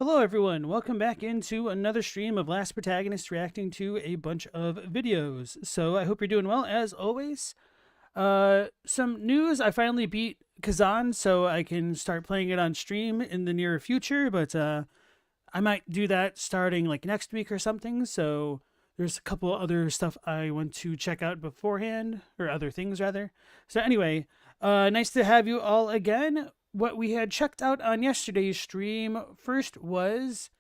Hello everyone, welcome back into another stream of Last Protagonist reacting to a bunch of videos. So I hope you're doing well as always. Some news, I finally beat Kazan so I can start playing it on stream in the near future, but I might do that starting like next week or something. So there's a couple other stuff I want to check out beforehand, or other things rather. So anyway, nice to have you all again. What we had checked out on yesterday's stream first was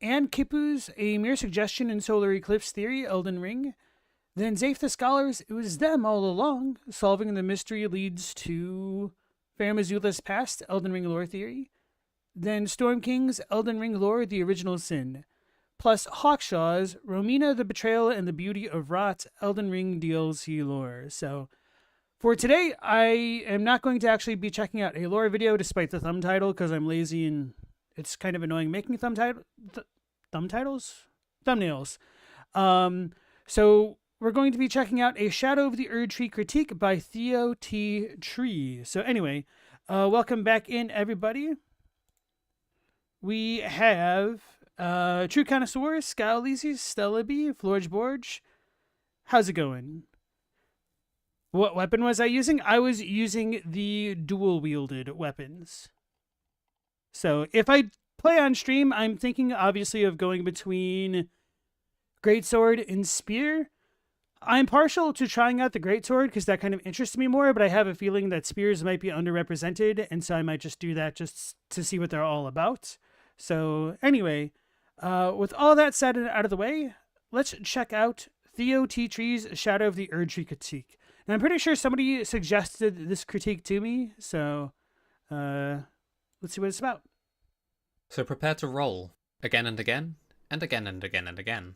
Anne Kipu's A Mere Suggestion in Solar Eclipse Theory, Elden Ring. Then Zafe the Scholars, It Was Them All Along, Solving the Mystery Leads to Fair Missoula's Past, Elden Ring Lore Theory. Then Storm King's Elden Ring Lore, The Original Sin. Plus Hawkshaw's Romina the Betrayal and the Beauty of Rot, Elden Ring DLC Lore. So for today, I am not going to actually be checking out a lore video despite the thumb title because I'm lazy and it's kind of annoying making thumbnails. So we're going to be checking out a Shadow of the Erdtree critique by Theo T. Tree. So anyway, welcome back in everybody. We have True Connoisseur, Scowleasy, Stella B, Florge Borge. How's it going? What weapon was I using? I was using the dual-wielded weapons. So if I play on stream, I'm thinking obviously of going between greatsword and spear. I'm partial to trying out the greatsword because that kind of interests me more, but I have a feeling that spears might be underrepresented, and so I might just do that just to see what they're all about. So anyway, with all that said and out of the way, let's check out Theo T. Tree's Shadow of the Erdtree critique. And I'm pretty sure somebody suggested this critique to me, so let's see what it's about. So prepare to roll, again and again, and again and again and again.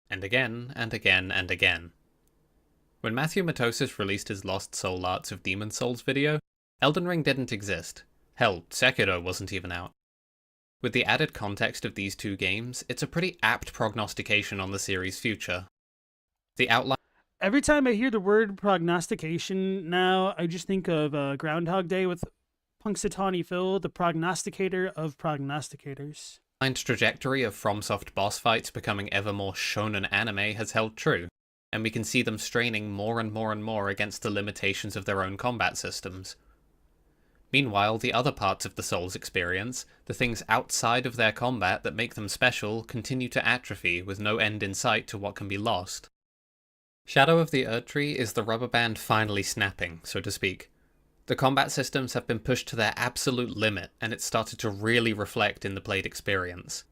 And again and again and again. When Matthew Matosis released his Lost Soul Arts of Demon Souls video, Elden Ring didn't exist. Hell, Sekiro wasn't even out. With the added context of these two games, it's a pretty apt prognostication on the series' future. The outline. Every time I hear the word prognostication now, I just think of Groundhog Day with Punxsutawney Phil, the prognosticator of prognosticators. Trajectory of FromSoft boss fights becoming ever more shonen anime has held true, and we can see them straining more and more and more against the limitations of their own combat systems. Meanwhile, the other parts of the Souls experience, the things outside of their combat that make them special, continue to atrophy with no end in sight to what can be lost. Shadow of the Erdtree is the rubber band finally snapping, so to speak. The combat systems have been pushed to their absolute limit, and it's started to really reflect in the played experience.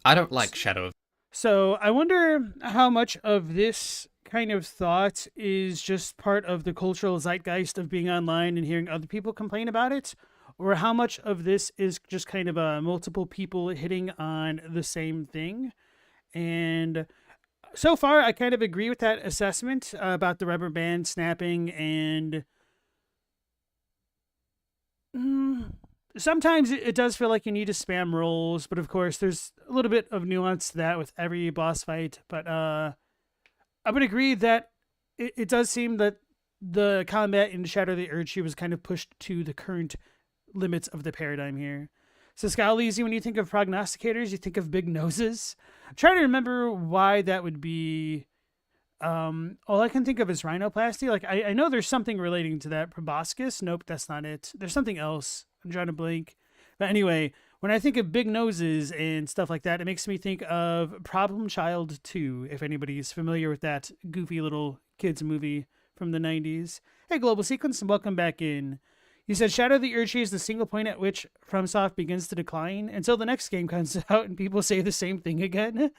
I don't like Shadow of... So I wonder how much of this kind of thought is just part of the cultural zeitgeist of being online and hearing other people complain about it, or how much of this is just kind of multiple people hitting on the same thing. And so far, I kind of agree with that assessment about the rubber band snapping, and sometimes it does feel like you need to spam rolls, but of course there's a little bit of nuance to that with every boss fight. But I would agree that it does seem that the combat in Shadow of the Erdtree was kind of pushed to the current limits of the paradigm here. So Scowleasy, when you think of prognosticators, you think of big noses. I'm trying to remember why that would be. All I can think of is rhinoplasty. Like I know there's something relating to that. Proboscis? Nope, that's not it. There's something else. I'm trying to blink. But anyway, when I think of big noses and stuff like that, it makes me think of Problem Child 2, if anybody's familiar with that goofy little kids movie from the 90s. Hey, Global Sequence, and welcome back in. You said Shadow of the Erdtree is the single point at which FromSoft begins to decline until the next game comes out and people say the same thing again.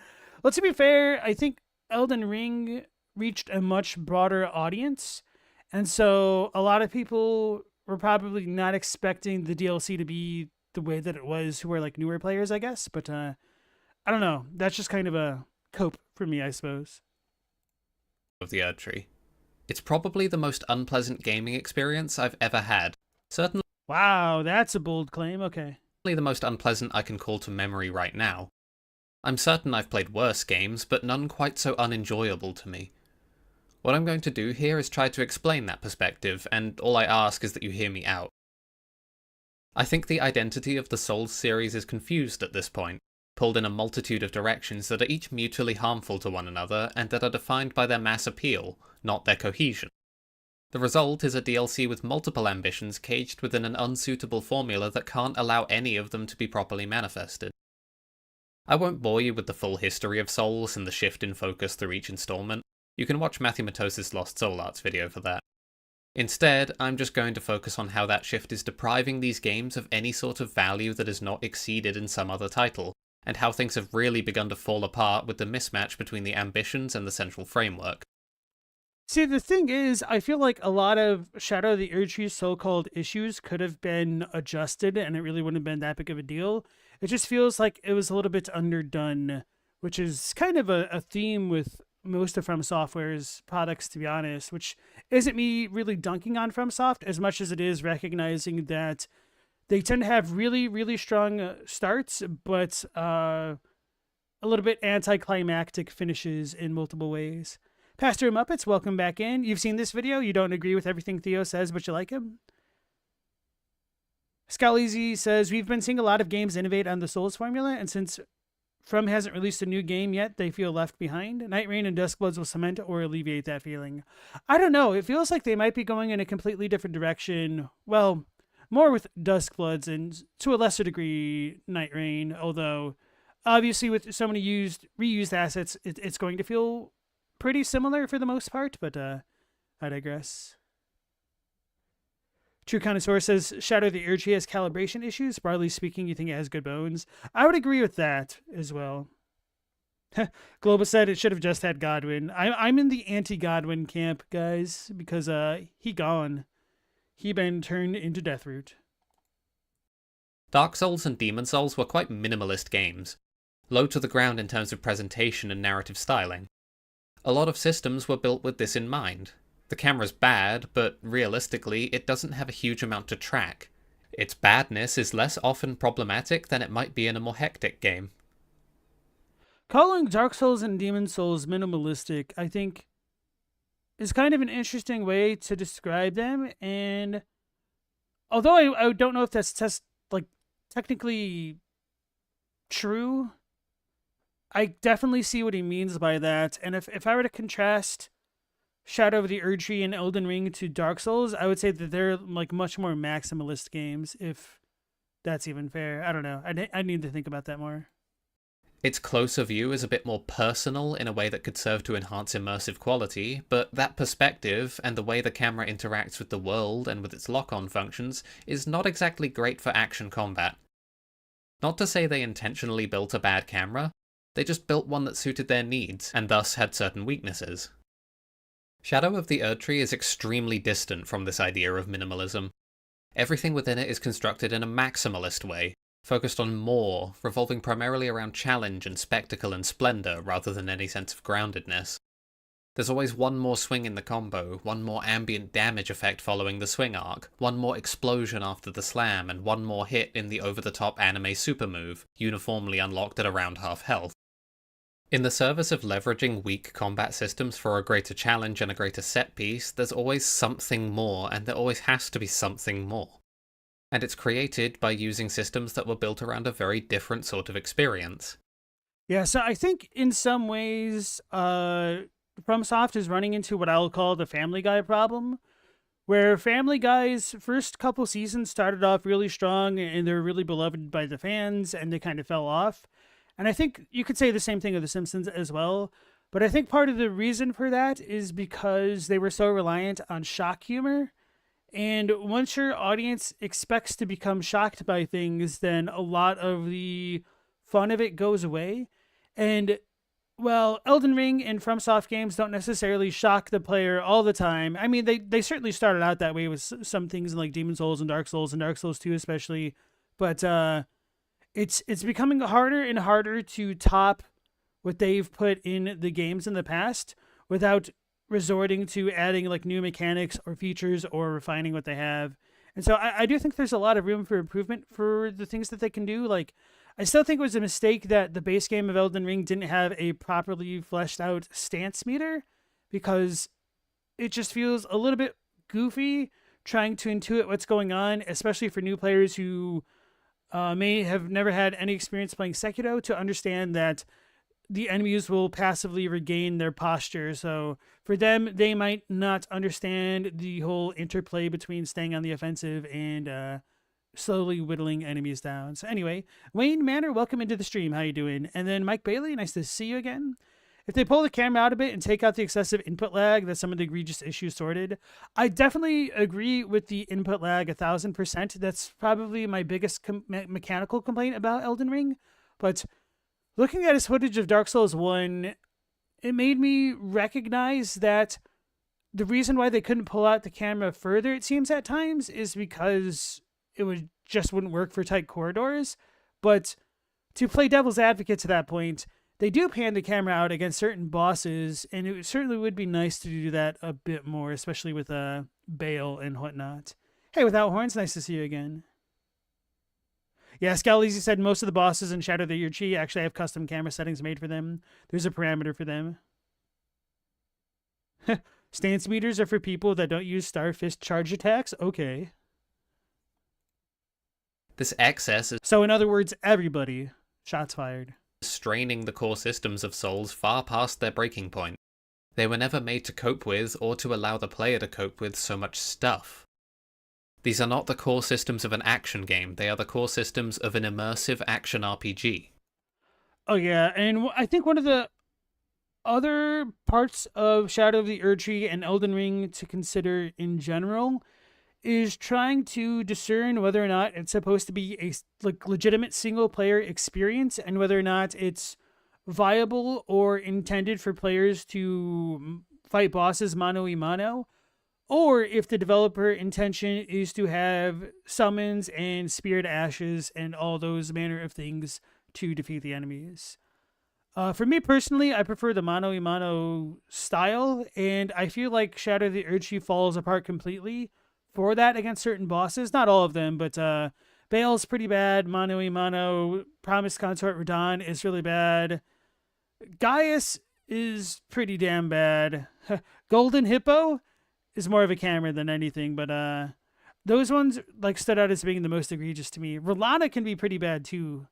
Well, to be fair, I think Elden Ring reached a much broader audience, and so a lot of people were probably not expecting the DLC to be the way that it was who are like newer players, I guess. But I don't know. That's just kind of a cope for me, I suppose. Of the Erdtree. It's probably the most unpleasant gaming experience I've ever had. Certainly. Wow, that's a bold claim. Okay. The most unpleasant I can call to memory right now. I'm certain I've played worse games, but none quite so unenjoyable to me. What I'm going to do here is try to explain that perspective, and all I ask is that you hear me out. I think the identity of the Souls series is confused at this point, pulled in a multitude of directions that are each mutually harmful to one another and that are defined by their mass appeal, not their cohesion. The result is a DLC with multiple ambitions caged within an unsuitable formula that can't allow any of them to be properly manifested. I won't bore you with the full history of Souls and the shift in focus through each installment. You can watch Matthew Matos's Lost Soul Arts video for that. Instead, I'm just going to focus on how that shift is depriving these games of any sort of value that is not exceeded in some other title, and how things have really begun to fall apart with the mismatch between the ambitions and the central framework. See, the thing is, I feel like a lot of Shadow of the Erdtree's so-called issues could have been adjusted, and it really wouldn't have been that big of a deal. It just feels like it was a little bit underdone, which is kind of a theme with most of From Software's products, to be honest, which isn't me really dunking on FromSoft as much as it is recognizing that they tend to have really, really strong starts, but a little bit anticlimactic finishes in multiple ways. Pastor Muppets, welcome back in. You've seen this video. You don't agree with everything Theo says, but you like him. Scalezy says, we've been seeing a lot of games innovate on the Souls formula, and since From hasn't released a new game yet, they feel left behind. Night Rain and Duskbloods will cement or alleviate that feeling. I don't know. It feels like they might be going in a completely different direction. Well, more with Duskbloods and to a lesser degree Night Rain, although obviously with so many reused assets, it's going to feel pretty similar for the most part, but I digress. True Connoisseur says, Shadow of the Erdtree has calibration issues. Broadly speaking, you think it has good bones? I would agree with that as well. Global said it should have just had Godwin. I'm in the anti-Godwin camp, guys, because he gone. He been turned into Deathroot. Dark Souls and Demon Souls were quite minimalist games, low to the ground in terms of presentation and narrative styling. A lot of systems were built with this in mind. The camera's bad, but realistically, it doesn't have a huge amount to track. Its badness is less often problematic than it might be in a more hectic game. Calling Dark Souls and Demon Souls minimalistic, I think, is kind of an interesting way to describe them, and although I don't know if that's technically true, I definitely see what he means by that. And if I were to contrast Shadow of the Erdtree and Elden Ring to Dark Souls, I would say that they're like much more maximalist games, if that's even fair. I don't know. I need to think about that more. Its closer view is a bit more personal in a way that could serve to enhance immersive quality, but that perspective and the way the camera interacts with the world and with its lock-on functions is not exactly great for action combat. Not to say they intentionally built a bad camera, they just built one that suited their needs, and thus had certain weaknesses. Shadow of the Erdtree is extremely distant from this idea of minimalism. Everything within it is constructed in a maximalist way, focused on more, revolving primarily around challenge and spectacle and splendor rather than any sense of groundedness. There's always one more swing in the combo, one more ambient damage effect following the swing arc, one more explosion after the slam, and one more hit in the over-the-top anime super move, uniformly unlocked at around half health. In the service of leveraging weak combat systems for a greater challenge and a greater set piece, there's always something more, and there always has to be something more. And it's created by using systems that were built around a very different sort of experience. Yeah, so I think in some ways, FromSoft is running into what I'll call the Family Guy problem, where Family Guy's first couple seasons started off really strong and they're really beloved by the fans, and they kind of fell off. And I think you could say the same thing of The Simpsons as well. But I think part of the reason for that is because they were so reliant on shock humor. And once your audience expects to become shocked by things, then a lot of the fun of it goes away. And, well, Elden Ring and FromSoft games don't necessarily shock the player all the time. I mean, they certainly started out that way with some things like Demon Souls and Dark Souls 2 especially. But it's becoming harder and harder to top what they've put in the games in the past without resorting to adding like new mechanics or features or refining what they have. And so I do think there's a lot of room for improvement for the things that they can do. Like, I still think it was a mistake that the base game of Elden Ring didn't have a properly fleshed out stance meter, because it just feels a little bit goofy trying to intuit what's going on, especially for new players who may have never had any experience playing Sekiro, to understand that the enemies will passively regain their posture. So for them, they might not understand the whole interplay between staying on the offensive and slowly whittling enemies down. So anyway, Wayne Manor, welcome into the stream. How you doing? And then Mike Bailey, nice to see you again. If they pull the camera out a bit and take out the excessive input lag, that's some of the egregious issues sorted. I definitely agree with the input lag 1,000%. That's probably my biggest mechanical complaint about Elden Ring. But looking at his footage of Dark Souls 1, it made me recognize that the reason why they couldn't pull out the camera further, it seems at times, is because it just wouldn't work for tight corridors. But to play devil's advocate to that point, they do pan the camera out against certain bosses, and it certainly would be nice to do that a bit more, especially with Bale and whatnot. Hey, Without Horns, nice to see you again. Yeah, Scalise said most of the bosses in Shadow of the Erdtree actually have custom camera settings made for them. There's a parameter for them. Stance meters are for people that don't use Starfist charge attacks? Okay. This excess is So in other words, everybody. Shots fired. straining the core systems of Souls far past their breaking point. They were never made to cope with, or to allow the player to cope with, so much stuff. These are not the core systems of an action game, they are the core systems of an immersive action RPG. Oh yeah, and I think one of the other parts of Shadow of the Erdtree and Elden Ring to consider in general is trying to discern whether or not it's supposed to be a legitimate single player experience, and whether or not it's viable or intended for players to fight bosses mano a mano, or if the developer intention is to have summons and spirit ashes and all those manner of things to defeat the enemies. For me personally, I prefer the mano a mano style, and I feel like Shadow of the Erdtree falls apart completely for that against certain bosses. Not all of them, but Bale's pretty bad. Mano a mano. Promised Consort Radon is really bad. Gaius is pretty damn bad. Golden Hippo is more of a camera than anything, but those ones stood out as being the most egregious to me. Rolana can be pretty bad too,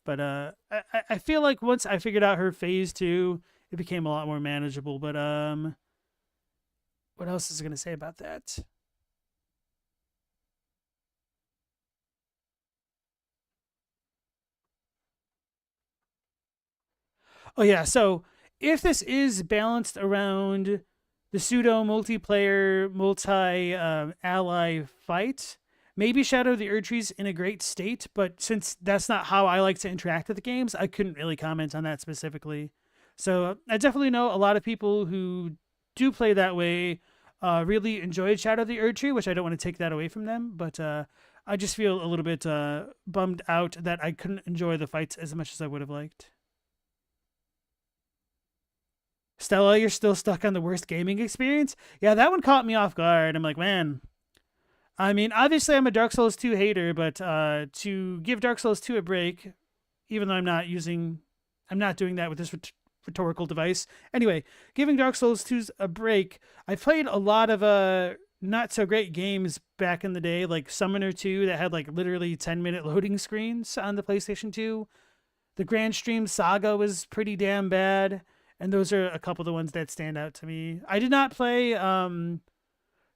but I feel like once I figured out her phase 2, it became a lot more manageable. But what else is I gonna say about that? Oh yeah, so if this is balanced around the pseudo multiplayer, multi ally fight, maybe Shadow of the Erdtree's in a great state, but since that's not how I like to interact with the games, I couldn't really comment on that specifically. So I definitely know a lot of people who do play that way really enjoyed Shadow of the Erdtree, which I don't want to take that away from them, but I just feel a little bit bummed out that I couldn't enjoy the fights as much as I would have liked. Stella, you're still stuck on the worst gaming experience? Yeah, that one caught me off guard. I'm like, man. I mean, obviously I'm a Dark Souls 2 hater, but to give Dark Souls 2 a break, even though I'm not doing that with this rhetorical device. Anyway, giving Dark Souls 2 a break, I played a lot of not so great games back in the day, like Summoner 2 that had literally 10-minute loading screens on the PlayStation 2. The Grand Stream Saga was pretty damn bad. And those are a couple of the ones that stand out to me. I did not play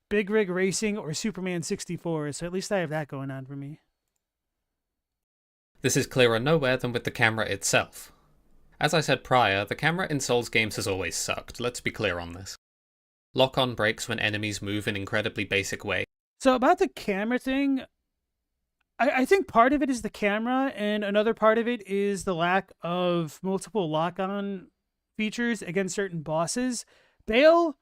Big Rig Racing or Superman 64, so at least I have that going on for me. This is clearer nowhere than with the camera itself. As I said prior, the camera in Souls games has always sucked, let's be clear on this. Lock-on breaks when enemies move in incredibly basic way. So about the camera thing, I think part of it is the camera, and another part of it is the lack of multiple lock-on features against certain bosses. Bale,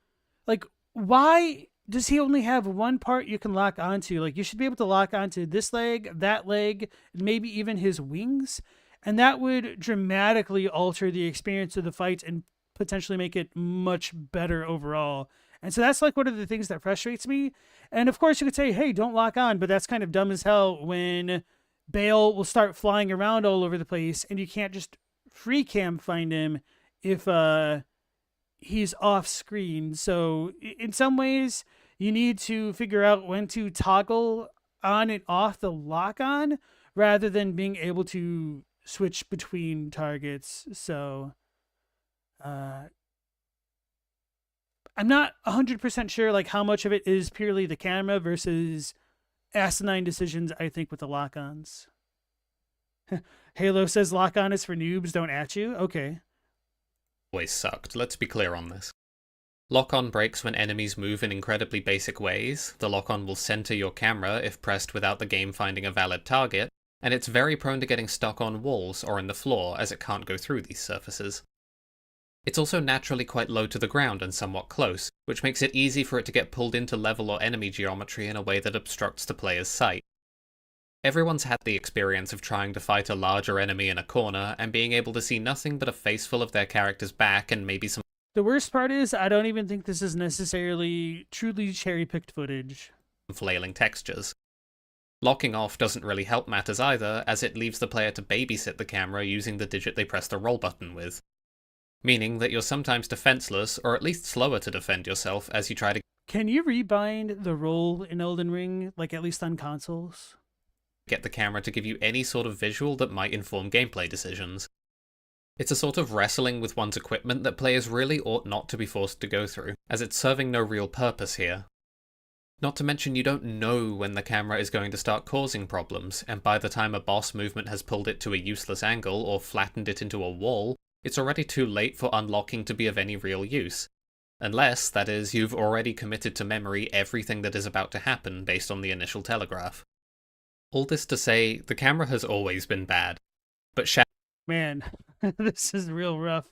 why does he only have one part you can lock onto? You should be able to lock onto this leg, that leg, and maybe even his wings, and that would dramatically alter the experience of the fight and potentially make it much better overall. And so that's one of the things that frustrates me. And of course you could say, hey, don't lock on, but that's kind of dumb as hell when Bale will start flying around all over the place and you can't just free cam find him if he's off screen. So in some ways you need to figure out when to toggle on and off the lock on rather than being able to switch between targets. So uh, I'm not 100% sure like how much of it is purely the camera versus asinine decisions, I think, with the lock ons. Halo says lock on is for noobs, don't at you. Okay. Always sucked, let's be clear on this. Lock-on breaks when enemies move in incredibly basic ways, the lock-on will center your camera if pressed without the game finding a valid target, and it's very prone to getting stuck on walls or in the floor as it can't go through these surfaces. It's also naturally quite low to the ground and somewhat close, which makes it easy for it to get pulled into level or enemy geometry in a way that obstructs the player's sight. Everyone's had the experience of trying to fight a larger enemy in a corner and being able to see nothing but a face full of their character's back and maybe some. The worst part is, I don't even think this is necessarily truly cherry-picked footage. Flailing textures. Locking off doesn't really help matters either, as it leaves the player to babysit the camera using the digit they press the roll button with. Meaning that you're sometimes defenseless, or at least slower to defend yourself as you try to Can you rebind the roll in Elden Ring, like at least on consoles? get the camera to give you any sort of visual that might inform gameplay decisions. It's a sort of wrestling with one's equipment that players really ought not to be forced to go through, as it's serving no real purpose here. Not to mention you don't know when the camera is going to start causing problems, and by the time a boss movement has pulled it to a useless angle or flattened it into a wall, it's already too late for unlocking to be of any real use. Unless, that is, you've already committed to memory everything that is about to happen based on the initial telegraph. All this to say, the camera has always been bad, but Man, this is real rough.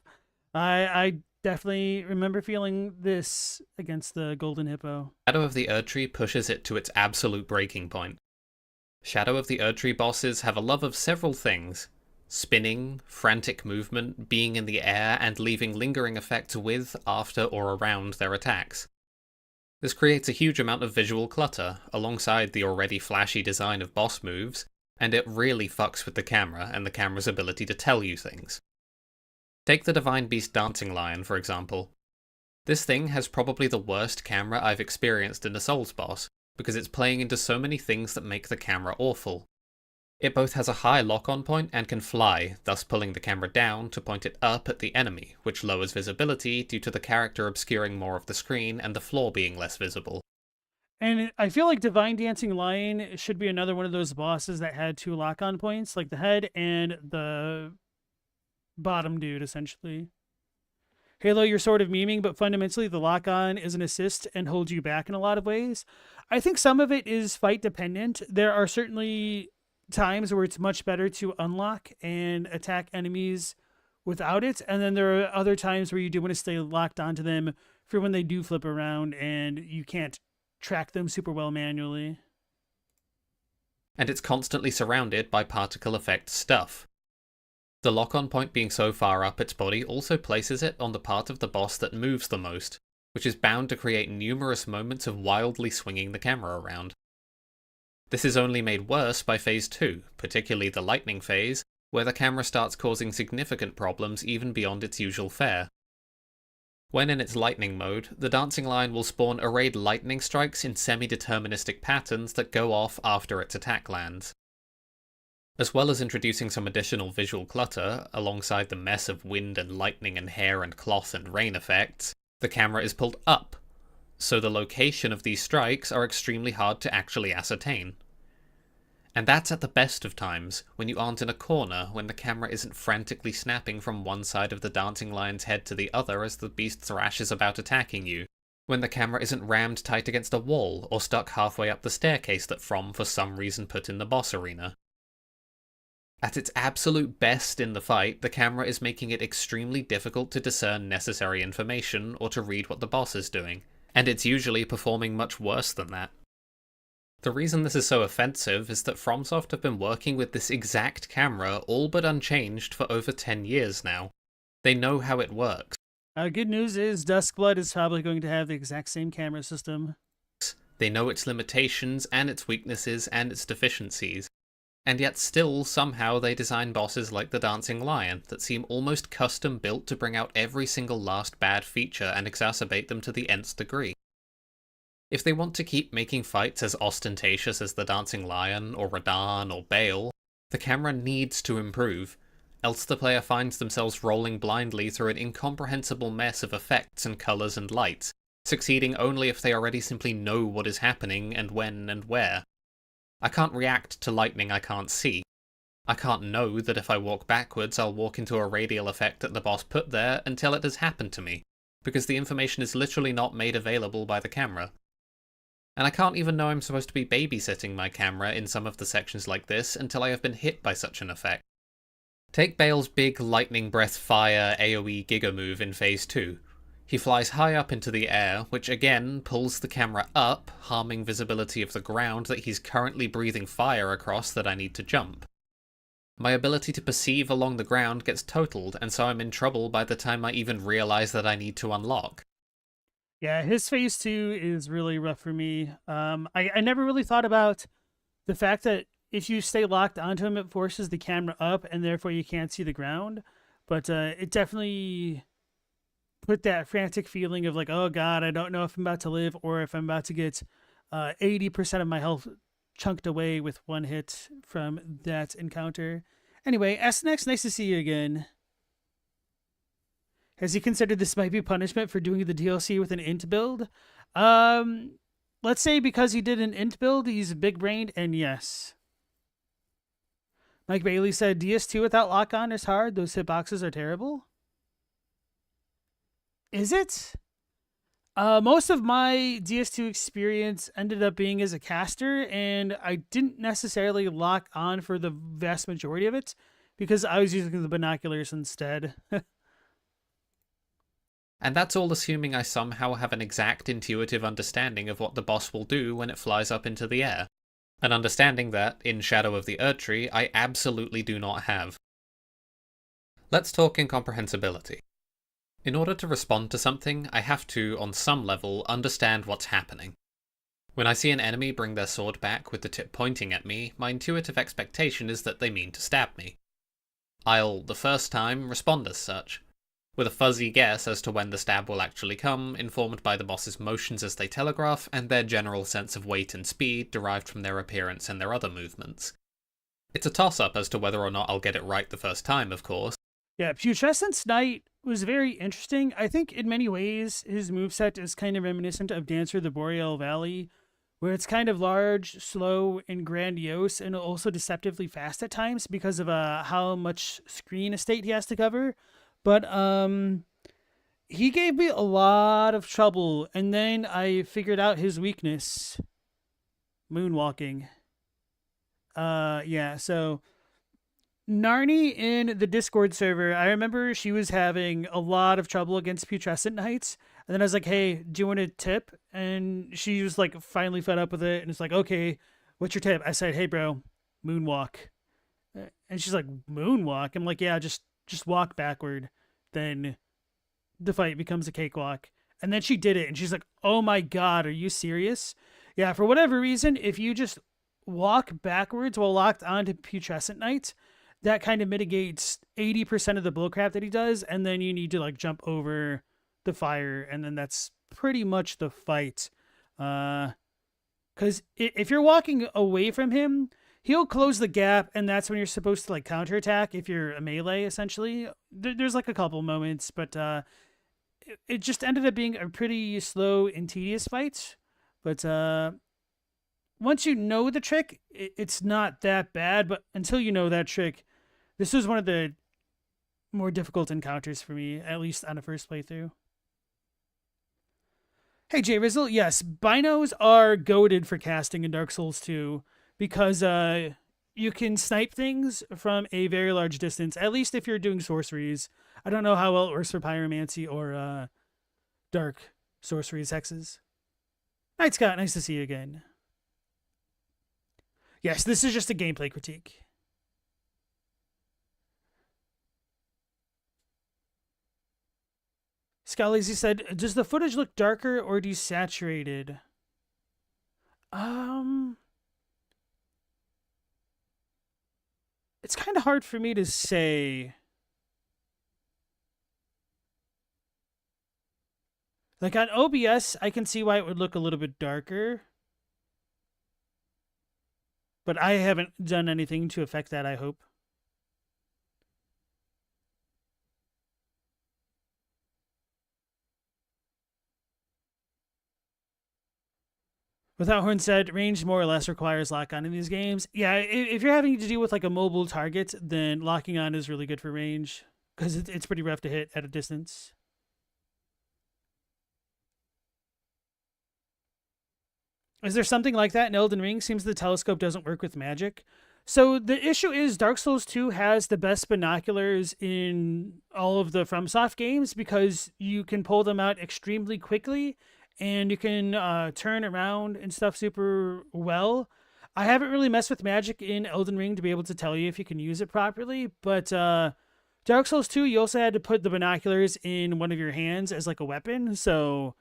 I definitely remember feeling this against the Golden Hippo. Shadow of the Erdtree pushes it to its absolute breaking point. Shadow of the Erdtree bosses have a love of several things: spinning, frantic movement, being in the air, and leaving lingering effects with, after, or around their attacks. This creates a huge amount of visual clutter, alongside the already flashy design of boss moves, and it really fucks with the camera and the camera's ability to tell you things. Take the Divine Beast Dancing Lion, for example. This thing has probably the worst camera I've experienced in a Souls boss, because it's playing into so many things that make the camera awful. It both has a high lock-on point and can fly, thus pulling the camera down to point it up at the enemy, which lowers visibility due to the character obscuring more of the screen and the floor being less visible. And I feel like Divine Dancing Lion should be another one of those bosses that had two lock-on points, like the head and the bottom dude, essentially. Halo, you're sort of memeing, but fundamentally the lock-on is an assist and holds you back in a lot of ways. I think some of it is fight-dependent. There are certainly times where it's much better to unlock and attack enemies without it, and then there are other times where you do want to stay locked onto them for when they do flip around and you can't track them super well manually. And it's constantly surrounded by particle effect stuff. The lock-on point being so far up its body also places it on the part of the boss that moves the most, which is bound to create numerous moments of wildly swinging the camera around. This is only made worse by Phase 2, particularly the lightning phase, where the camera starts causing significant problems even beyond its usual fare. When in its lightning mode, the Dancing Lion will spawn arrayed lightning strikes in semi-deterministic patterns that go off after its attack lands. As well as introducing some additional visual clutter, alongside the mess of wind and lightning and hair and cloth and rain effects, the camera is pulled up, so the location of these strikes are extremely hard to actually ascertain. And that's at the best of times, when you aren't in a corner, when the camera isn't frantically snapping from one side of the Dancing Lion's head to the other as the beast thrashes about attacking you, when the camera isn't rammed tight against a wall, or stuck halfway up the staircase that From for some reason put in the boss arena. At its absolute best in the fight, the camera is making it extremely difficult to discern necessary information or to read what the boss is doing, and it's usually performing much worse than that. The reason this is so offensive is that FromSoft have been working with this exact camera all but unchanged for over 10 years now. They know how it works. Good news is Duskblood is probably going to have the exact same camera system. They know its limitations and its weaknesses and its deficiencies. And yet still, somehow, they design bosses like the Dancing Lion that seem almost custom built to bring out every single last bad feature and exacerbate them to the nth degree. If they want to keep making fights as ostentatious as the Dancing Lion, or Radahn, or Bale, the camera needs to improve, else the player finds themselves rolling blindly through an incomprehensible mess of effects and colours and lights, succeeding only if they already simply know what is happening and when and where. I can't react to lightning I can't see. I can't know that if I walk backwards I'll walk into a radial effect that the boss put there until it has happened to me, because the information is literally not made available by the camera. And I can't even know I'm supposed to be babysitting my camera in some of the sections like this until I have been hit by such an effect. Take Bale's big lightning breath fire AoE Giga move in Phase 2. He flies high up into the air, which again pulls the camera up, harming visibility of the ground that he's currently breathing fire across that I need to jump. My ability to perceive along the ground gets totaled, and so I'm in trouble by the time I even realize that I need to unlock. Yeah, his phase 2 is really rough for me. I never really thought about the fact that if you stay locked onto him, it forces the camera up, and therefore you can't see the ground. But it definitely put that frantic feeling of like, oh god, I don't know if I'm about to live or if I'm about to get 80% of my health chunked away with one hit from that encounter. Anyway, SNX, nice to see you again. Has he considered this might be punishment for doing the DLC with an int build? Let's say because he did an int build, he's big-brained, and yes. Mike Bailey said, DS2 without lock-on is hard. Those hitboxes are terrible. Is it? Most of my DS2 experience ended up being as a caster, and I didn't necessarily lock on for the vast majority of it because I was using the binoculars instead. And that's all assuming I somehow have an exact intuitive understanding of what the boss will do when it flies up into the air. An understanding that, in Shadow of the Erdtree, I absolutely do not have. Let's talk incomprehensibility. In order to respond to something, I have to, on some level, understand what's happening. When I see an enemy bring their sword back with the tip pointing at me, my intuitive expectation is that they mean to stab me. I'll, the first time, respond as such, with a fuzzy guess as to when the stab will actually come, informed by the boss's motions as they telegraph, and their general sense of weight and speed derived from their appearance and their other movements. It's a toss-up as to whether or not I'll get it right the first time, of course. Yeah, Putrescence Knight was very interesting. I think in many ways his moveset is kind of reminiscent of Dancer of the Boreal Valley, where it's kind of large, slow, and grandiose, and also deceptively fast at times because of how much screen estate he has to cover. But he gave me a lot of trouble, and then I figured out his weakness. Moonwalking. Yeah, so Narni in the Discord server, I remember she was having a lot of trouble against Putrescent Knights. And then I was like, hey, do you want a tip? And she was like finally fed up with it. And it's like, okay, what's your tip? I said, hey, bro, moonwalk. And she's like, moonwalk? I'm like, yeah, just walk backward. Then the fight becomes a cakewalk. And then she did it. And she's like, oh my God, are you serious? Yeah, for whatever reason, if you just walk backwards while locked onto Putrescent Knight, that kind of mitigates 80% of the bullcrap that he does, and then you need to like jump over the fire, and then that's pretty much the fight. Because if you're walking away from him, he'll close the gap, and that's when you're supposed to like counterattack if you're a melee, essentially. There's like a couple moments, but it just ended up being a pretty slow and tedious fight. But once you know the trick, it's not that bad, but until you know that trick, this was one of the more difficult encounters for me, at least on a first playthrough. Hey, Jay Rizzle, yes, binos are goated for casting in Dark Souls 2 because you can snipe things from a very large distance, at least if you're doing sorceries. I don't know how well it works for pyromancy or dark sorceries hexes. Night Scott, nice to see you again. Yes, this is just a gameplay critique. Scalazy said, does the footage look darker or desaturated? It's kind of hard for me to say. Like on OBS, I can see why it would look a little bit darker. But I haven't done anything to affect that, I hope. Without Horn said, range more or less requires lock on in these games. Yeah, if you're having to deal with like a mobile target, then locking on is really good for range because it's pretty rough to hit at a distance. Is there something like that in Elden Ring? Seems the telescope doesn't work with magic. So the issue is Dark Souls 2 has the best binoculars in all of the FromSoft games because you can pull them out extremely quickly and you can turn around and stuff super well. I haven't really messed with magic in Elden Ring to be able to tell you if you can use it properly, but Dark Souls 2, you also had to put the binoculars in one of your hands as like a weapon, so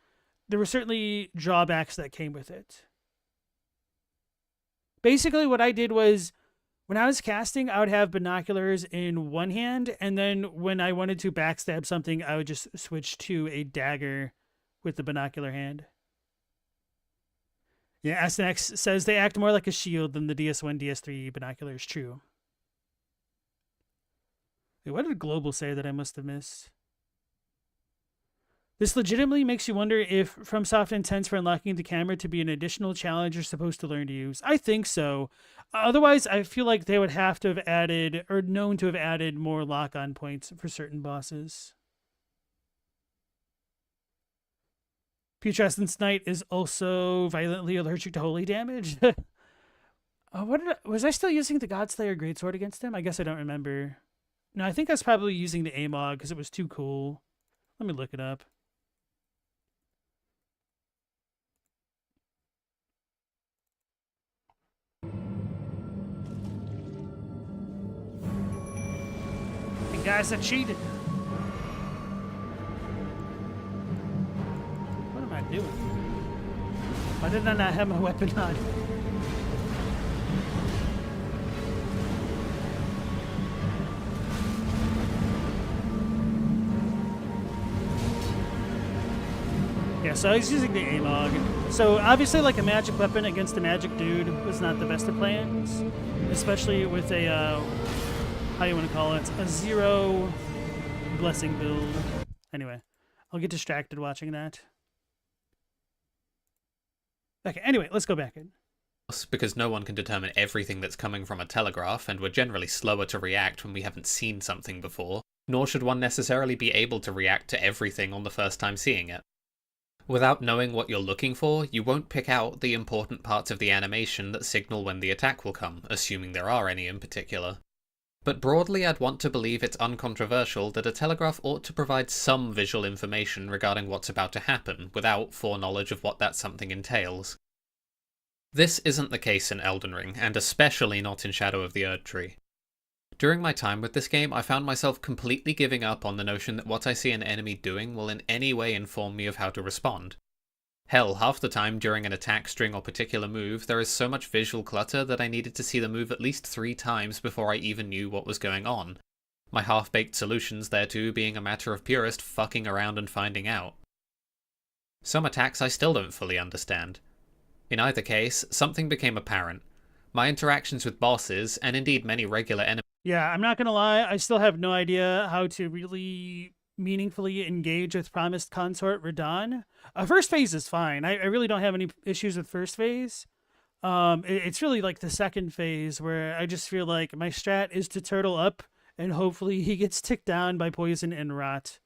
there were certainly drawbacks that came with it. Basically, what I did was when I was casting, I would have binoculars in one hand, and then when I wanted to backstab something, I would just switch to a dagger with the binocular hand. Yeah, SNX says they act more like a shield than the DS1, DS3 binoculars. True. Wait, what did Global say that I must have missed? This legitimately makes you wonder if FromSoft intends for unlocking the camera to be an additional challenge you're supposed to learn to use. I think so. Otherwise, I feel like they would have to have added, or known to have added, more lock-on points for certain bosses. Future Essence Knight is also violently allergic to holy damage. Was I still using the Godslayer Greatsword against him? I guess I don't remember. No, I think I was probably using the AMOG because it was too cool. Let me look it up. And guys, I cheated. What am I doing? Why did I not have my weapon on? Yeah, so I was using the AMOG. So obviously, like a magic weapon against a magic dude was not the best of plans, especially with a how you want to call it, a zero blessing build. Anyway, I'll get distracted watching that. Okay, anyway, let's go back in. Because no one can determine everything that's coming from a telegraph, and we're generally slower to react when we haven't seen something before, nor should one necessarily be able to react to everything on the first time seeing it. Without knowing what you're looking for, you won't pick out the important parts of the animation that signal when the attack will come, assuming there are any in particular. But broadly, I'd want to believe it's uncontroversial that a telegraph ought to provide some visual information regarding what's about to happen, without foreknowledge of what that something entails. This isn't the case in Elden Ring, and especially not in Shadow of the Erdtree. During my time with this game, I found myself completely giving up on the notion that what I see an enemy doing will in any way inform me of how to respond. Hell, half the time during an attack string or particular move, there is so much visual clutter that I needed to see the move at least 3 times before I even knew what was going on. My half-baked solutions thereto being a matter of purist fucking around and finding out. Some attacks I still don't fully understand. In either case, something became apparent. My interactions with bosses, and indeed many regular enemies. Yeah, I'm not gonna lie, I still have no idea how to really meaningfully engage with Promised Consort Radahn. First phase is fine. I really don't have any issues with first phase. It's really like the second phase where I just feel like my strat is to turtle up and hopefully he gets ticked down by poison and rot.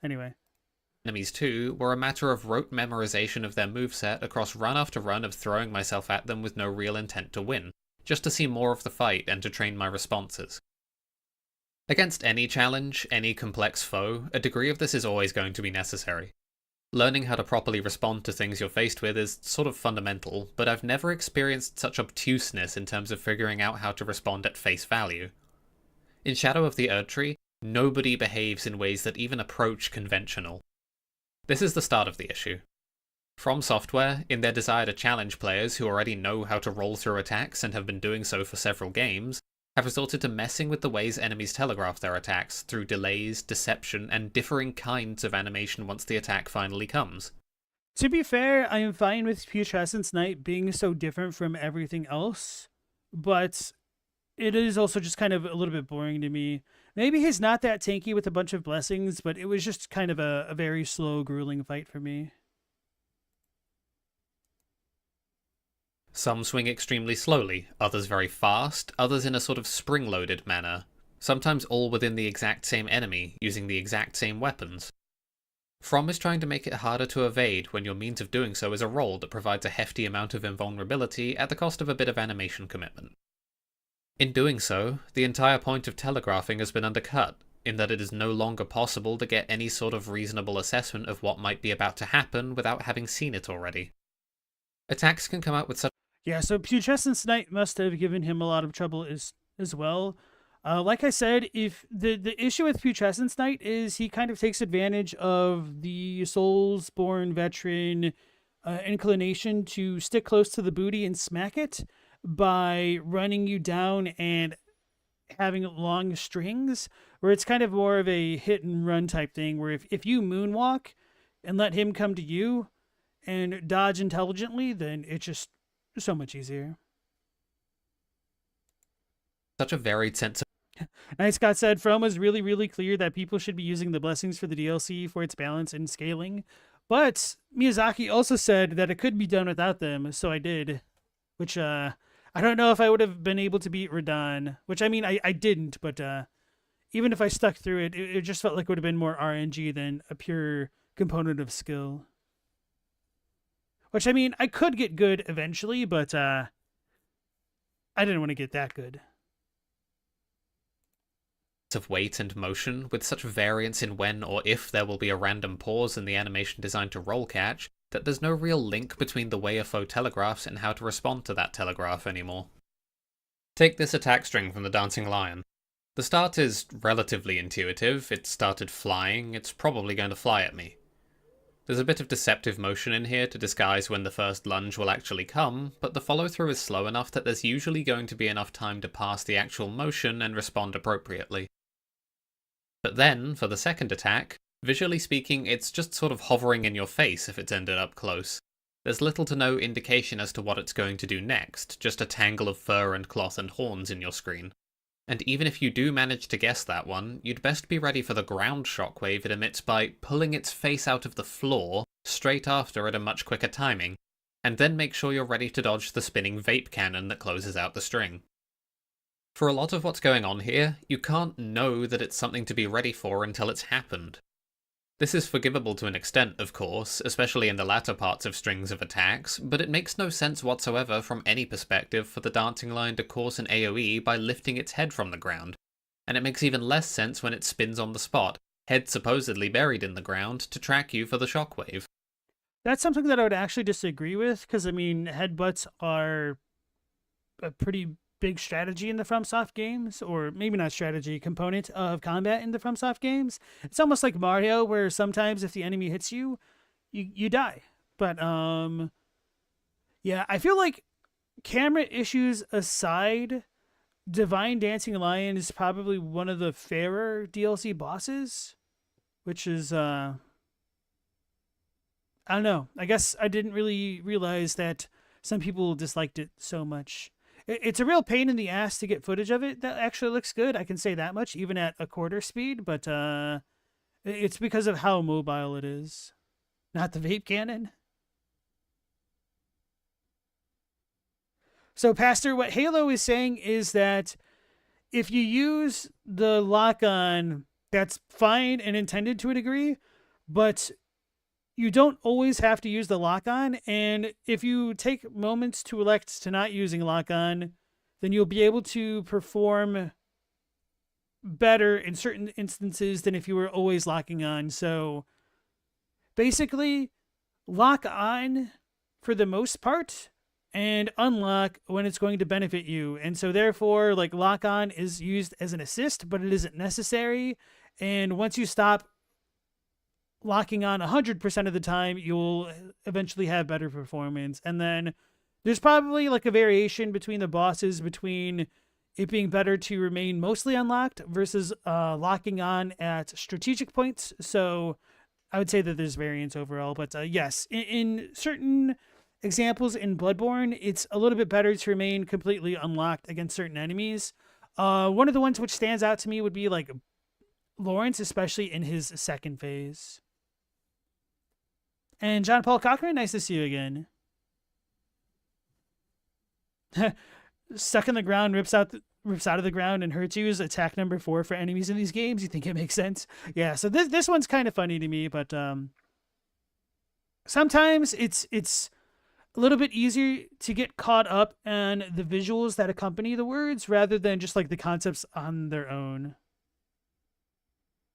Anyway. Enemies too were a matter of rote memorization of their moveset across run after run of throwing myself at them with no real intent to win, just to see more of the fight and to train my responses. Against any challenge, any complex foe, a degree of this is always going to be necessary. Learning how to properly respond to things you're faced with is sort of fundamental, but I've never experienced such obtuseness in terms of figuring out how to respond at face value. In Shadow of the Erdtree, nobody behaves in ways that even approach conventional. This is the start of the issue. From Software, in their desire to challenge players who already know how to roll through attacks and have been doing so for several games, have resorted to messing with the ways enemies telegraph their attacks through delays, deception, and differing kinds of animation once the attack finally comes. To be fair, I am fine with Putrescence Knight being so different from everything else, but it is also just kind of a little bit boring to me. Maybe he's not that tanky with a bunch of blessings, but it was just kind of a very slow, grueling fight for me. Some swing extremely slowly, others very fast, others in a sort of spring-loaded manner, sometimes all within the exact same enemy, using the exact same weapons. From is trying to make it harder to evade when your means of doing so is a roll that provides a hefty amount of invulnerability at the cost of a bit of animation commitment. In doing so, the entire point of telegraphing has been undercut, in that it is no longer possible to get any sort of reasonable assessment of what might be about to happen without having seen it already. Attacks can come out with such. Yeah, so Putrescence Knight must have given him a lot of trouble as well. Like I said, if the issue with Putrescence Knight is he kind of takes advantage of the Soulsborne veteran inclination to stick close to the booty and smack it by running you down and having long strings, where it's kind of more of a hit and run type thing, where if you moonwalk and let him come to you and dodge intelligently, then it's just so much easier. Such a varied sense of. Nice Scott said, From was really, really clear that people should be using the blessings for the DLC for its balance and scaling. But Miyazaki also said that it could be done without them, so I did. Which, I don't know if I would have been able to beat Radahn. Which, I mean, I didn't, but even if I stuck through it, it just felt like it would have been more RNG than a pure component of skill. Which, I mean, I could get good eventually, but I didn't want to get that good. Of weight and motion, with such variance in when or if there will be a random pause in the animation designed to roll catch, that there's no real link between the way a foe telegraphs and how to respond to that telegraph anymore. Take this attack string from the Dancing Lion. The start is relatively intuitive. It started flying, it's probably going to fly at me. There's a bit of deceptive motion in here to disguise when the first lunge will actually come, but the follow-through is slow enough that there's usually going to be enough time to pass the actual motion and respond appropriately. But then, for the second attack, visually speaking, it's just sort of hovering in your face if it's ended up close. There's little to no indication as to what it's going to do next, just a tangle of fur and cloth and horns in your screen. And even if you do manage to guess that one, you'd best be ready for the ground shockwave it emits by pulling its face out of the floor straight after at a much quicker timing, and then make sure you're ready to dodge the spinning vape cannon that closes out the string. For a lot of what's going on here, you can't know that it's something to be ready for until it's happened. This is forgivable to an extent, of course, especially in the latter parts of strings of attacks, but it makes no sense whatsoever from any perspective for the Dancing Lion to cause an AoE by lifting its head from the ground, and it makes even less sense when it spins on the spot, head supposedly buried in the ground, to track you for the shockwave. That's something that I would actually disagree with, because, I mean, headbutts are a pretty big strategy in the FromSoft games, or maybe not strategy, component of combat in the FromSoft games. It's almost like Mario, where sometimes if the enemy hits you, you die. But yeah, I feel like camera issues aside, Divine Dancing Lion is probably one of the fairer DLC bosses, which is I don't know. I guess I didn't really realize that some people disliked it so much. It's a real pain in the ass to get footage of it that actually looks good. I can say that much, even at a quarter speed, but it's because of how mobile it is, not the vape cannon. So, Pastor, what Halo is saying is that if you use the lock-on, that's fine and intended to a degree, but you don't always have to use the lock-on, and if you take moments to elect to not using lock-on, then you'll be able to perform better in certain instances than if you were always locking on. So basically, lock on for the most part and unlock when it's going to benefit you. And so therefore, like, lock on is used as an assist, but it isn't necessary. And once you stop locking on 100% of the time, you'll eventually have better performance. And then there's probably like a variation between the bosses between it being better to remain mostly unlocked versus locking on at strategic points. So I would say that there's variance overall, but yes, in certain examples in Bloodborne, it's a little bit better to remain completely unlocked against certain enemies. One of the ones which stands out to me would be like Lawrence, especially in his second phase. And John Paul Cochran, nice to see you again. Stuck in the ground, rips out of the ground and hurts you is attack number 4 for enemies in these games. You think it makes sense? Yeah. So this one's kind of funny to me, but sometimes it's a little bit easier to get caught up in the visuals that accompany the words rather than just like the concepts on their own.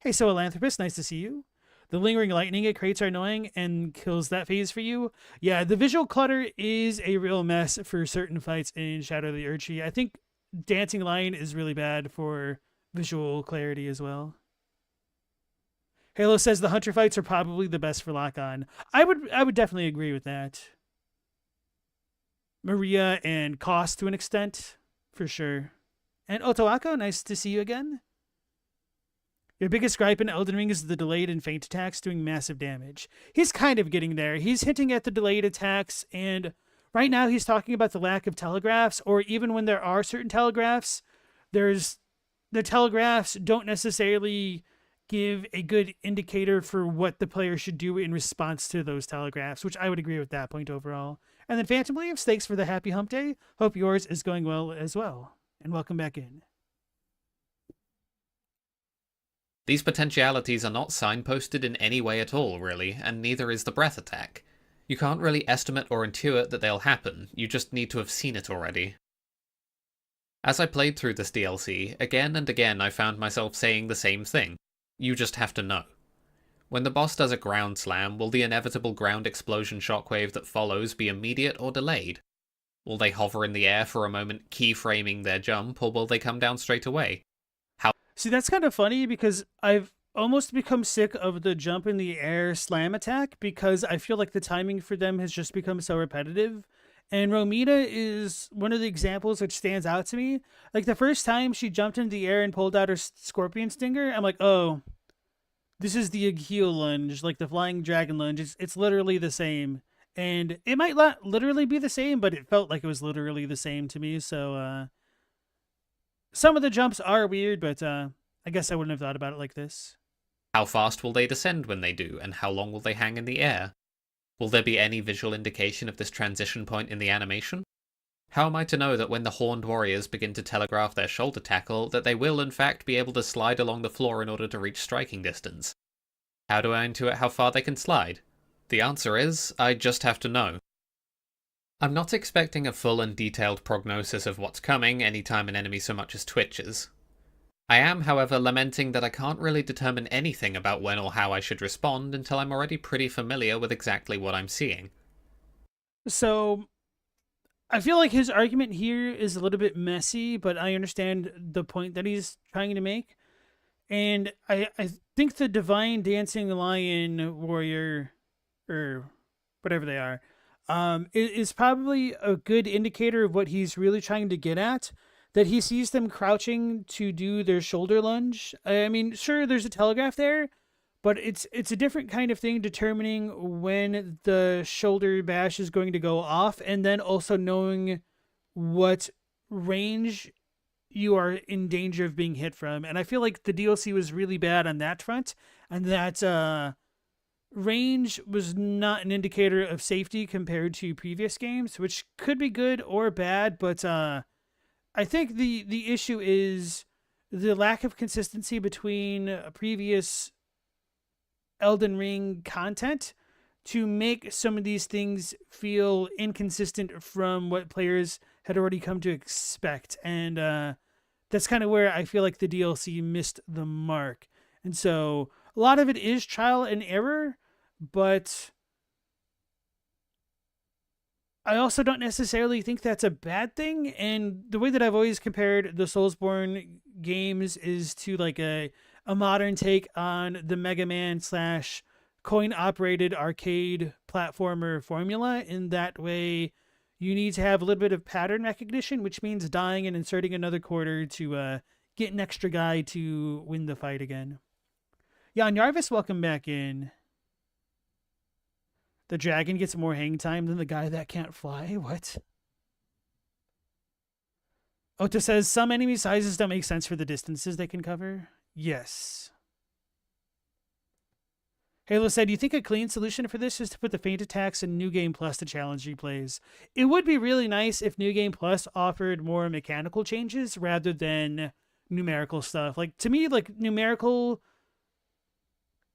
Hey, so Philanthropist, nice to see you. The lingering lightning it creates are annoying and kills that phase for you. Yeah, the visual clutter is a real mess for certain fights in Shadow of the Erdtree. I think Dancing Lion is really bad for visual clarity as well. Halo says the Hunter fights are probably the best for lock-on. I would definitely agree with that. Maria and Cost to an extent, for sure. And Otoako, nice to see you again. Your biggest gripe in Elden Ring is the delayed and feint attacks doing massive damage. He's kind of getting there. He's hinting at the delayed attacks, and right now he's talking about the lack of telegraphs, or even when there are certain telegraphs, the telegraphs don't necessarily give a good indicator for what the player should do in response to those telegraphs, which I would agree with that point overall. And then Phantom Leaves, thanks for the happy hump day. Hope yours is going well as well. And welcome back in. These potentialities are not signposted in any way at all, really, and neither is the breath attack. You can't really estimate or intuit that they'll happen, you just need to have seen it already. As I played through this DLC, again and again I found myself saying the same thing. You just have to know. When the boss does a ground slam, will the inevitable ground explosion shockwave that follows be immediate or delayed? Will they hover in the air for a moment, keyframing their jump, or will they come down straight away? See, that's kind of funny because I've almost become sick of the jump in the air slam attack because I feel like the timing for them has just become so repetitive. And Romita is one of the examples which stands out to me. Like the first time she jumped into the air and pulled out her scorpion stinger, I'm like, oh, this is the heel lunge, like the flying dragon lunge. It's literally the same. And it might not literally be the same, but it felt like it was literally the same to me. So, some of the jumps are weird, but I guess I wouldn't have thought about it like this. How fast will they descend when they do, and how long will they hang in the air? Will there be any visual indication of this transition point in the animation? How am I to know that when the Horned Warriors begin to telegraph their shoulder tackle, that they will in fact be able to slide along the floor in order to reach striking distance? How do I intuit how far they can slide? The answer is, I just have to know. I'm not expecting a full and detailed prognosis of what's coming anytime an enemy so much as twitches. I am, however, lamenting that I can't really determine anything about when or how I should respond until I'm already pretty familiar with exactly what I'm seeing. So, I feel like his argument here is a little bit messy, but I understand the point that he's trying to make. And I think the Divine Dancing Lion Warrior, or whatever they are, is probably a good indicator of what he's really trying to get at. That he sees them crouching to do their shoulder lunge. I mean, sure, there's a telegraph there, but it's a different kind of thing determining when the shoulder bash is going to go off, and then also knowing what range you are in danger of being hit from. And I feel like the DLC was really bad on that front, and that range was not an indicator of safety compared to previous games, which could be good or bad, but I think the issue is the lack of consistency between previous Elden Ring content to make some of these things feel inconsistent from what players had already come to expect. And that's kind of where I feel like the DLC missed the mark. And so a lot of it is trial and error, but I also don't necessarily think that's a bad thing. And the way that I've always compared the Soulsborne games is to like a modern take on the Mega Man / coin operated arcade platformer formula. In that way, you need to have a little bit of pattern recognition, which means dying and inserting another quarter to get an extra guy to win the fight again. Jan Jarvis, welcome back in. The dragon gets more hang time than the guy that can't fly? What? Ota says some enemy sizes don't make sense for the distances they can cover. Yes. Halo said, "Do you think a clean solution for this is to put the feint attacks in New Game Plus to challenge replays? It would be really nice if New Game Plus offered more mechanical changes rather than numerical stuff. Like, to me, like, numerical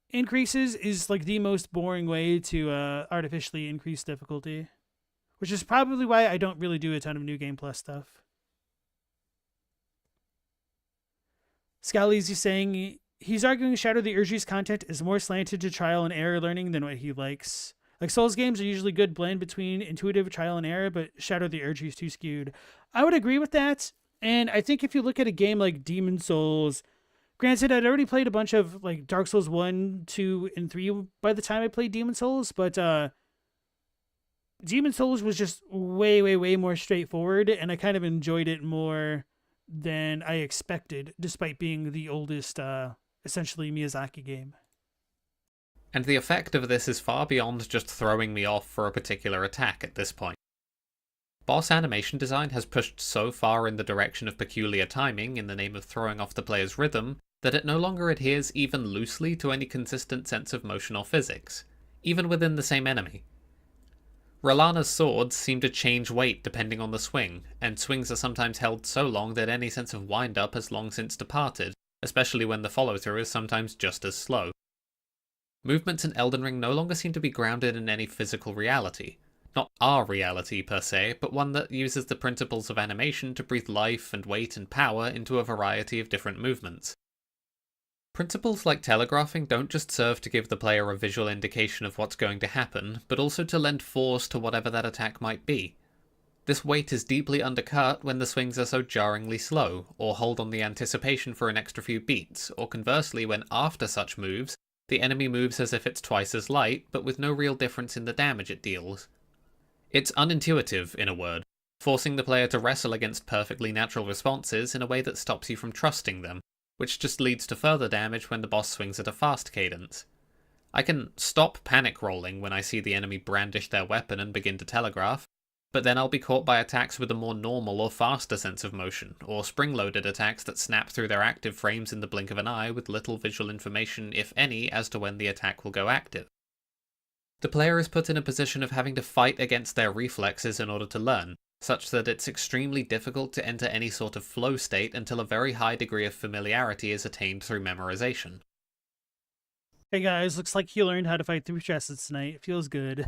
increases is like the most boring way to artificially increase difficulty, which is probably why I don't really do a ton of New Game Plus stuff." Scally's saying he's arguing Shadow the Erdtree's content is more slanted to trial and error learning than what he likes. Like, Souls games are usually a good blend between intuitive trial and error, but Shadow the Erdtree is too skewed. I would agree with that, and I think if you look at a game like Demon Souls, granted, I'd already played a bunch of like Dark Souls 1, 2, and 3 by the time I played Demon Souls, but Demon Souls was just way, way, way more straightforward, and I kind of enjoyed it more than I expected, despite being the oldest, essentially, Miyazaki game. And the effect of this is far beyond just throwing me off for a particular attack at this point. Boss animation design has pushed so far in the direction of peculiar timing in the name of throwing off the player's rhythm that it no longer adheres even loosely to any consistent sense of motion or physics, even within the same enemy. R'Lana's swords seem to change weight depending on the swing, and swings are sometimes held so long that any sense of wind-up has long since departed, especially when the follow-through is sometimes just as slow. Movements in Elden Ring no longer seem to be grounded in any physical reality. Not our reality per se, but one that uses the principles of animation to breathe life and weight and power into a variety of different movements. Principles like telegraphing don't just serve to give the player a visual indication of what's going to happen, but also to lend force to whatever that attack might be. This weight is deeply undercut when the swings are so jarringly slow, or hold on the anticipation for an extra few beats, or conversely when after such moves, the enemy moves as if it's twice as light, but with no real difference in the damage it deals. It's unintuitive, in a word, forcing the player to wrestle against perfectly natural responses in a way that stops you from trusting them, which just leads to further damage when the boss swings at a fast cadence. I can stop panic rolling when I see the enemy brandish their weapon and begin to telegraph, but then I'll be caught by attacks with a more normal or faster sense of motion, or spring-loaded attacks that snap through their active frames in the blink of an eye with little visual information, if any, as to when the attack will go active. The player is put in a position of having to fight against their reflexes in order to learn, such that it's extremely difficult to enter any sort of flow state until a very high degree of familiarity is attained through memorization. Hey guys, looks like you learned how to fight through stresses tonight. It feels good.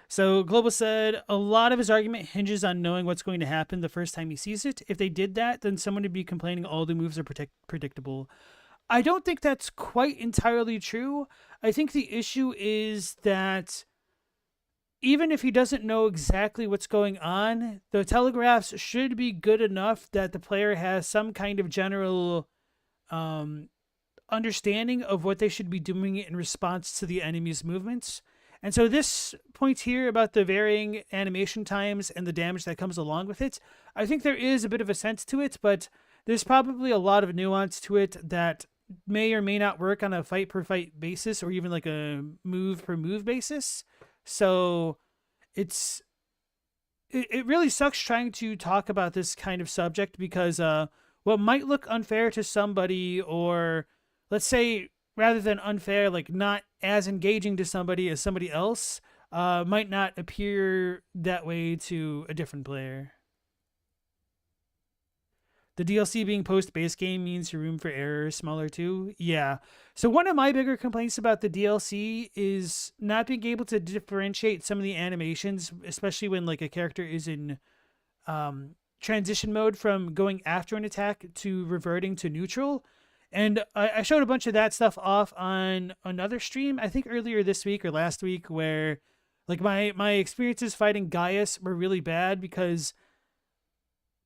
So Global said, a lot of his argument hinges on knowing what's going to happen the first time he sees it. If they did that, then someone would be complaining all the moves are predictable. I don't think that's quite entirely true. I think the issue is that even if he doesn't know exactly what's going on, the telegraphs should be good enough that the player has some kind of general understanding of what they should be doing in response to the enemy's movements. And so this point here about the varying animation times and the damage that comes along with it, I think there is a bit of a sense to it, but there's probably a lot of nuance to it that may or may not work on a fight-per-fight basis or even like a move-per-move basis. So it really sucks trying to talk about this kind of subject because what might look unfair to somebody, or let's say rather than unfair, like not as engaging to somebody as somebody else, might not appear that way to a different player. The DLC being post-base game means your room for error is smaller too? Yeah. So one of my bigger complaints about the DLC is not being able to differentiate some of the animations, especially when like a character is in transition mode from going after an attack to reverting to neutral. And I showed a bunch of that stuff off on another stream, I think earlier this week or last week, where like my experiences fighting Gaius were really bad because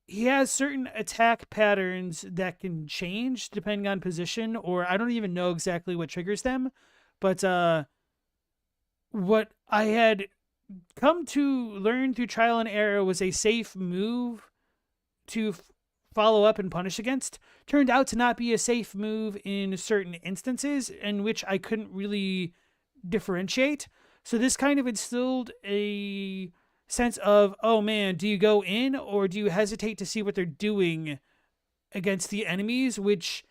he has certain attack patterns that can change depending on position, or I don't even know exactly what triggers them. But what I had come to learn through trial and error was a safe move to follow up and punish against turned out to not be a safe move in certain instances in which I couldn't really differentiate. So this kind of instilled a sense of, oh man, do you go in or do you hesitate to see what they're doing against the enemies? Which,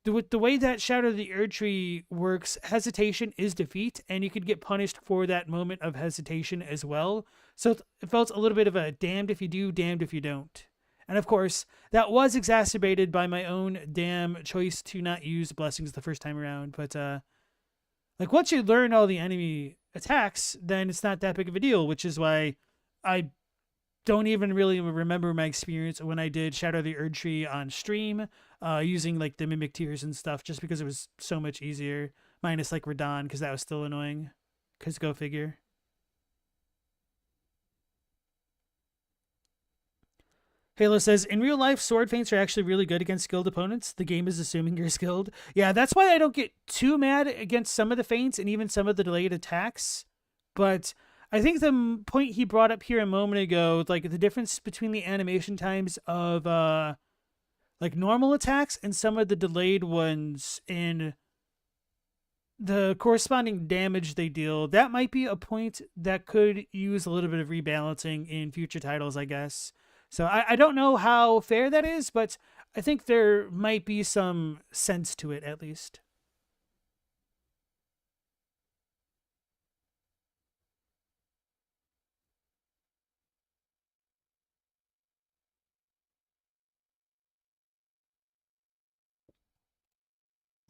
with the way that Shadow of the Erdtree works, hesitation is defeat, and you could get punished for that moment of hesitation as well. So it felt a little bit of a damned if you do, damned if you don't. And of course, that was exacerbated by my own damn choice to not use blessings the first time around. But like once you learn all the enemy attacks, then it's not that big of a deal, which is why I don't even really remember my experience when I did Shadow of the Erdtree on stream, using like the mimic tiers and stuff, just because it was so much easier. Minus like Radon, because that was still annoying. Because go figure. Halo says, in real life, sword feints are actually really good against skilled opponents. The game is assuming you're skilled. Yeah, that's why I don't get too mad against some of the feints and even some of the delayed attacks. But I think the point he brought up here a moment ago, like the difference between the animation times of like normal attacks and some of the delayed ones and the corresponding damage they deal, that might be a point that could use a little bit of rebalancing in future titles, I guess. So I don't know how fair that is, but I think there might be some sense to it at least.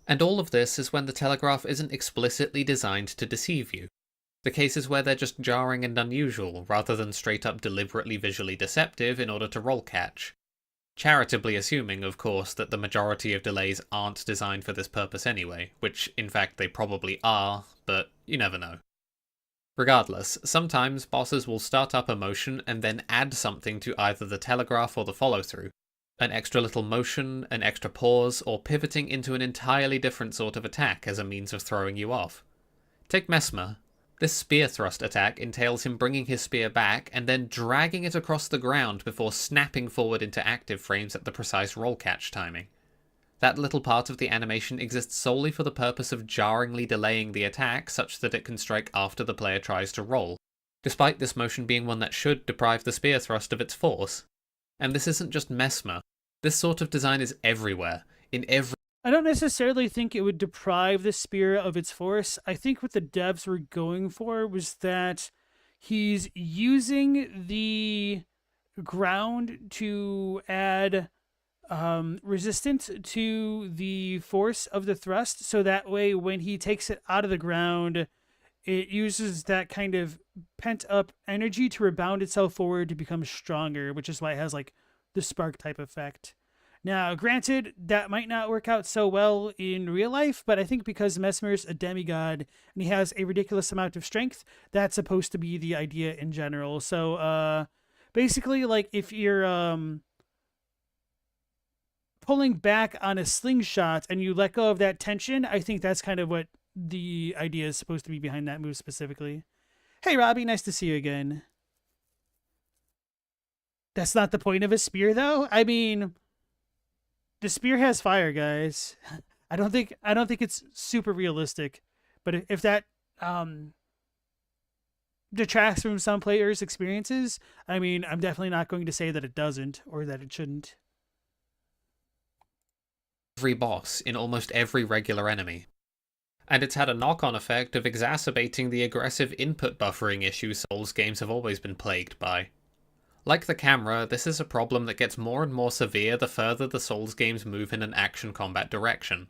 And all of this is when the telegraph isn't explicitly designed to deceive you. The cases where they're just jarring and unusual, rather than straight up deliberately visually deceptive in order to roll catch. Charitably assuming, of course, that the majority of delays aren't designed for this purpose anyway, which in fact they probably are, but you never know. Regardless, sometimes bosses will start up a motion and then add something to either the telegraph or the follow-through. An extra little motion, an extra pause, or pivoting into an entirely different sort of attack as a means of throwing you off. Take Mesmer. This spear thrust attack entails him bringing his spear back and then dragging it across the ground before snapping forward into active frames at the precise roll catch timing. That little part of the animation exists solely for the purpose of jarringly delaying the attack such that it can strike after the player tries to roll, despite this motion being one that should deprive the spear thrust of its force. And this isn't just Mesmer. This sort of design is everywhere, in every... I don't necessarily think it would deprive the spear of its force. I think what the devs were going for was that he's using the ground to add resistance to the force of the thrust, so that way when he takes it out of the ground, it uses that kind of pent up energy to rebound itself forward to become stronger, which is why it has like the spark type effect. Now, granted, that might not work out so well in real life, but I think because Mesmer's a demigod and he has a ridiculous amount of strength, that's supposed to be the idea in general. So, basically, like if you're pulling back on a slingshot and you let go of that tension, I think that's kind of what the idea is supposed to be behind that move specifically. Hey, Robbie, nice to see you again. That's not the point of a spear, though. I mean, the spear has fire, guys. I don't think it's super realistic, but if that detracts from some players' experiences, I mean, I'm definitely not going to say that it doesn't or that it shouldn't. Every boss in almost every regular enemy. And it's had a knock-on effect of exacerbating the aggressive input buffering issues Souls games have always been plagued by. Like the camera, this is a problem that gets more and more severe the further the Souls games move in an action combat direction.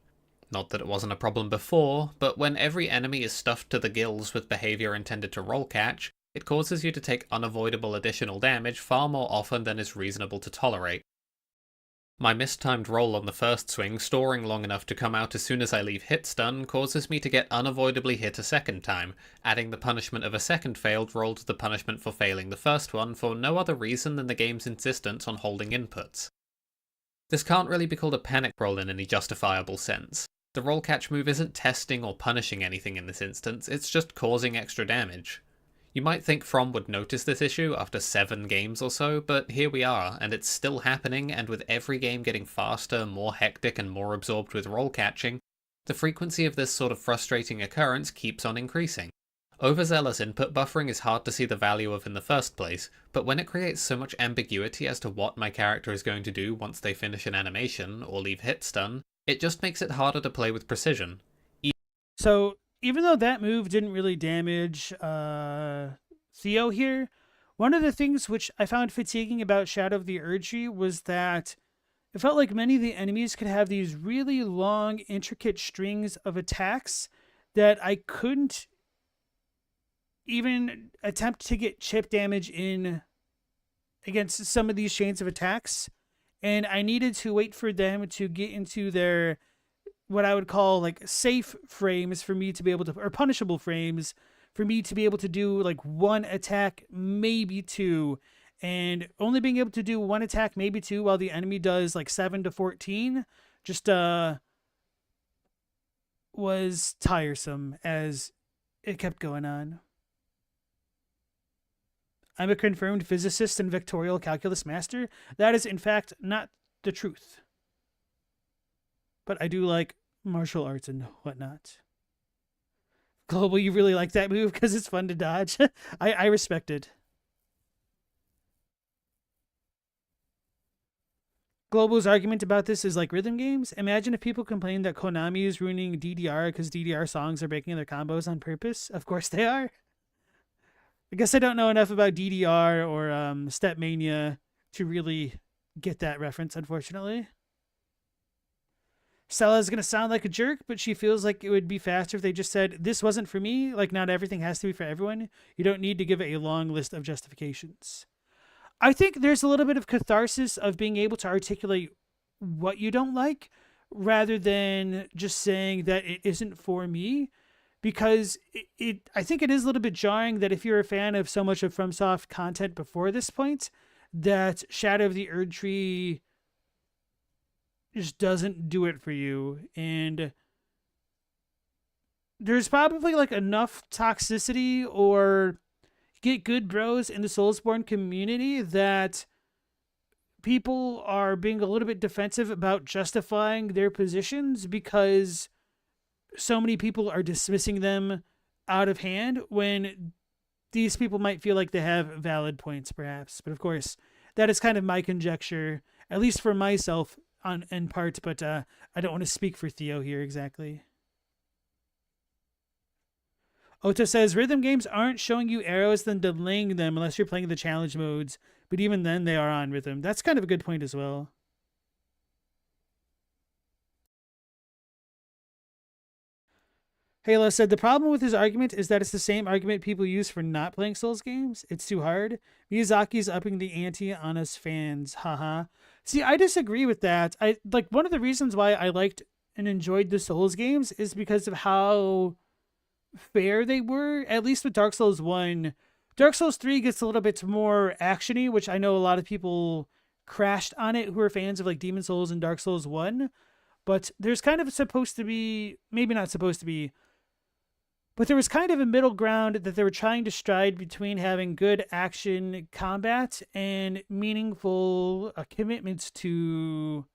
Not that it wasn't a problem before, but when every enemy is stuffed to the gills with behaviour intended to roll catch, it causes you to take unavoidable additional damage far more often than is reasonable to tolerate. My mistimed roll on the first swing, storing long enough to come out as soon as I leave hit stun, causes me to get unavoidably hit a second time, adding the punishment of a second failed roll to the punishment for failing the first one for no other reason than the game's insistence on holding inputs. This can't really be called a panic roll in any justifiable sense. The roll catch move isn't testing or punishing anything in this instance, it's just causing extra damage. You might think From would notice this issue after 7 games or so, but here we are, and it's still happening, and with every game getting faster, more hectic, and more absorbed with roll catching, the frequency of this sort of frustrating occurrence keeps on increasing. Overzealous input buffering is hard to see the value of in the first place, but when it creates so much ambiguity as to what my character is going to do once they finish an animation or leave hit stun, it just makes it harder to play with precision. So even though that move didn't really damage Theo here, one of the things which I found fatiguing about Shadow of the Erdtree was that it felt like many of the enemies could have these really long, intricate strings of attacks that I couldn't even attempt to get chip damage in against some of these chains of attacks. And I needed to wait for them to get into their what I would call like safe frames for me to be able to, or punishable frames for me to be able to do like one attack, maybe two. And only being able to do one attack, maybe two, while the enemy does like 7 to 14, just was tiresome as it kept going on. I'm a confirmed physicist and vectorial calculus master. That is, in fact, not the truth. But I do like martial arts and whatnot. Global, you really like that move because it's fun to dodge. I respect it. Global's argument about this is like rhythm games. Imagine if people complained that Konami is ruining DDR because DDR songs are breaking their combos on purpose. Of course they are. I guess I don't know enough about DDR or Stepmania to really get that reference, unfortunately. Stella is going to sound like a jerk, but she feels like it would be faster if they just said, this wasn't for me. Like, not everything has to be for everyone. You don't need to give it a long list of justifications. I think there's a little bit of catharsis of being able to articulate what you don't like rather than just saying that it isn't for me. Because I think it is a little bit jarring that if you're a fan of so much of FromSoft content before this point, that Shadow of the Erdtree just doesn't do it for you. And there's probably like enough toxicity or get good bros in the Soulsborne community that people are being a little bit defensive about justifying their positions because so many people are dismissing them out of hand when these people might feel like they have valid points, perhaps. But of course, that is kind of my conjecture, at least for myself in part, but I don't want to speak for Theo here exactly. Ota says rhythm games aren't showing you arrows then delaying them unless you're playing the challenge modes, but even then they are on rhythm. That's kind of a good point as well. Halo said the problem with his argument is that it's the same argument people use for not playing Souls games. It's too hard. Miyazaki's upping the ante on us fans. Haha. See, I disagree with that. I like one of the reasons why I liked and enjoyed the Souls games is because of how fair they were, at least with Dark Souls 1. Dark Souls 3 gets a little bit more actiony, which I know a lot of people crashed on it who are fans of like Demon Souls and Dark Souls 1. But there's kind of supposed to be, maybe not supposed to be, but there was kind of a middle ground that they were trying to stride between having good action combat and meaningful commitments to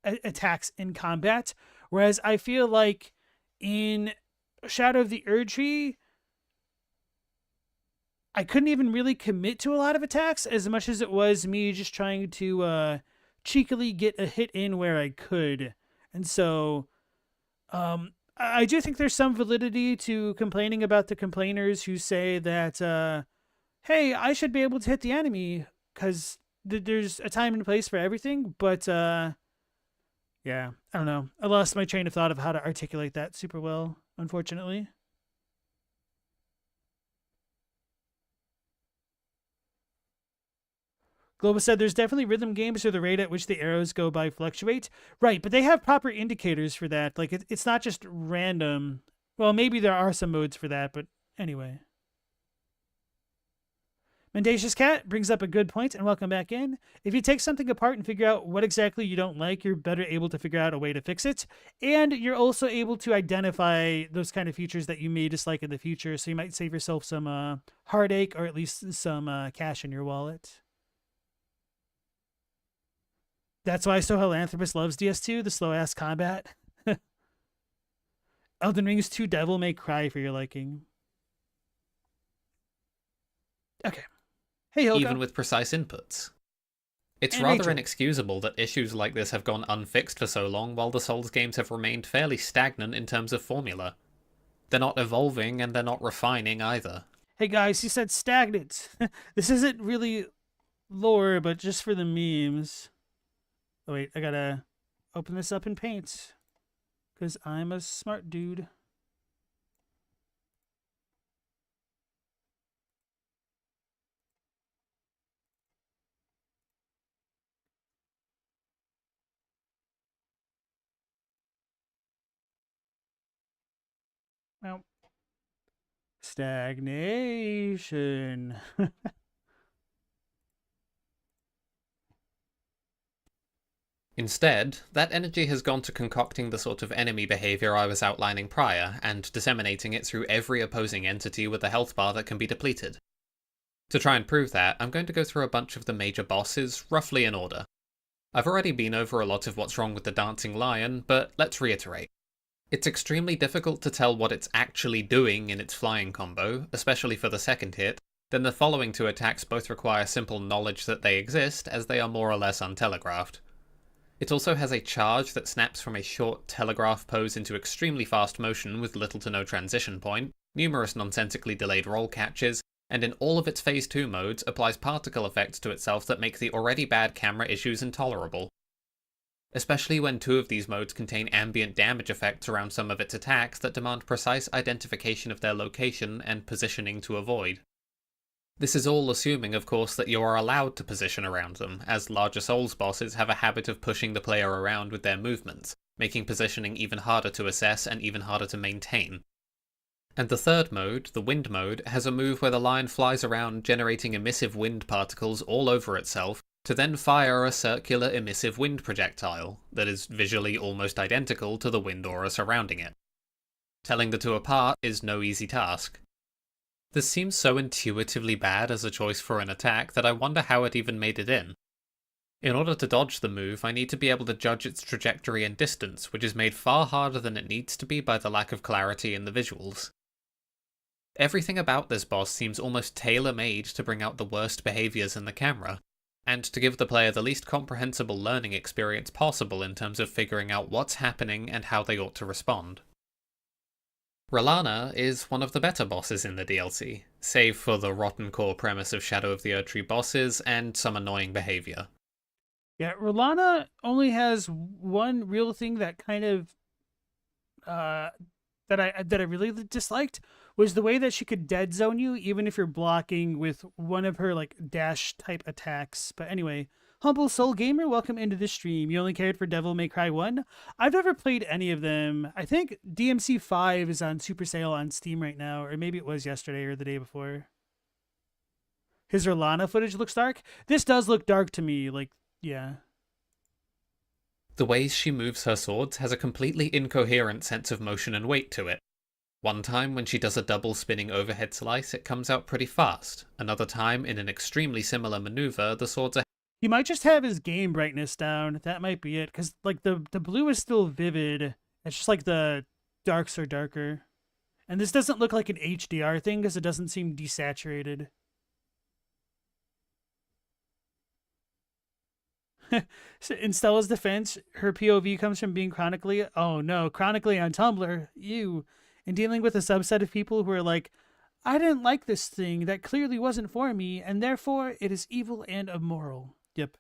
attacks in combat. Whereas I feel like in Shadow of the Erdtree, I couldn't even really commit to a lot of attacks as much as it was me just trying to cheekily get a hit in where I could. And so I do think there's some validity to complaining about the complainers who say that, hey, I should be able to hit the enemy because there's a time and place for everything. But yeah, I don't know. I lost my train of thought of how to articulate that super well, unfortunately. Global said there's definitely rhythm games where the rate at which the arrows go by fluctuate. Right, but they have proper indicators for that. Like, it's not just random. Well, maybe there are some modes for that, but anyway. Mendacious Cat brings up a good point, and welcome back in. If you take something apart and figure out what exactly you don't like, you're better able to figure out a way to fix it. And you're also able to identify those kind of features that you may dislike in the future, so you might save yourself some heartache or at least some cash in your wallet. That's why Sohalanthropus loves DS2, the slow-ass combat. Elden Ring's 2 Devil May Cry for your liking. Okay. Hey, Hilka. even with precise inputs. It's And rather Rachel. inexcusable that issues like this have gone unfixed for so long while the Souls games have remained fairly stagnant in terms of formula. They're not evolving and they're not refining either. Hey guys, he said stagnant. This isn't really lore, but just for the memes. Oh wait, I gotta open this up in Paint. Because I'm a smart dude. Well, stagnation. Instead, that energy has gone to concocting the sort of enemy behavior I was outlining prior, and disseminating it through every opposing entity with a health bar that can be depleted. To try and prove that, I'm going to go through a bunch of the major bosses, roughly in order. I've already been over a lot of what's wrong with the Dancing Lion, but let's reiterate. It's extremely difficult to tell what it's actually doing in its flying combo, especially for the second hit, then the following two attacks both require simple knowledge that they exist, as they are more or less untelegraphed. It also has a charge that snaps from a short telegraph pose into extremely fast motion with little to no transition point, numerous nonsensically delayed roll catches, and in all of its Phase 2 modes applies particle effects to itself that make the already bad camera issues intolerable. Especially when two of these modes contain ambient damage effects around some of its attacks that demand precise identification of their location and positioning to avoid. This is all assuming, of course, that you are allowed to position around them, as larger Souls bosses have a habit of pushing the player around with their movements, making positioning even harder to assess and even harder to maintain. And the third mode, the Wind mode, has a move where the lion flies around generating emissive wind particles all over itself, to then fire a circular emissive wind projectile that is visually almost identical to the wind aura surrounding it. Telling the two apart is no easy task. This seems so intuitively bad as a choice for an attack that I wonder how it even made it in. In order to dodge the move, I need to be able to judge its trajectory and distance, which is made far harder than it needs to be by the lack of clarity in the visuals. Everything about this boss seems almost tailor-made to bring out the worst behaviours in the camera, and to give the player the least comprehensible learning experience possible in terms of figuring out what's happening and how they ought to respond. R'Lana is one of the better bosses in the DLC, save for the rotten core premise of Shadow of the Erdtree bosses and some annoying behaviour. Yeah, Rolana only has one real thing that kind of that I really disliked was the way that she could dead zone you even if you're blocking with one of her like dash type attacks. But anyway, Humble Soul Gamer, welcome into the stream. You only cared for Devil May Cry 1? I've never played any of them. I think DMC 5 is on super sale on Steam right now, or maybe it was yesterday or the day before. His Rolana footage looks dark. This does look dark to me, like, yeah. The ways she moves her swords has a completely incoherent sense of motion and weight to it. One time when she does a double spinning overhead slice, it comes out pretty fast. Another time, in an extremely similar maneuver, the swords are... He might just have his game brightness down. That might be it. Because, like, the blue is still vivid. It's just like the darks are darker. And this doesn't look like an HDR thing because it doesn't seem desaturated. In Stella's defense, her POV comes from being chronically, oh no, chronically on Tumblr, and dealing with a subset of people who are like, I didn't like this thing that clearly wasn't for me, and therefore it is evil and immoral. Yep.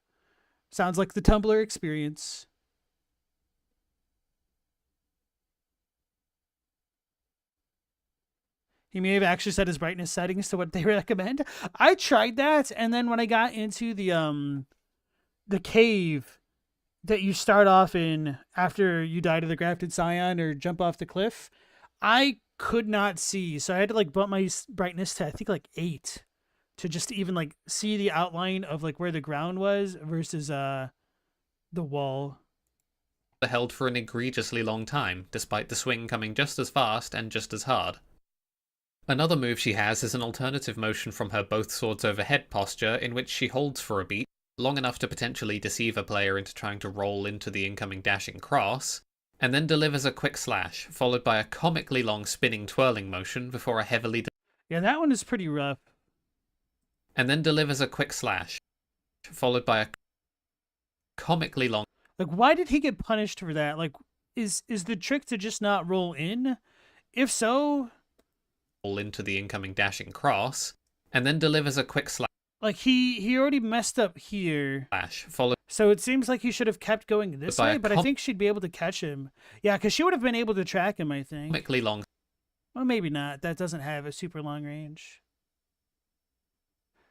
Sounds like the Tumblr experience. He may have actually set his brightness settings to what they recommend. I tried that, and then when I got into the cave that you start off in after you die to the grafted scion or jump off the cliff, I could not see. So I had to like bump my brightness to I think like 8 to just even like see the outline of like where the ground was versus the wall. held for an egregiously long time, despite the swing coming just as fast and just as hard. Another move she has is an alternative motion from her both swords overhead posture in which she holds for a beat, long enough to potentially deceive a player into trying to roll into the incoming dashing cross, and then delivers a quick slash, followed by a comically long spinning twirling motion before a heavily... Yeah, that one is pretty rough. and then delivers a quick slash, followed by a comically long Like, why did he get punished for that? Like, is the trick to just not roll in? If so, roll into the incoming dashing cross, and then delivers a quick like he already messed up here. slash, followed So it seems like he should have kept going this by way, a but I think she'd be able to catch him. Yeah, because she would have been able to track him, I think. comically long. Well, maybe not. That doesn't have a super long range.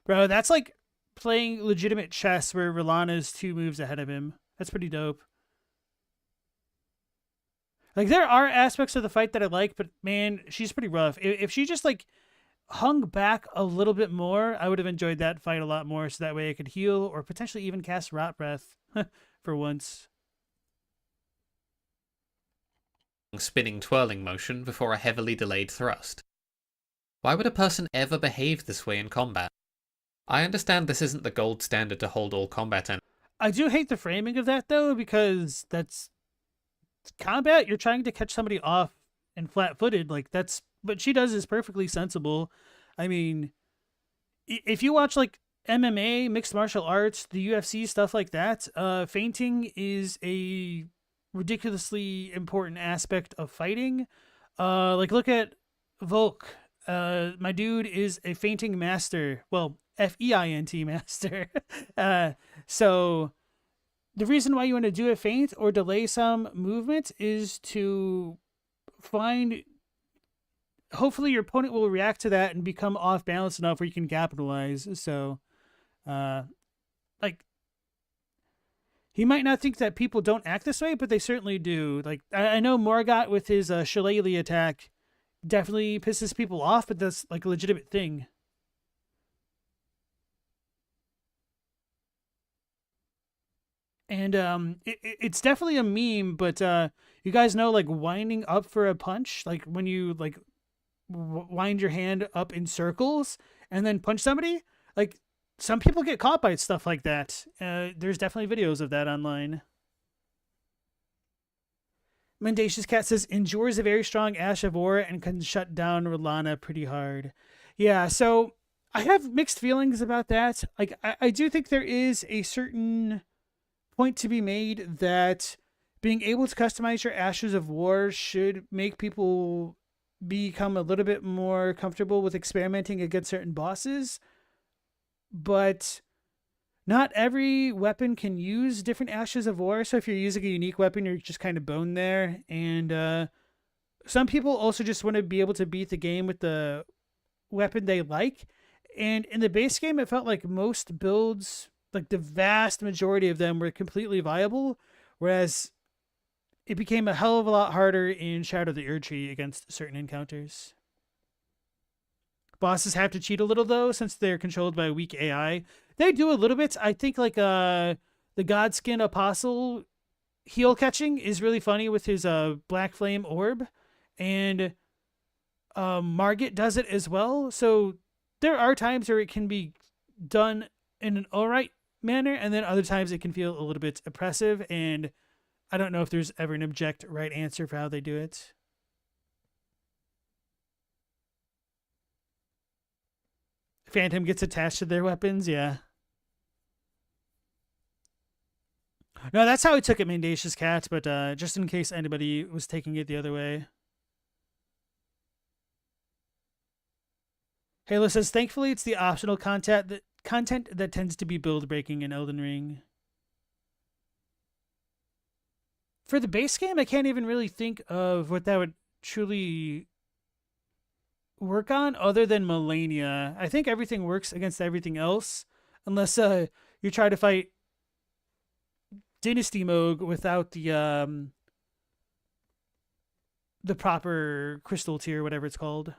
Bro, that's like playing legitimate chess where Rolana's 2 moves ahead of him. That's pretty dope. Like, there are aspects of the fight that I like, but man, she's pretty rough. If she just like hung back a little bit more, I would have enjoyed that fight a lot more, so that way I could heal or potentially even cast Rot Breath for once. Spinning twirling motion before a heavily delayed thrust. Why would a person ever behave this way in combat? I understand this isn't the gold standard to hold all combat and I do hate the framing of that though, because that's combat. You're trying to catch somebody off and flat-footed. Like, that's what she does is perfectly sensible. I mean, if you watch like MMA, mixed martial arts, the UFC, stuff like that, fainting is a ridiculously important aspect of fighting. Like, look at Volk. My dude is a fainting master. Well, FEINT master. So the reason why you want to do a feint or delay some movement is to find. Hopefully, your opponent will react to that and become off balance enough where you can capitalize. So, like, he might not think that people don't act this way, but they certainly do. Like, I know Morgott with his Shillelagh attack definitely pisses people off, but that's like a legitimate thing. And it's definitely a meme, but you guys know, like, winding up for a punch, like when you like wind your hand up in circles and then punch somebody. Like, some people get caught by stuff like that. There's definitely videos of that online. Mendacious Cat says endures a very strong Ash of War and can shut down Rolana pretty hard. Yeah, so I have mixed feelings about that. Like, I do think there is a certain point to be made that being able to customize your Ashes of War should make people become a little bit more comfortable with experimenting against certain bosses. But not every weapon can use different Ashes of War. So if you're using a unique weapon, you're just kind of boned there. And some people also just want to be able to beat the game with the weapon they like. And in the base game, it felt like most builds, like the vast majority of them, were completely viable. Whereas it became a hell of a lot harder in Shadow of the Erdtree against certain encounters. Bosses have to cheat a little though, since they're controlled by weak AI. They do a little bit. I think like the Godskin Apostle heal catching is really funny with his Black Flame Orb, and Margit does it as well. So there are times where it can be done in an alright manner, and then other times it can feel a little bit oppressive, and I don't know if there's ever an object right answer for how they do it. Phantom gets attached to their weapons, yeah. No, that's how I took it, Mendacious Cat, but just in case anybody was taking it the other way. Halo says, thankfully it's the optional content that tends to be build breaking in Elden Ring. For the base game, I can't even really think of what that would truly work on other than Melania. I think everything works against everything else, unless you try to fight Dynasty Moog without the proper crystal tier, whatever it's called.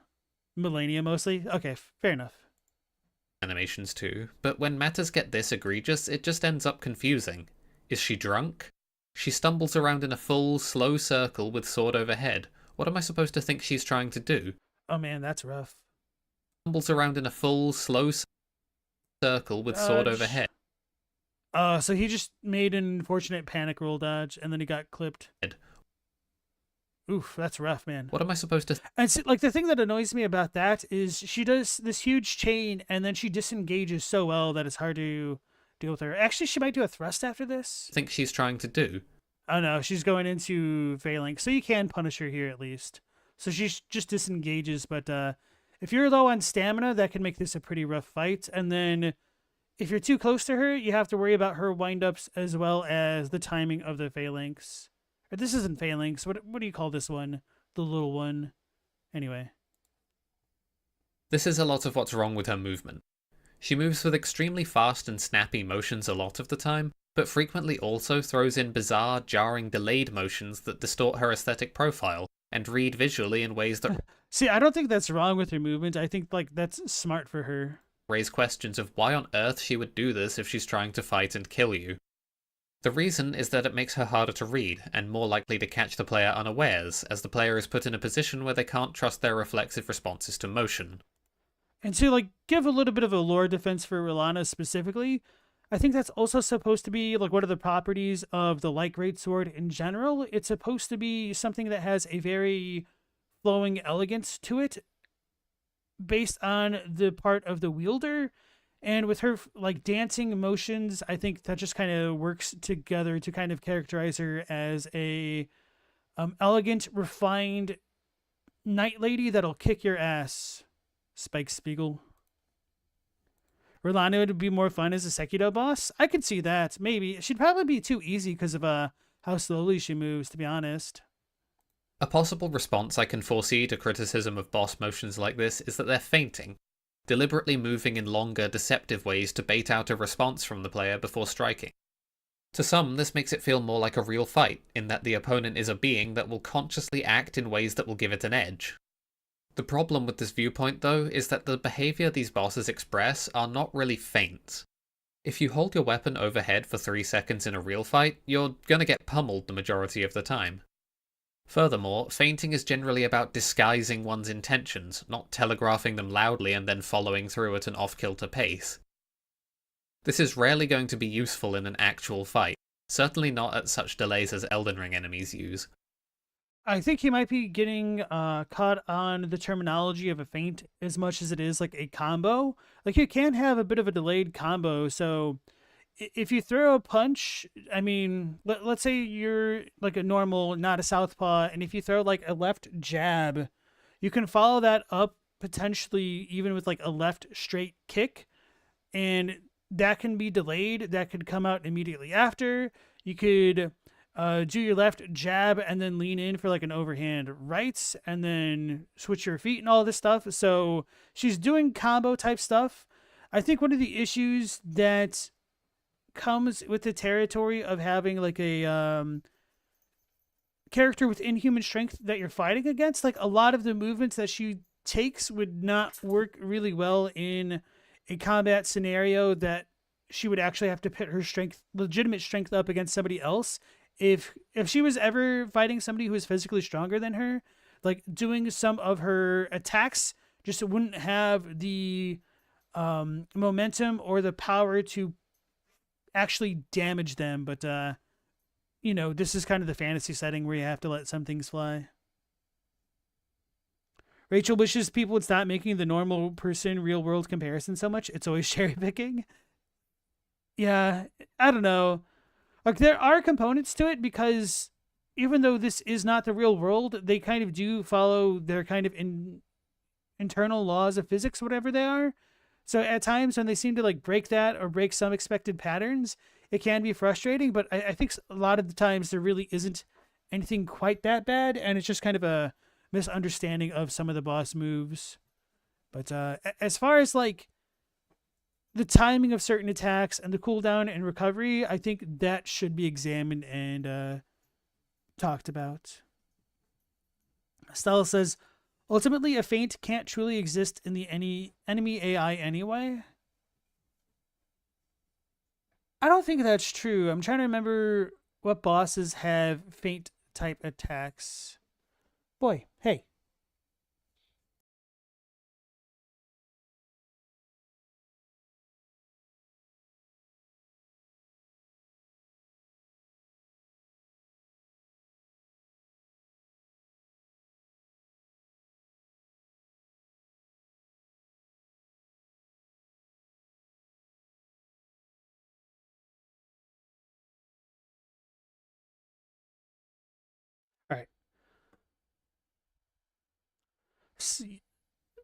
Melania mostly. Okay, fair enough. Animations too, but when matters get this egregious, it just ends up confusing. Is she drunk? She stumbles around in a full, slow circle with sword overhead. What am I supposed to think she's trying to do? Oh man, that's rough. Stumbles around in a full, slow circle with sword overhead. So he just made an unfortunate panic roll dodge, and then he got clipped. Oof, that's rough, man. What am I supposed to And see, like the thing that annoys me about that is she does this huge chain and then she disengages so well that it's hard to deal with her. Actually, she might do a thrust after this. think she's trying to do? Oh no, she's going into Phalanx, so you can punish her here at least. So she just disengages, but if you're low on stamina, that can make this a pretty rough fight. And then if you're too close to her, you have to worry about her windups as well as the timing of the Phalanx. Or this isn't Phalanx. What do you call this one? The little one. Anyway. This is a lot of what's wrong with her movement. She moves with extremely fast and snappy motions a lot of the time, but frequently also throws in bizarre, jarring, delayed motions that distort her aesthetic profile and read visually in ways that See, I don't think that's wrong with her movement. I think like that's smart for her. raise questions of why on earth she would do this if she's trying to fight and kill you. The reason is that it makes her harder to read, and more likely to catch the player unawares, as the player is put in a position where they can't trust their reflexive responses to motion. And to like give a little bit of a lore defense for Rolana specifically, I think that's also supposed to be like one of the properties of the light greatsword in general. It's supposed to be something that has a very flowing elegance to it based on the part of the wielder. And with her like dancing motions, I think that just kind of works together to kind of characterize her as a elegant, refined knight lady that'll kick your ass. Spike Spiegel. Rolano would be more fun as a Sekiro boss. I could see that. Maybe she'd probably be too easy because of how slowly she moves. To be honest. A possible response I can foresee to criticism of boss motions like this is that they're feinting, deliberately moving in longer, deceptive ways to bait out a response from the player before striking. To some, this makes it feel more like a real fight, in that the opponent is a being that will consciously act in ways that will give it an edge. The problem with this viewpoint, though, is that the behaviour these bosses express are not really feints. If you hold your weapon overhead for 3 seconds in a real fight, you're gonna get pummeled the majority of the time. Furthermore, feinting is generally about disguising one's intentions, not telegraphing them loudly and then following through at an off-kilter pace. This is rarely going to be useful in an actual fight, certainly not at such delays as Elden Ring enemies use. I think he might be getting caught on the terminology of a feint as much as it is like a combo. Like you can have a bit of a delayed combo, so if you throw a punch, I mean, let's say you're like a normal, not a southpaw, and if you throw like a left jab, you can follow that up potentially even with like a left straight kick, and that can be delayed. That could come out immediately after. You could do your left jab and then lean in for like an overhand right, and then switch your feet and all this stuff. So she's doing combo type stuff. I think one of the issues that comes with the territory of having like a character with inhuman strength that you're fighting against, like a lot of the movements that she takes would not work really well in a combat scenario that she would actually have to pit her strength, legitimate strength, up against somebody else. If she was ever fighting somebody who is physically stronger than her, like doing some of her attacks just wouldn't have the momentum or the power to actually damage them. But this is kind of the fantasy setting where you have to let some things fly. Rachel wishes people would stop making the normal person real world comparison so much. It's always cherry picking. Yeah, I don't know. Like there are components to it because even though this is not the real world, they kind of do follow their kind of internal laws of physics, whatever they are. So at times when they seem to like break that or break some expected patterns, it can be frustrating. But I think a lot of the times there really isn't anything quite that bad, and it's just kind of a misunderstanding of some of the boss moves. But as far as like the timing of certain attacks and the cooldown and recovery, I think that should be examined and talked about. Stella says, ultimately, a feint can't truly exist in the enemy AI anyway. I don't think that's true. I'm trying to remember what bosses have feint type attacks. Boy, hey,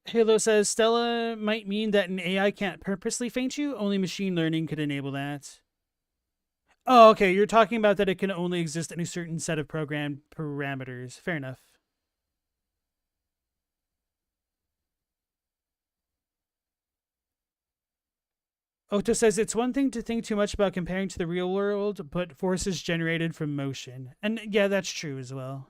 Halo says Stella might mean that an AI can't purposely feint you. Only machine learning could enable that. Oh, okay. You're talking about that it can only exist in a certain set of program parameters. Fair enough. Oto says it's one thing to think too much about comparing to the real world, but forces generated from motion. And yeah, that's true as well.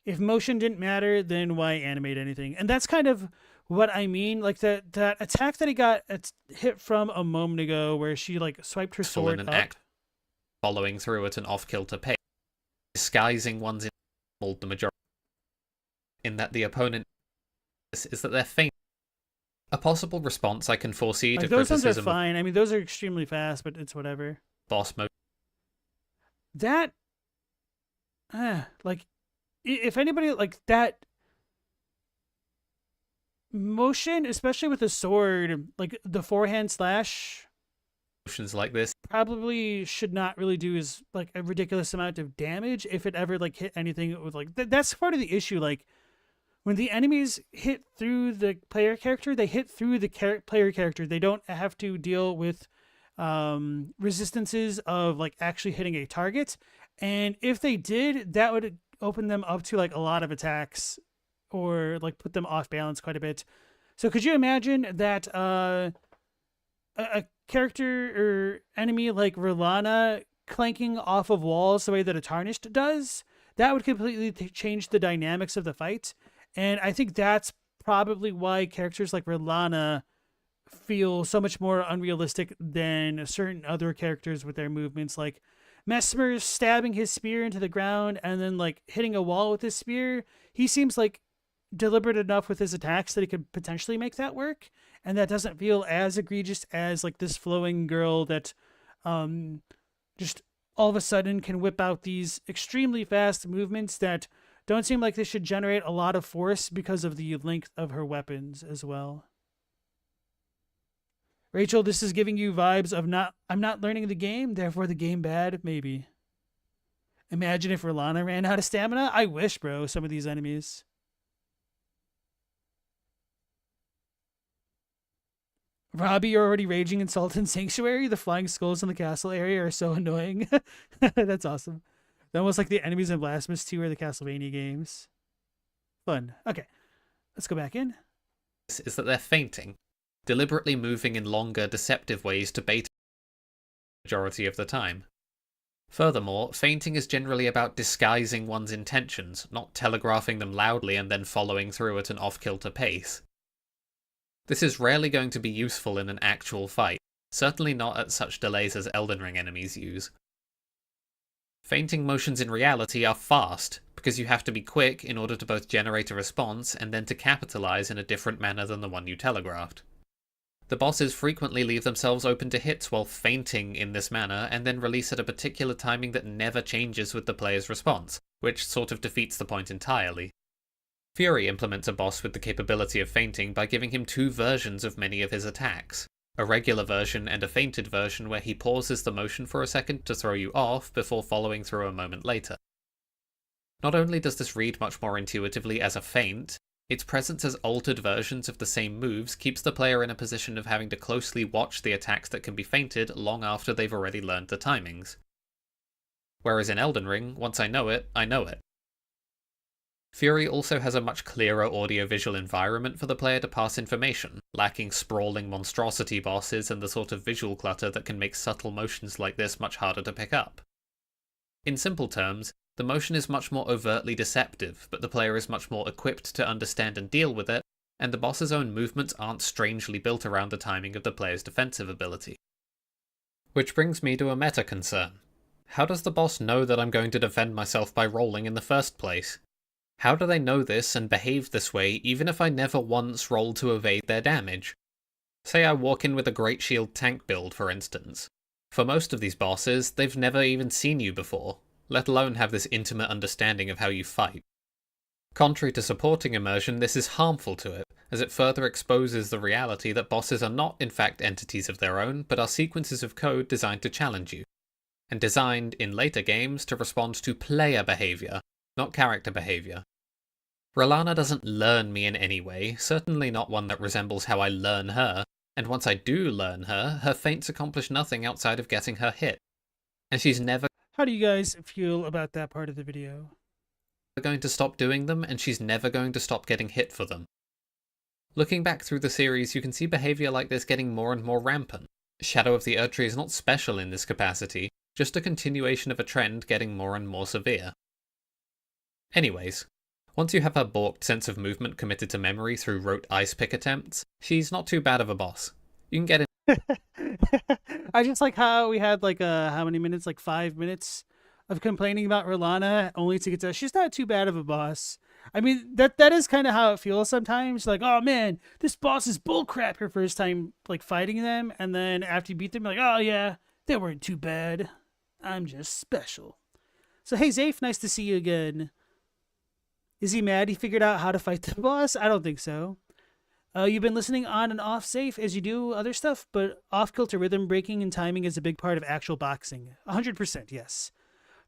If motion didn't matter, then why animate anything? And that's kind of what I mean. Like that attack that he got hit from a moment ago, where she like swiped her sword in an up. act following through at an off-kilter pace, disguising one's the majority. In that the opponent is that they're faint. A possible response I can foresee to those ones criticism are fine. I mean, those are extremely fast, but it's whatever. Boss mode. That, like, if anybody like that motion, especially with a sword, like the forehand slash motions like this probably should not really do is like a ridiculous amount of damage if it ever like hit anything with like that's part of the issue. Like when the enemies hit through the player character, they hit through the player character. They don't have to deal with resistances of like actually hitting a target. And if they did, that would open them up to like a lot of attacks or like put them off balance quite a bit. So could you imagine that a character or enemy like Rilana clanking off of walls the way that a Tarnished does? That would completely change the dynamics of the fight. And I think that's probably why characters like Rilana feel so much more unrealistic than certain other characters with their movements. Like Mesmer stabbing his spear into the ground and then like hitting a wall with his spear. He seems like deliberate enough with his attacks that he could potentially make that work. And that doesn't feel as egregious as like this flowing girl that just all of a sudden can whip out these extremely fast movements that don't seem like they should generate a lot of force because of the length of her weapons as well. Rachel, this is giving you vibes of I'm not learning the game, therefore the game bad, maybe. Imagine if Rilana ran out of stamina. I wish, bro, some of these enemies. Robbie, you're already raging in Sultan Sanctuary. The flying skulls in the castle area are so annoying. That's awesome. They're almost like the enemies in Blasphemous 2 or the Castlevania games. Fun. Okay, let's go back in. Is that they're fainting, deliberately moving in longer, deceptive ways to bait the majority of the time. Furthermore, fainting is generally about disguising one's intentions, not telegraphing them loudly and then following through at an off-kilter pace. This is rarely going to be useful in an actual fight, certainly not at such delays as Elden Ring enemies use. Fainting motions in reality are fast, because you have to be quick in order to both generate a response and then to capitalize in a different manner than the one you telegraphed. The bosses frequently leave themselves open to hits while feinting in this manner and then release at a particular timing that never changes with the player's response, which sort of defeats the point entirely. Fury implements a boss with the capability of feinting by giving him two versions of many of his attacks. A regular version and a feinted version where he pauses the motion for a second to throw you off before following through a moment later. Not only does this read much more intuitively as a feint, its presence as altered versions of the same moves keeps the player in a position of having to closely watch the attacks that can be feinted long after they've already learned the timings. Whereas in Elden Ring, once I know it, I know it. Fury also has a much clearer audio-visual environment for the player to pass information, lacking sprawling monstrosity bosses and the sort of visual clutter that can make subtle motions like this much harder to pick up. In simple terms, the motion is much more overtly deceptive, but the player is much more equipped to understand and deal with it, and the boss's own movements aren't strangely built around the timing of the player's defensive ability. Which brings me to a meta concern. How does the boss know that I'm going to defend myself by rolling in the first place? How do they know this and behave this way even if I never once roll to evade their damage? Say I walk in with a Great Shield tank build, for instance. For most of these bosses, they've never even seen you before, let alone have this intimate understanding of how you fight. Contrary to supporting immersion, this is harmful to it, as it further exposes the reality that bosses are not in fact entities of their own, but are sequences of code designed to challenge you, and designed, in later games, to respond to player behaviour, not character behavior. Rolana doesn't learn me in any way, certainly not one that resembles how I learn her, and once I do learn her, her feints accomplish nothing outside of getting her hit. And she's never How do you guys feel about that part of the video? going to stop doing them, and she's never going to stop getting hit for them. Looking back through the series, you can see behavior like this getting more and more rampant. Shadow of the Erdtree is not special in this capacity, just a continuation of a trend getting more and more severe. Anyways, once you have her balked sense of movement committed to memory through rote ice pick attempts, she's not too bad of a boss. You can get in. I just like how we had like how many minutes? Like 5 minutes of complaining about Rolana, only to get to she's not too bad of a boss. I mean that is kind of how it feels sometimes. Like, oh man, this boss is bullcrap your first time like fighting them, and then after you beat them, you're like, oh yeah, they weren't too bad. I'm just special. So hey Zafe, nice to see you again. Is he mad he figured out how to fight the boss? I don't think so. You've been listening on and off Safe as you do other stuff, but off-kilter rhythm breaking and timing is a big part of actual boxing. 100%, yes.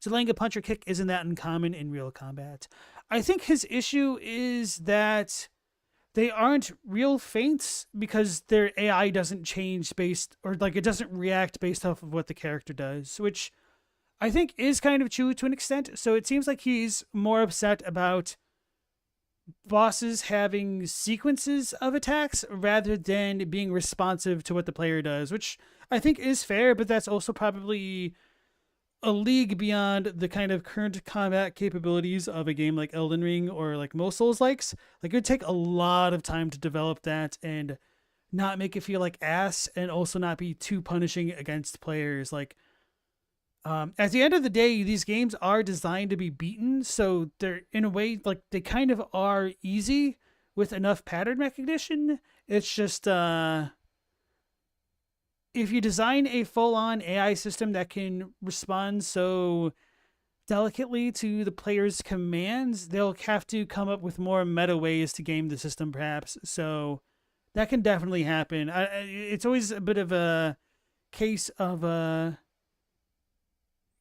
Delaying a punch or kick isn't that uncommon in real combat. I think his issue is that they aren't real feints because their AI doesn't change based, or like it doesn't react based off of what the character does, which I think is kind of true to an extent. So it seems like he's more upset about bosses having sequences of attacks rather than being responsive to what the player does, which I think is fair, but that's also probably a league beyond the kind of current combat capabilities of a game like Elden Ring or like most Souls-likes. Like it would take a lot of time to develop that and not make it feel like ass, and also not be too punishing against players. Like at the end of the day, these games are designed to be beaten, so they're in a way like they kind of are easy with enough pattern recognition. It's just if you design a full-on AI system that can respond so delicately to the player's commands, they'll have to come up with more meta ways to game the system, perhaps. So that can definitely happen. It's always a bit of a case of a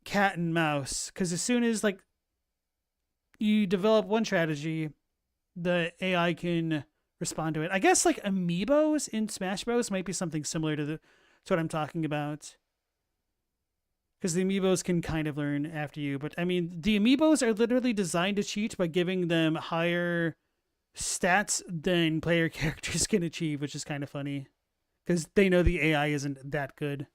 cat and mouse, because as soon as like you develop one strategy, the AI can respond to it. I guess like amiibos in Smash Bros might be something similar to what I'm talking about, because the amiibos can kind of learn after you. But I mean, the amiibos are literally designed to cheat by giving them higher stats than player characters can achieve, which is kind of funny because they know the AI isn't that good.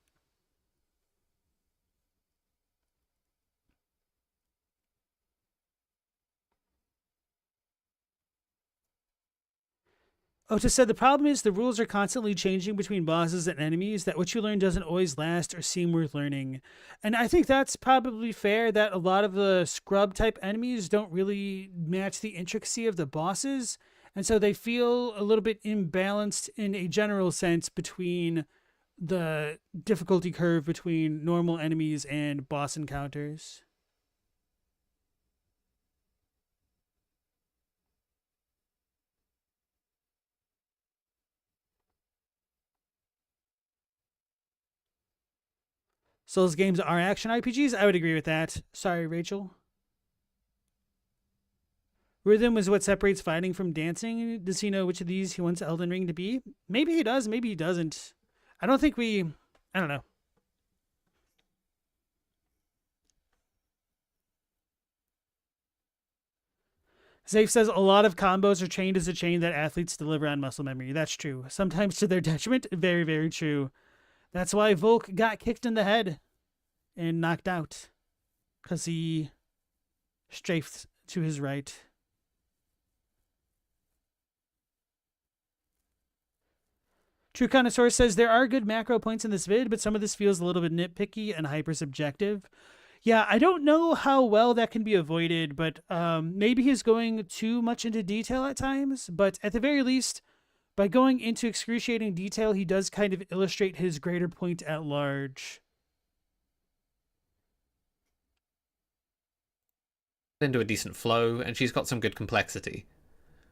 Otis said the problem is the rules are constantly changing between bosses and enemies, that what you learn doesn't always last or seem worth learning. And I think that's probably fair, that a lot of the scrub type enemies don't really match the intricacy of the bosses. And so they feel a little bit imbalanced in a general sense between the difficulty curve between normal enemies and boss encounters. Souls games are action RPGs. I would agree with that. Sorry, Rachel. Rhythm is what separates fighting from dancing. Does he know which of these he wants Elden Ring to be? Maybe he does, maybe he doesn't. I don't think we... I don't know. Zafe says a lot of combos are trained as a chain that athletes deliver on muscle memory. That's true. Sometimes to their detriment. Very, very true. That's why Volk got kicked in the head and knocked out, because he strafed to his right. True Connoisseur says there are good macro points in this vid, but some of this feels a little bit nitpicky and hyper subjective. Yeah, I don't know how well that can be avoided, but maybe he's going too much into detail at times. But at the very least, by going into excruciating detail, he does kind of illustrate his greater point at large. Into a decent flow, and she's got some good complexity.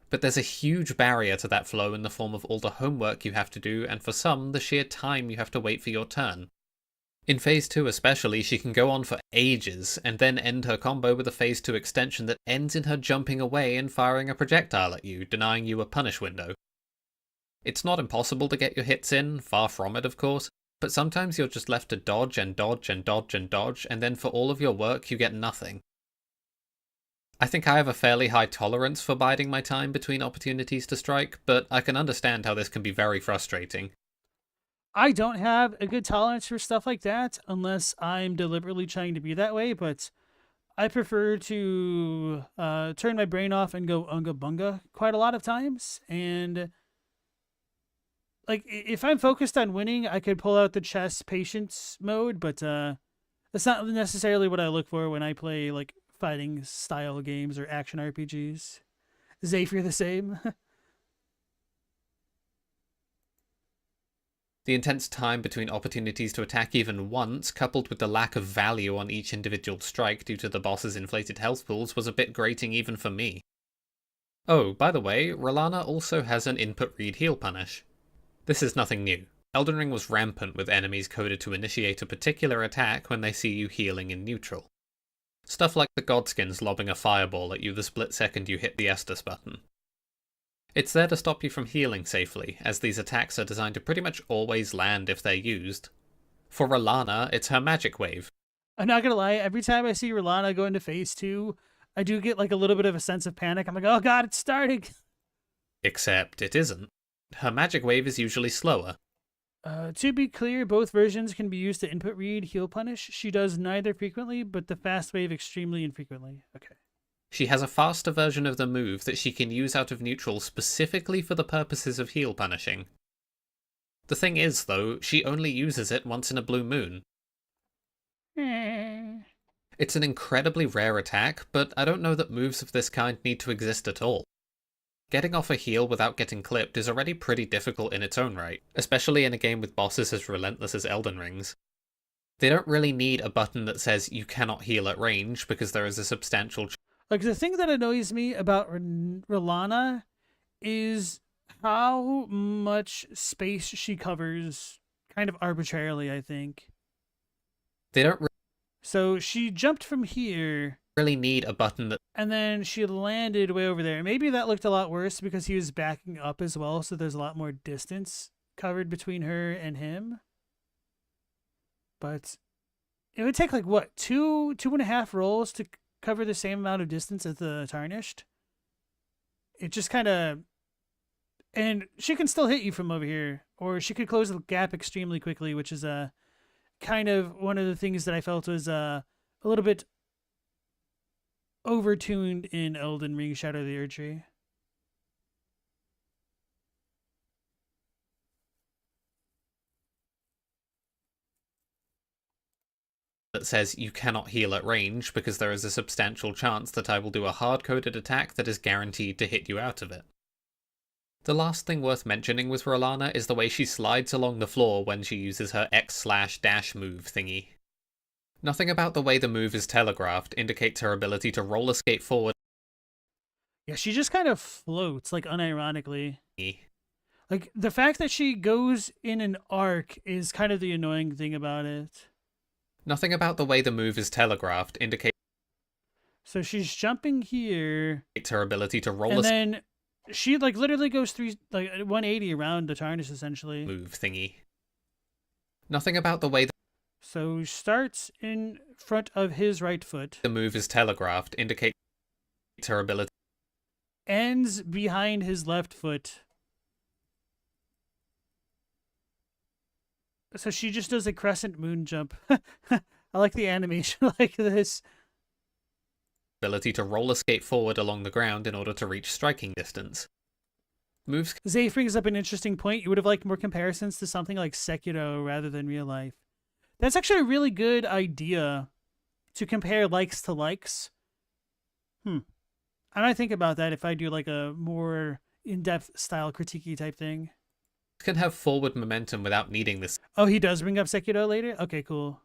But there's a huge barrier to that flow in the form of all the homework you have to do, and for some, the sheer time you have to wait for your turn. In Phase 2 especially, she can go on for ages, and then end her combo with a Phase 2 extension that ends in her jumping away and firing a projectile at you, denying you a punish window. It's not impossible to get your hits in, far from it of course, but sometimes you're just left to dodge and dodge and dodge and dodge, and then for all of your work you get nothing. I think I have a fairly high tolerance for biding my time between opportunities to strike, but I can understand how this can be very frustrating. I don't have a good tolerance for stuff like that unless I'm deliberately trying to be that way, but I prefer to turn my brain off and go unga bunga quite a lot of times. And like if I'm focused on winning, I could pull out the chess patience mode, but that's not necessarily what I look for when I play like fighting style games or action RPGs. Zafe, you're the same. The intense time between opportunities to attack even once, coupled with the lack of value on each individual strike due to the boss's inflated health pools, was a bit grating even for me. Oh, by the way, Rolana also has an input read heal punish. This is nothing new. Elden Ring was rampant with enemies coded to initiate a particular attack when they see you healing in neutral. Stuff like the Godskins lobbing a fireball at you the split second you hit the Estus button. It's there to stop you from healing safely, as these attacks are designed to pretty much always land if they're used. For Rolana, it's her magic wave. I'm not gonna lie, every time I see Rolana go into phase 2, I do get like a little bit of a sense of panic. I'm like, oh god, it's starting. Except it isn't. Her magic wave is usually slower. To be clear, both versions can be used to input read, heal punish. She does neither frequently, but the fast wave extremely infrequently. Okay. She has a faster version of the move that she can use out of neutral specifically for the purposes of heal punishing. The thing is, though, she only uses it once in a blue moon. It's an incredibly rare attack, but I don't know that moves of this kind need to exist at all. Getting off a heal without getting clipped is already pretty difficult in its own right, especially in a game with bosses as relentless as Elden Ring's. They don't really need a button that says you cannot heal at range because there is a substantial Like, the thing that annoys me about Rolana is how much space she covers kind of arbitrarily, I think. They don't So she jumped from here, really need a button that and then she landed way over there. Maybe that looked a lot worse because he was backing up as well, so there's a lot more distance covered between her and him. But it would take like what, two and a half rolls to cover the same amount of distance as the Tarnished. It just kind of, and she can still hit you from over here, or she could close the gap extremely quickly, which is a kind of one of the things that I felt was a little bit overtuned in Elden Ring Shadow of the Erdtree. that says you cannot heal at range because there is a substantial chance that I will do a hard-coded attack that is guaranteed to hit you out of it. The last thing worth mentioning with Rolana is the way she slides along the floor when she uses her X/dash move thingy. Nothing about the way the move is telegraphed indicates her ability to roll escape forward. Yeah, she just kind of floats, like, unironically. Like, the fact that she goes in an arc is kind of the annoying thing about it. Nothing about the way the move is telegraphed indicates So she's jumping here, her ability to roll and escape then she, like, literally goes 180 around the Tarnish, essentially. move thingy. Nothing about the way So starts in front of his right foot, the move is telegraphed indicates her ability ends behind his left foot. So she just does a crescent moon jump. I like the animation like this. ability to roll escape forward along the ground in order to reach striking distance. Moves Zay brings up an interesting point. You would have liked more comparisons to something like Sekiro rather than real life. That's actually a really good idea to compare likes to likes. I might think about that if I do like a more in-depth style critiquey type thing. can have forward momentum without needing this Oh, he does bring up Sekiro later? Okay, cool.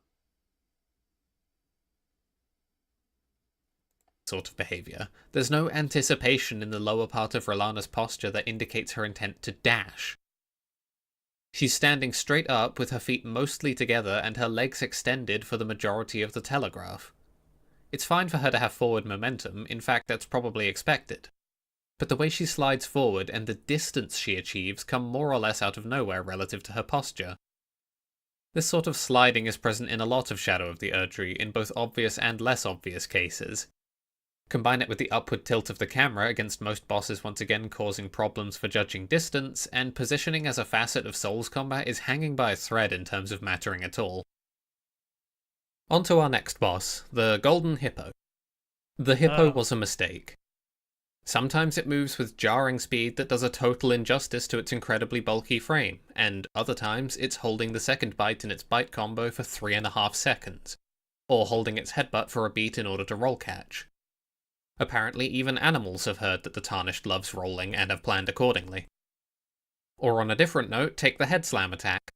sort of behavior. There's no anticipation in the lower part of Rolana's posture that indicates her intent to dash. She's standing straight up with her feet mostly together and her legs extended for the majority of the telegraph. It's fine for her to have forward momentum, in fact that's probably expected. But the way she slides forward and the distance she achieves come more or less out of nowhere relative to her posture. This sort of sliding is present in a lot of Shadow of the Erdtree in both obvious and less obvious cases. Combine it with the upward tilt of the camera against most bosses once again causing problems for judging distance, and positioning as a facet of Souls combat is hanging by a thread in terms of mattering at all. On to our next boss, the Golden Hippo. The Hippo was a mistake. Sometimes it moves with jarring speed that does a total injustice to its incredibly bulky frame, and other times it's holding the second bite in its bite combo for 3.5 seconds, or holding its headbutt for a beat in order to roll catch. Apparently even animals have heard that the Tarnished loves rolling and have planned accordingly. Or on a different note, take the head slam attack.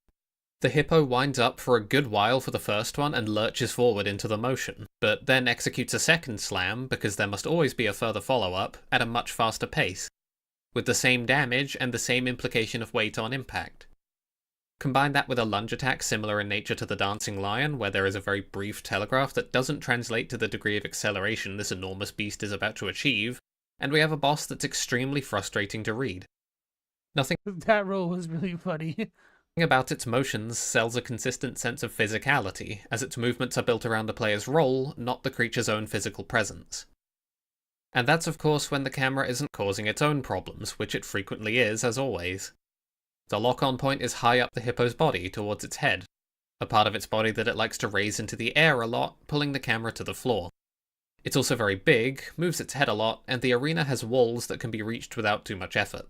The Hippo winds up for a good while for the first one and lurches forward into the motion, but then executes a second slam, because there must always be a further follow-up, at a much faster pace, with the same damage and the same implication of weight on impact. Combine that with a lunge attack similar in nature to the Dancing Lion, where there is a very brief telegraph that doesn't translate to the degree of acceleration this enormous beast is about to achieve, and we have a boss that's extremely frustrating to read. Nothing That roll was really funny. about its motions sells a consistent sense of physicality, as its movements are built around the player's role, not the creature's own physical presence. And that's of course when the camera isn't causing its own problems, which it frequently is, as always. The lock-on point is high up the hippo's body, towards its head, a part of its body that it likes to raise into the air a lot, pulling the camera to the floor. It's also very big, moves its head a lot, and the arena has walls that can be reached without too much effort.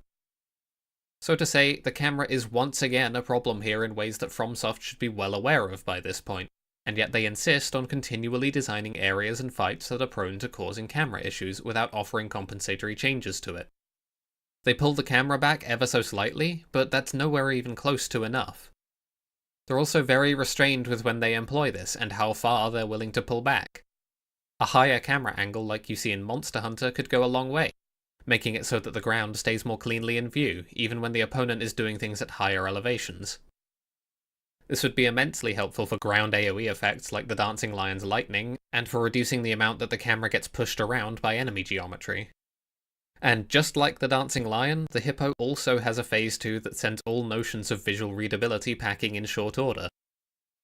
So to say, the camera is once again a problem here in ways that FromSoft should be well aware of by this point, and yet they insist on continually designing areas and fights that are prone to causing camera issues without offering compensatory changes to it. They pull the camera back ever so slightly, but that's nowhere even close to enough. They're also very restrained with when they employ this, and how far they're willing to pull back. A higher camera angle like you see in Monster Hunter could go a long way, making it so that the ground stays more cleanly in view, even when the opponent is doing things at higher elevations. This would be immensely helpful for ground AoE effects like the Dancing Lion's lightning, and for reducing the amount that the camera gets pushed around by enemy geometry. And just like the Dancing Lion, the Hippo also has a phase 2 that sends all notions of visual readability packing in short order.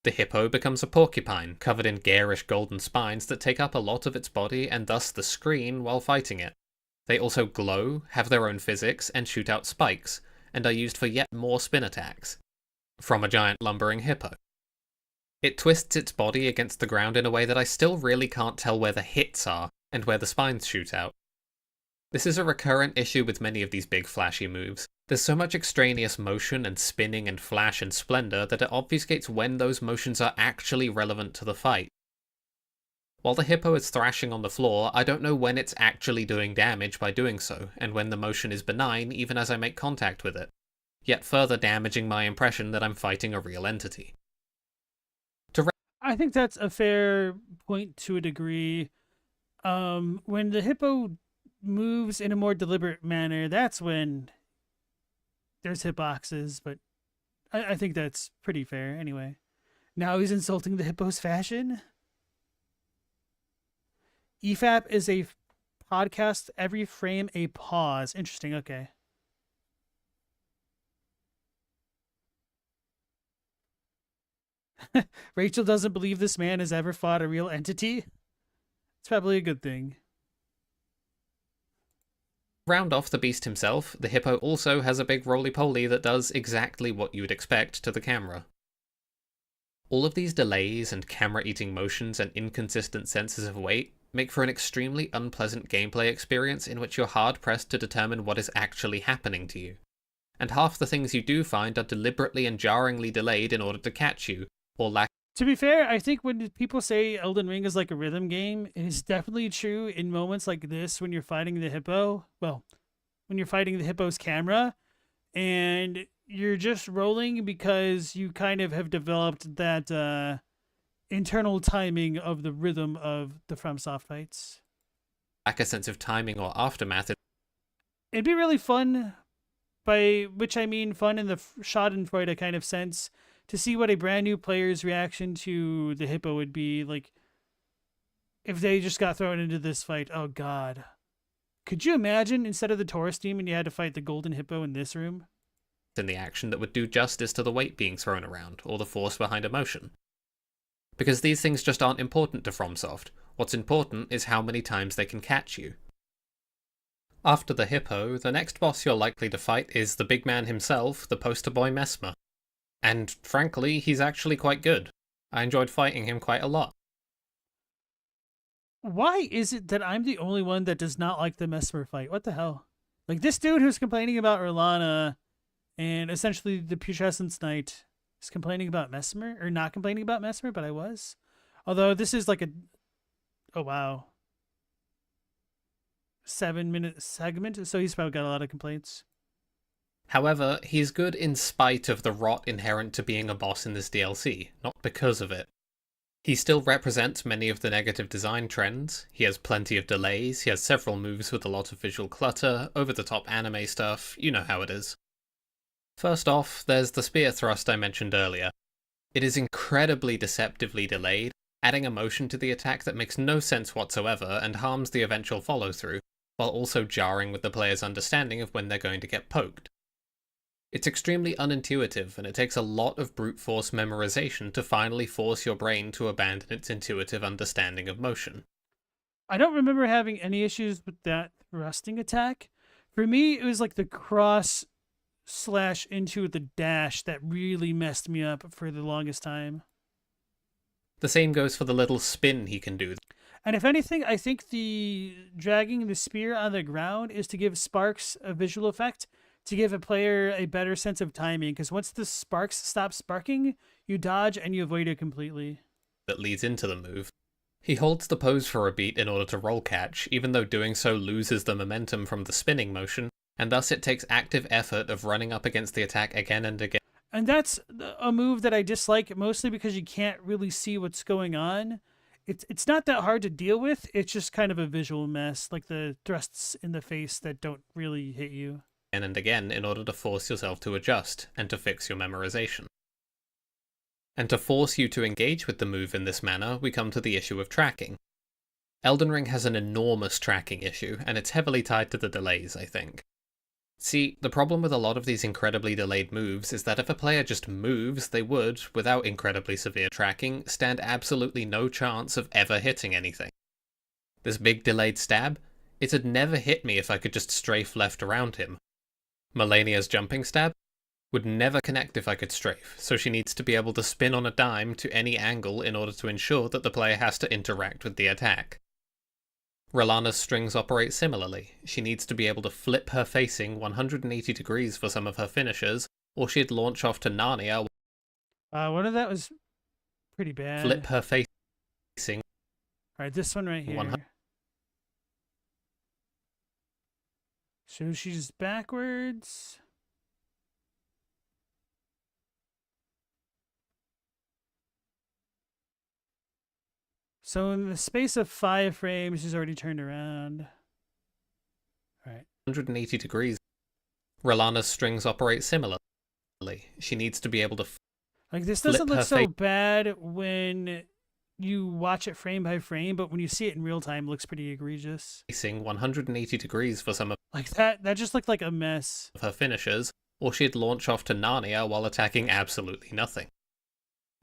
The Hippo becomes a porcupine, covered in garish golden spines that take up a lot of its body and thus the screen while fighting it. They also glow, have their own physics, and shoot out spikes, and are used for yet more spin attacks. From a giant lumbering hippo. It twists its body against the ground in a way that I still really can't tell where the hits are, and where the spines shoot out. This is a recurrent issue with many of these big flashy moves. There's so much extraneous motion and spinning and flash and splendor that it obfuscates when those motions are actually relevant to the fight. While the hippo is thrashing on the floor, I don't know when it's actually doing damage by doing so, and when the motion is benign even as I make contact with it, yet further damaging my impression that I'm fighting a real entity. I think that's a fair point to a degree. When the hippo moves in a more deliberate manner, that's when there's hitboxes, but I think that's pretty fair anyway. Now he's insulting the hippo's fashion. EFAP is a podcast, every frame a pause. Interesting, okay. Rachel doesn't believe this man has ever fought a real entity. It's probably a good thing. Round off the beast himself, the hippo also has a big roly-poly that does exactly what you would expect to the camera. All of these delays and camera-eating motions and inconsistent senses of weight make for an extremely unpleasant gameplay experience in which you're hard-pressed to determine what is actually happening to you. And half the things you do find are deliberately and jarringly delayed in order to catch you, or lack. To be fair, I think when people say Elden Ring is like a rhythm game, it is definitely true in moments like this when you're fighting the hippo. Well, when you're fighting the hippo's camera, and you're just rolling because you kind of have developed that internal timing of the rhythm of the FromSoft fights. Lack a sense of timing or aftermath. It'd be really fun by which I mean fun in the Schadenfreude kind of sense, to see what a brand new player's reaction to the hippo would be like if they just got thrown into this fight. Oh God, could you imagine instead of the Taurus demon, you had to fight the golden hippo in this room? In the action that would do justice to the weight being thrown around, or the force behind emotion. Because these things just aren't important to FromSoft. What's important is how many times they can catch you. After the hippo, the next boss you're likely to fight is the big man himself, the poster boy Mesmer. And frankly, he's actually quite good. I enjoyed fighting him quite a lot. Why is it that I'm the only one that does not like the Mesmer fight? What the hell? Like this dude who's complaining about Erlana and essentially the Putrescence Knight is complaining about Mesmer, or not complaining about Mesmer, but I was. Although this is like a, oh wow, 7-minute segment, so he's probably got a lot of complaints. However, he's good in spite of the rot inherent to being a boss in this DLC, not because of it. He still represents many of the negative design trends. He has plenty of delays, he has several moves with a lot of visual clutter, over-the-top anime stuff, you know how it is. First off, there's the spear thrust I mentioned earlier. It is incredibly deceptively delayed, adding a motion to the attack that makes no sense whatsoever and harms the eventual follow-through, while also jarring with the player's understanding of when they're going to get poked. It's extremely unintuitive, and it takes a lot of brute force memorization to finally force your brain to abandon its intuitive understanding of motion. I don't remember having any issues with that thrusting attack. For me, it was like the cross slash into the dash that really messed me up for the longest time. The same goes for the little spin he can do. And if anything, I think the dragging the spear on the ground is to give sparks a visual effect, to give a player a better sense of timing, because once the sparks stop sparking, you dodge and you avoid it completely. That leads into the move. He holds the pose for a beat in order to roll catch, even though doing so loses the momentum from the spinning motion, and thus it takes active effort of running up against the attack again and again. And that's a move that I dislike, mostly because you can't really see what's going on. It's not that hard to deal with, it's just kind of a visual mess, like the thrusts in the face that don't really hit you. And again in order to force yourself to adjust, and to fix your memorization. And to force you to engage with the move in this manner, we come to the issue of tracking. Elden Ring has an enormous tracking issue, and it's heavily tied to the delays, I think. See, the problem with a lot of these incredibly delayed moves is that if a player just moves, they would, without incredibly severe tracking, stand absolutely no chance of ever hitting anything. This big delayed stab? It'd never hit me if I could just strafe left around him. Malenia's jumping stab would never connect if I could strafe, so she needs to be able to spin on a dime to any angle in order to ensure that the player has to interact with the attack. Rellana's strings operate similarly. She needs to be able to flip her facing 180 degrees for some of her finishers, or she'd launch off to Narnia. One of that was pretty bad. Flip her facing. Alright, this one right here. So she's backwards. So in the space of 5 frames, she's already turned around. Alright. 180 degrees. Rellana's strings operate similarly. She needs to be able to like, this doesn't look so bad when you watch it frame by frame, but when you see it in real time, it looks pretty egregious. Facing 180 degrees for some of like that just looked like a mess. Her finishers, or she'd launch off to Narnia while attacking absolutely nothing.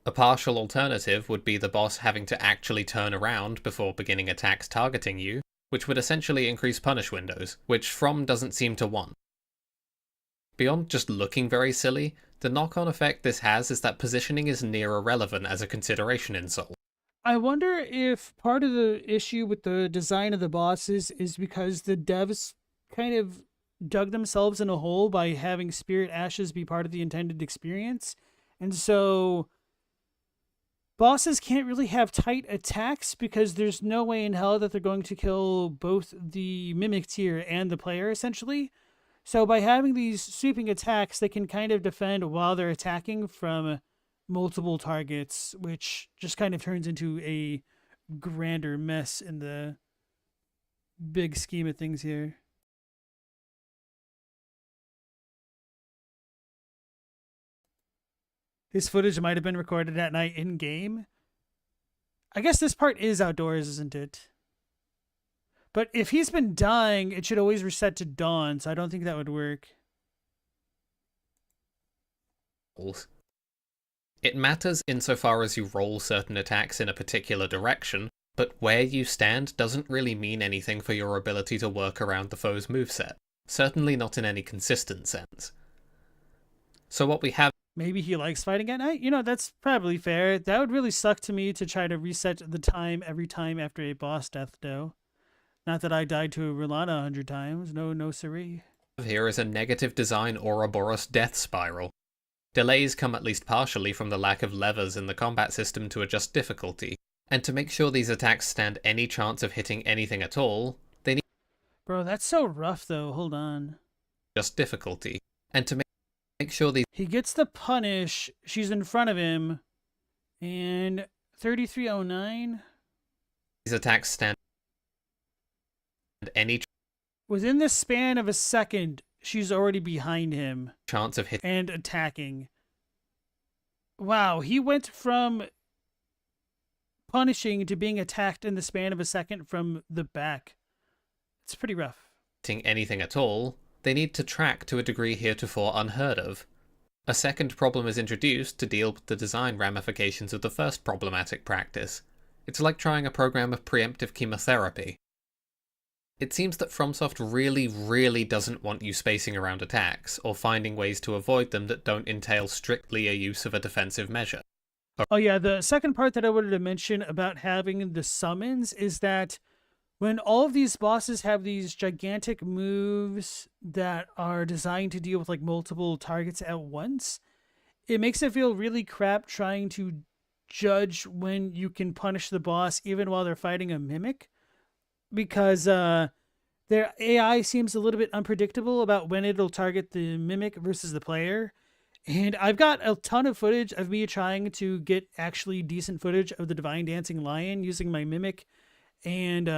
A partial alternative would be the boss having to actually turn around before beginning attacks targeting you, which would essentially increase punish windows, which From doesn't seem to want. Beyond just looking very silly, the knock-on effect this has is that positioning is near irrelevant as a consideration in Soul. I wonder if part of the issue with the design of the bosses is because the devs kind of dug themselves in a hole by having spirit ashes be part of the intended experience. And so bosses can't really have tight attacks because there's no way in hell that they're going to kill both the mimic tier and the player, essentially. So by having these sweeping attacks, they can kind of defend while they're attacking from multiple targets, which just kind of turns into a grander mess in the big scheme of things here. His footage might have been recorded at night in game. I guess this part is outdoors, isn't it? But if he's been dying, it should always reset to dawn, so I don't think that would work. It matters insofar as you roll certain attacks in a particular direction, but where you stand doesn't really mean anything for your ability to work around the foe's moveset, certainly not in any consistent sense. So what we have... Maybe he likes fighting at night? You know, that's probably fair. That would really suck to me to try to reset the time every time after a boss death, though. Not that I died to a Rolana 100 times. No siree. Here is a negative design Ouroboros death spiral. Delays come at least partially from the lack of levers in the combat system to adjust difficulty, and to make sure these attacks stand any chance of hitting anything at all, they need... Bro, that's so rough, though. Hold on. Just difficulty. And to make sure these... He gets the punish. She's in front of him. And 3309? These attacks stand any... Within the span of a second, she's already behind him. Chance of hitting... And attacking. Wow, he went from punishing to being attacked in the span of a second from the back. It's pretty rough. Hitting anything at all, they need to track to a degree heretofore unheard of. A second problem is introduced to deal with the design ramifications of the first problematic practice. It's like trying a program of preemptive chemotherapy. It seems that FromSoft really doesn't want you spacing around attacks, or finding ways to avoid them that don't entail strictly a use of a defensive measure. Oh yeah, the second part that I wanted to mention about having the summons is that when all of these bosses have these gigantic moves that are designed to deal with like multiple targets at once, it makes it feel really crap trying to judge when you can punish the boss even while they're fighting a mimic, because their AI seems a little bit unpredictable about when it'll target the mimic versus the player. And I've got a ton of footage of me trying to get actually decent footage of the Divine Dancing Lion using my mimic and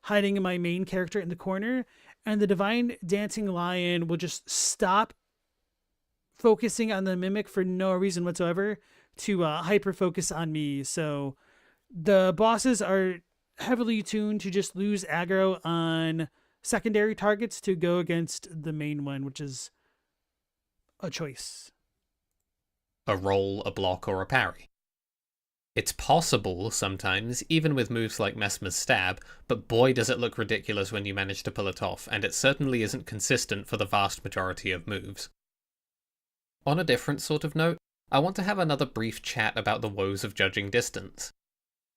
hiding my main character in the corner. And the Divine Dancing Lion will just stop focusing on the mimic for no reason whatsoever to hyper focus on me. So the bosses are heavily tuned to just lose aggro on secondary targets to go against the main one, which is a choice. A roll, a block, or a parry. It's possible sometimes, even with moves like Mesmer's Stab, but boy does it look ridiculous when you manage to pull it off, and it certainly isn't consistent for the vast majority of moves. On a different sort of note, I want to have another brief chat about the woes of judging distance.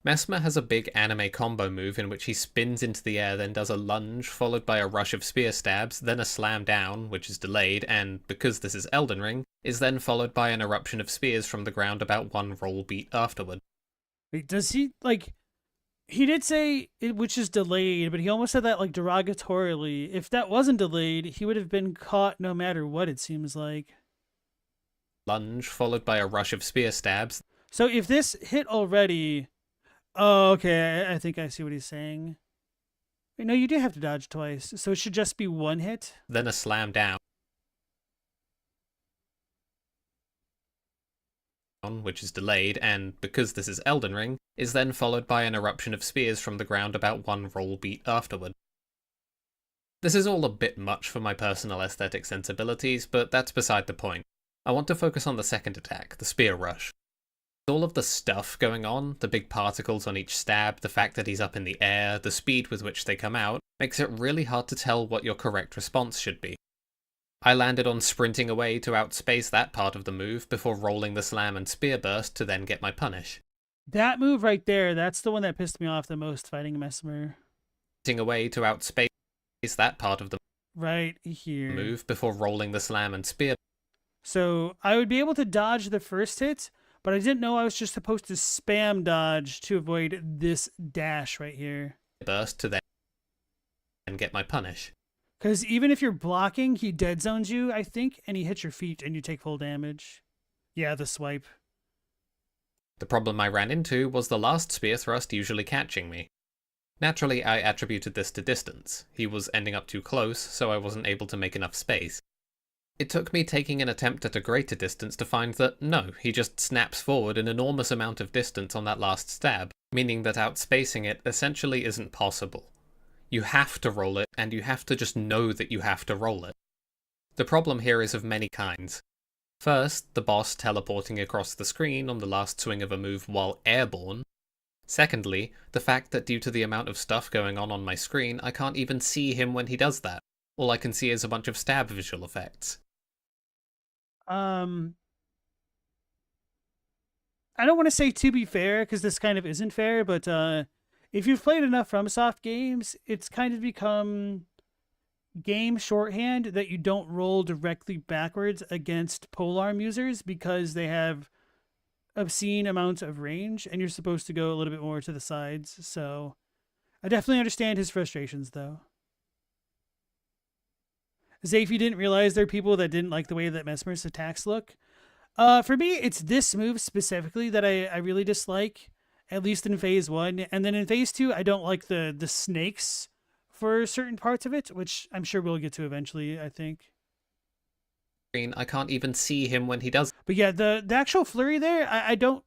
Mesmer has a big anime combo move in which he spins into the air, then does a lunge, followed by a rush of spear stabs, then a slam down, which is delayed, and, because this is Elden Ring, is then followed by an eruption of spears from the ground about one roll beat afterward. Wait, does he, like, he did say it, which is delayed, but he almost said that, like, derogatorily. If that wasn't delayed, he would have been caught no matter what, it seems like. Lunge, followed by a rush of spear stabs. So if this hit already... Oh, okay, I think I see what he's saying. Wait, no, you do have to dodge twice, so it should just be one hit? Then a slam down, which is delayed, and, because this is Elden Ring, is then followed by an eruption of spears from the ground about one roll beat afterward. This is all a bit much for my personal aesthetic sensibilities, but that's beside the point. I want to focus on the second attack, the spear rush. All of the stuff going on, the big particles on each stab, the fact that he's up in the air, the speed with which they come out, makes it really hard to tell what your correct response should be. I landed on sprinting away to outspace that part of the move before rolling the slam and spear burst to then get my punish. That move right there, that's the one that pissed me off the most fighting Mesmer. Sprinting away to outspace that part of the right here move before rolling the slam and spear. So I would be able to dodge the first hit, but I didn't know I was just supposed to spam dodge to avoid this dash right here. Burst to then get my punish. Because even if you're blocking, he dead zones you, I think, and he hits your feet and you take full damage. Yeah, the swipe. The problem I ran into was the last spear thrust usually catching me. Naturally, I attributed this to distance. He was ending up too close, so I wasn't able to make enough space. It took me taking an attempt at a greater distance to find that, no, he just snaps forward an enormous amount of distance on that last stab, meaning that outspacing it essentially isn't possible. You have to roll it, and you have to just know that you have to roll it. The problem here is of many kinds. First, the boss teleporting across the screen on the last swing of a move while airborne. Secondly, the fact that due to the amount of stuff going on my screen, I can't even see him when he does that. All I can see is a bunch of stab visual effects. I don't want to say to be fair, because this kind of isn't fair, but if you've played enough FromSoft games, it's kind of become game shorthand that you don't roll directly backwards against polearm users because they have obscene amounts of range, and you're supposed to go a little bit more to the sides. So I definitely understand his frustrations, though. Say if you didn't realize there are people that didn't like the way that Mesmer's attacks look. For me, it's this move specifically that I really dislike, at least in phase 1. And then in phase 2, I don't like the snakes for certain parts of it, which I'm sure we'll get to eventually, I think. I can't even see him when he does. But yeah, the actual flurry there, I don't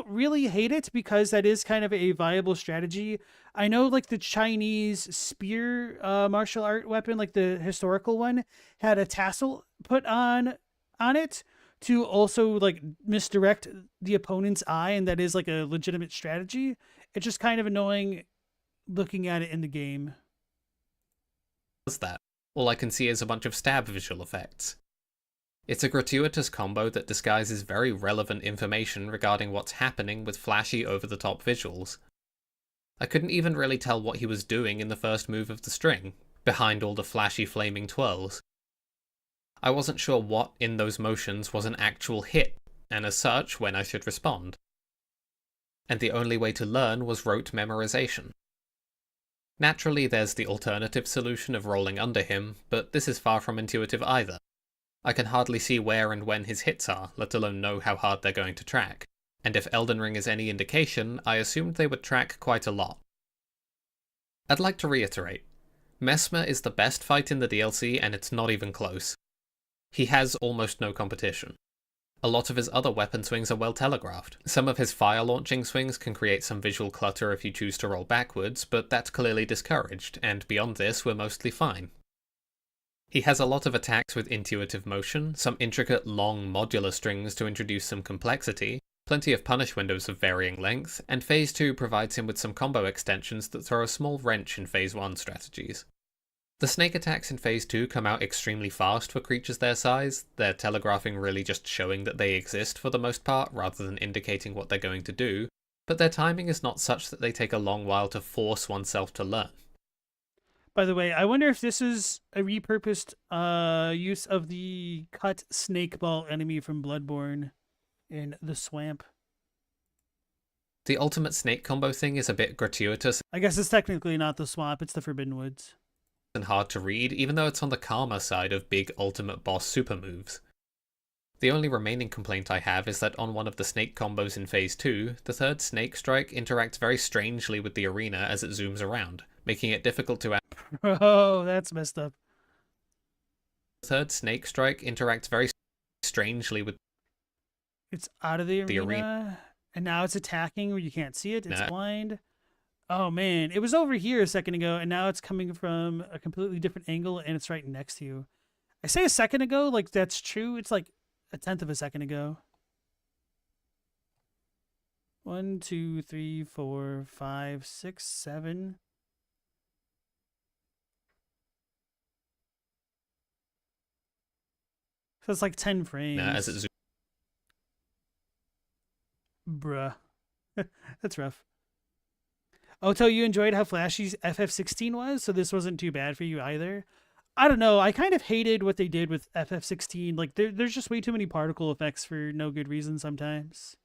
really hate it because that is kind of a viable strategy. I know like the Chinese spear martial art weapon, like the historical one, had a tassel put on it to also like misdirect the opponent's eye, and that is like a legitimate strategy. It's just kind of annoying looking at it in the game. Does that. All I can see is a bunch of stab visual effects. It's a gratuitous combo that disguises very relevant information regarding what's happening with flashy over-the-top visuals. I couldn't even really tell what he was doing in the first move of the string, behind all the flashy flaming twirls. I wasn't sure what in those motions was an actual hit, and as such, when I should respond. And the only way to learn was rote memorization. Naturally, there's the alternative solution of rolling under him, but this is far from intuitive either. I can hardly see where and when his hits are, let alone know how hard they're going to track. And if Elden Ring is any indication, I assumed they would track quite a lot. I'd like to reiterate, Mesmer is the best fight in the DLC and it's not even close. He has almost no competition. A lot of his other weapon swings are well telegraphed. Some of his fire launching swings can create some visual clutter if you choose to roll backwards, but that's clearly discouraged, and beyond this we're mostly fine. He has a lot of attacks with intuitive motion, some intricate long modular strings to introduce some complexity, plenty of punish windows of varying length, and Phase 2 provides him with some combo extensions that throw a small wrench in Phase 1 strategies. The snake attacks in Phase 2 come out extremely fast for creatures their size, their telegraphing really just showing that they exist for the most part rather than indicating what they're going to do, but their timing is not such that they take a long while to force oneself to learn. By the way, I wonder if this is a repurposed use of the cut snake ball enemy from Bloodborne in the swamp. The ultimate snake combo thing is a bit gratuitous. I guess it's technically not the swamp, it's the Forbidden Woods. And hard to read, even though it's on the calmer side of big ultimate boss super moves. The only remaining complaint I have is that on one of the snake combos in Phase 2, the third snake strike interacts very strangely with the arena as it zooms around, making it difficult to Oh, that's messed up. The third snake strike interacts very strangely with It's out of the arena, and now it's attacking where you can't see it, it's blind. Oh man, it was over here a second ago, and now it's coming from a completely different angle, and it's right next to you. I say a second ago, like that's true. It's like a tenth of a second ago. 1, 2, 3, 4, 5, 6, 7. So it's like 10 frames. as it Bruh. That's rough. Oto, you enjoyed how flashy FF16 was, so this wasn't too bad for you either. I don't know. I kind of hated what they did with FF16. Like, there's just way too many particle effects for no good reason sometimes.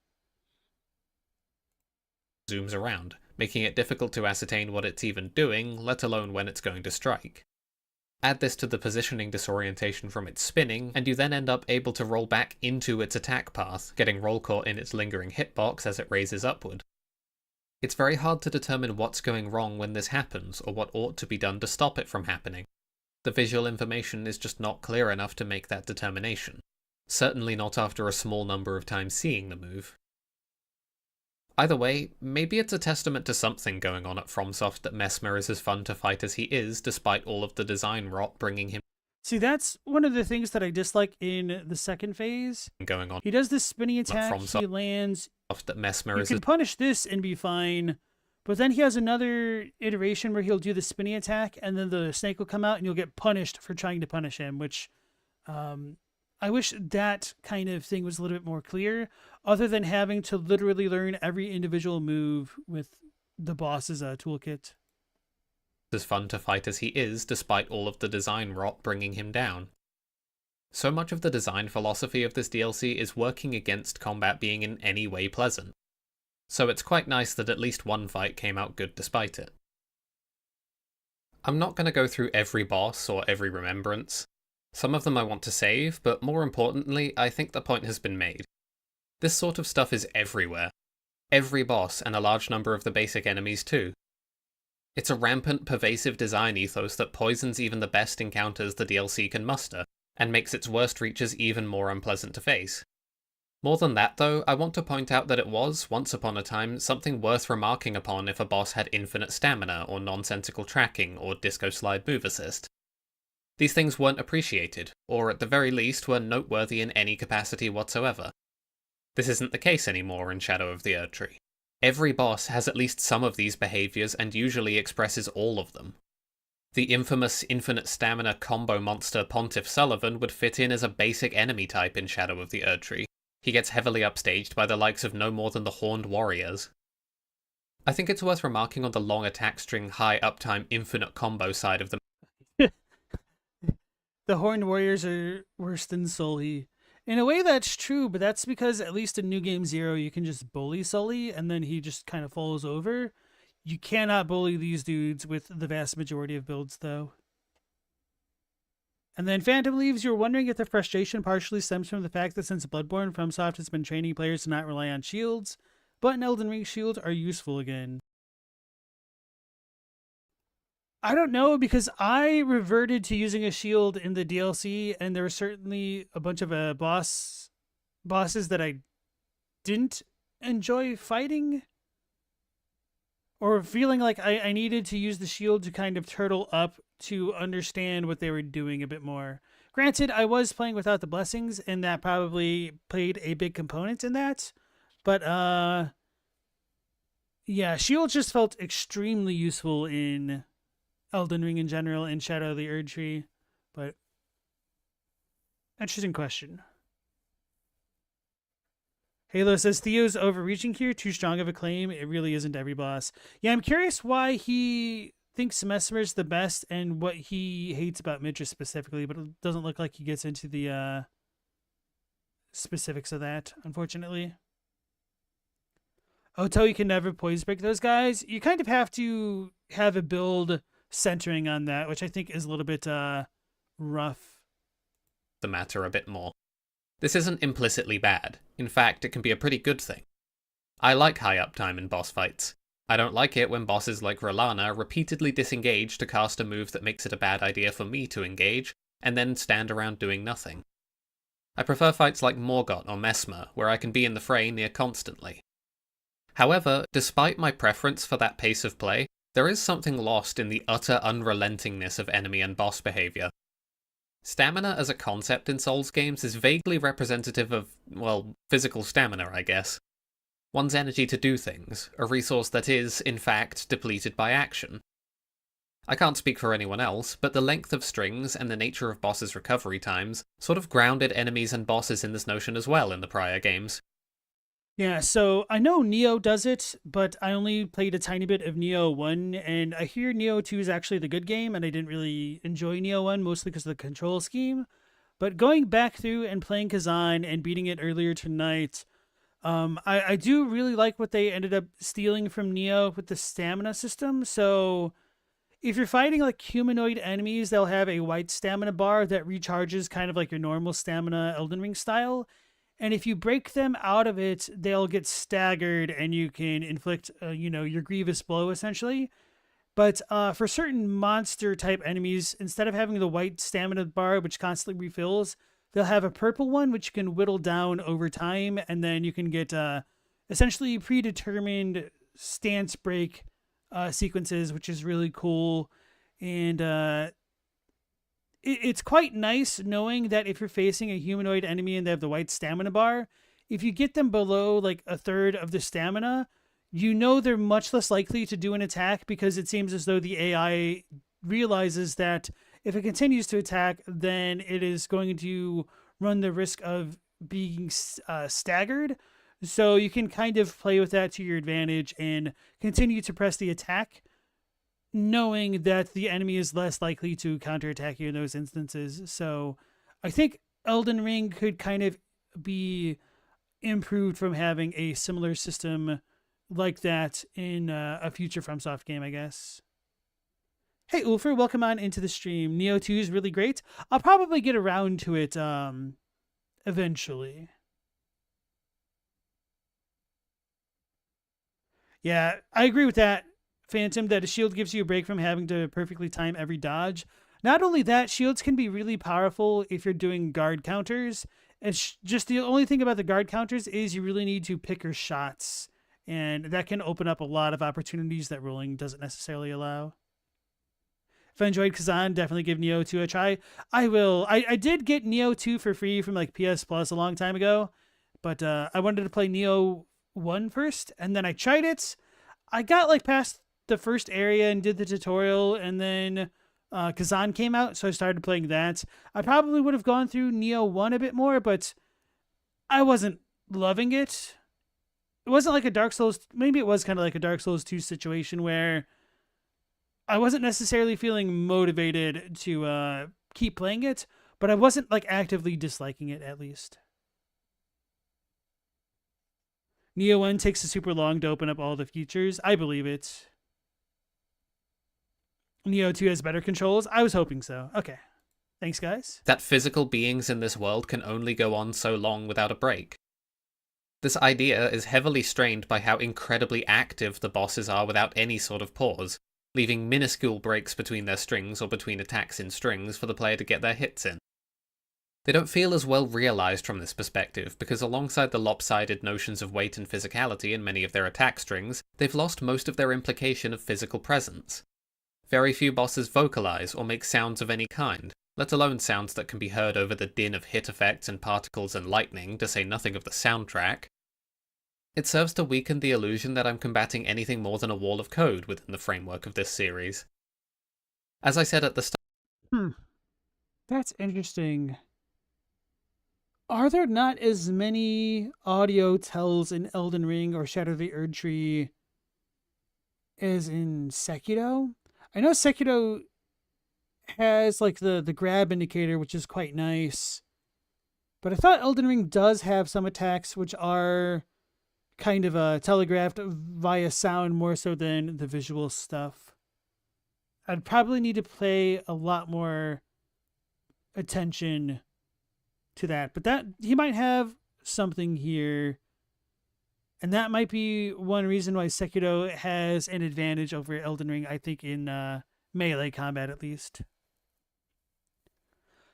Zooms around, making it difficult to ascertain what it's even doing, let alone when it's going to strike. Add this to the positioning disorientation from its spinning, and you then end up able to roll back into its attack path, getting roll caught in its lingering hitbox as it raises upward. It's very hard to determine what's going wrong when this happens, or what ought to be done to stop it from happening. The visual information is just not clear enough to make that determination. Certainly not after a small number of times seeing the move. Either way, maybe it's a testament to something going on at FromSoft that Mesmer is as fun to fight as he is, despite all of the design rot bringing him See, that's one of the things that I dislike in the second phase. going on He does this spinning attack, FromSoft he lands. that Mesmer You is can punish this and be fine, but then he has another iteration where he'll do the spinning attack, and then the snake will come out, and you'll get punished for trying to punish him, which I wish that kind of thing was a little bit more clear, other than having to literally learn every individual move with the boss's toolkit. as fun to fight as he is, despite all of the design rot bringing him down. So much of the design philosophy of this DLC is working against combat being in any way pleasant. So it's quite nice that at least one fight came out good despite it. I'm not going to go through every boss or every remembrance. Some of them I want to save, but more importantly, I think the point has been made. This sort of stuff is everywhere. Every boss, and a large number of the basic enemies too. It's a rampant, pervasive design ethos that poisons even the best encounters the DLC can muster, and makes its worst reaches even more unpleasant to face. More than that though, I want to point out that it was, once upon a time, something worth remarking upon if a boss had infinite stamina, or nonsensical tracking, or disco slide move assist. These things weren't appreciated, or at the very least were noteworthy in any capacity whatsoever. This isn't the case anymore in Shadow of the Erdtree. Every boss has at least some of these behaviours and usually expresses all of them. The infamous infinite stamina combo monster Pontiff Sullivan would fit in as a basic enemy type in Shadow of the Erdtree. He gets heavily upstaged by the likes of no more than the Horned Warriors. I think it's worth remarking on the long attack string, high uptime, infinite combo side of the The Horned Warriors are worse than Sully. In a way, that's true, but that's because at least in New Game Zero, you can just bully Sully, and then he just kind of falls over. You cannot bully these dudes with the vast majority of builds, though. And then Phantom Leaves, you're wondering if the frustration partially stems from the fact that since Bloodborne, FromSoft has been training players to not rely on shields, but in Elden Ring, shields are useful again. I don't know, because I reverted to using a shield in the DLC, and there were certainly a bunch of bosses that I didn't enjoy fighting, or feeling like I needed to use the shield to kind of turtle up to understand what they were doing a bit more. Granted, I was playing without the blessings, and that probably played a big component in that, but yeah, shields just felt extremely useful in Elden Ring in general, and Shadow of the Erdtree, but interesting question. Halo says Theo's overreaching here, too strong of a claim. It really isn't every boss. Yeah, I'm curious why he thinks Mesmer's the best and what he hates about Midra specifically, but it doesn't look like he gets into the specifics of that, unfortunately. Oto, you can never poise break those guys. You kind of have to have a build centering on that, which I think is a little bit rough. The matter a bit more. This isn't implicitly bad. In fact, it can be a pretty good thing. I like high uptime in boss fights. I don't like it when bosses like Rolana repeatedly disengage to cast a move that makes it a bad idea for me to engage, and then stand around doing nothing. I prefer fights like Morgott or Mesmer, where I can be in the fray near constantly. However, despite my preference for that pace of play, there is something lost in the utter unrelentingness of enemy and boss behaviour. Stamina as a concept in Souls games is vaguely representative of, well, physical stamina, I guess. One's energy to do things, a resource that is, in fact, depleted by action. I can't speak for anyone else, but the length of strings and the nature of bosses' recovery times sort of grounded enemies and bosses in this notion as well in the prior games. Yeah, so I know Neo does it, but I only played a tiny bit of Neo 1, and I hear Neo 2 is actually the good game, and I didn't really enjoy Neo 1, mostly because of the control scheme. But going back through and playing Kazan and beating it earlier tonight, I do really like what they ended up stealing from Neo with the stamina system. So if you're fighting like humanoid enemies, they'll have a white stamina bar that recharges kind of like your normal stamina Elden Ring style. And if you break them out of it, they'll get staggered and you can inflict, your grievous blow, essentially. But for certain monster type enemies, instead of having the white stamina bar, which constantly refills, they'll have a purple one, which you can whittle down over time. And then you can get essentially predetermined stance break sequences, which is really cool. And it's quite nice knowing that if you're facing a humanoid enemy and they have the white stamina bar, if you get them below like a third of the stamina, you know they're much less likely to do an attack because it seems as though the AI realizes that if it continues to attack, then it is going to run the risk of being staggered. So you can kind of play with that to your advantage and continue to press the attack, knowing that the enemy is less likely to counterattack you in those instances. So I think Elden Ring could kind of be improved from having a similar system like that in a future FromSoft game, I guess. Hey, Ulfer, welcome on into the stream. Neo 2 is really great. I'll probably get around to it eventually. Yeah, I agree with that, Phantom, that a shield gives you a break from having to perfectly time every dodge. Not only that, shields can be really powerful if you're doing guard counters. It's just the only thing about the guard counters is you really need to pick your shots, and that can open up a lot of opportunities that rolling doesn't necessarily allow. If I enjoyed Kazan, definitely give Neo 2 a try. I will. I did get Neo 2 for free from like PS Plus a long time ago, but I wanted to play Neo 1 first, and then I tried it. I got like past the first area and did the tutorial, and then Kazan came out, so I started playing that. I probably would have gone through Neo 1 a bit more, but I wasn't loving it. It wasn't like a Dark Souls, maybe it was kind of like a Dark Souls 2 situation where I wasn't necessarily feeling motivated to keep playing it, but I wasn't like actively disliking it at least. Neo 1 takes a super long to open up all the features. I believe it. Neo 2 has better controls. I was hoping so. Okay. Thanks, guys. That physical beings in this world can only go on so long without a break. This idea is heavily strained by how incredibly active the bosses are without any sort of pause, leaving minuscule breaks between their strings or between attacks in strings for the player to get their hits in. They don't feel as well realised from this perspective, because alongside the lopsided notions of weight and physicality in many of their attack strings, they've lost most of their implication of physical presence. Very few bosses vocalise or make sounds of any kind, let alone sounds that can be heard over the din of hit effects and particles and lightning, to say nothing of the soundtrack. It serves to weaken the illusion that I'm combating anything more than a wall of code within the framework of this series. As I said at the start... That's interesting. Are there not as many audio tells in Elden Ring or Shadow of the Erdtree as in Sekiro? I know Sekiro has like the grab indicator, which is quite nice. But I thought Elden Ring does have some attacks which are kind of telegraphed via sound more so than the visual stuff. I'd probably need to pay a lot more attention to that. But that he might have something here. And that might be one reason why Sekiro has an advantage over Elden Ring, I think, in melee combat at least.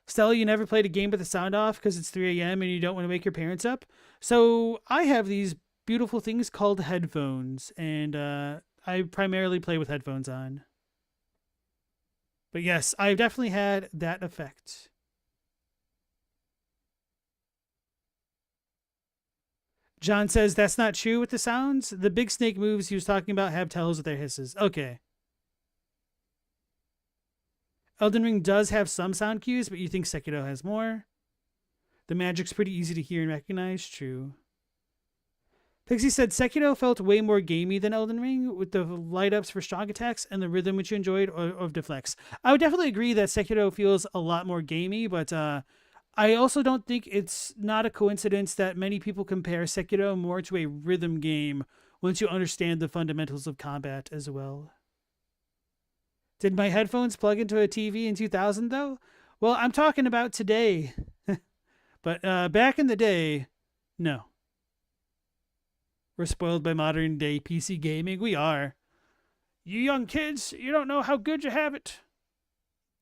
Stella, you never played a game with the sound off because it's 3 a.m. and you don't want to wake your parents up? So I have these beautiful things called headphones, and I primarily play with headphones on. But yes, I've definitely had that effect. John says that's not true with the sounds. The big snake moves he was talking about have tells with their hisses. Okay. Elden Ring does have some sound cues, but you think Sekiro has more. The magic's pretty easy to hear and recognize. True. Pixie said Sekiro felt way more gamey than Elden Ring, with the light ups for strong attacks and the rhythm which you enjoyed of deflects. I would definitely agree that Sekiro feels a lot more gamey, but I also don't think it's not a coincidence that many people compare Sekiro more to a rhythm game once you understand the fundamentals of combat as well. Did my headphones plug into a TV in 2000 though? Well, I'm talking about today. But back in the day, no. We're spoiled by modern day PC gaming. We are. You young kids, you don't know how good you have it.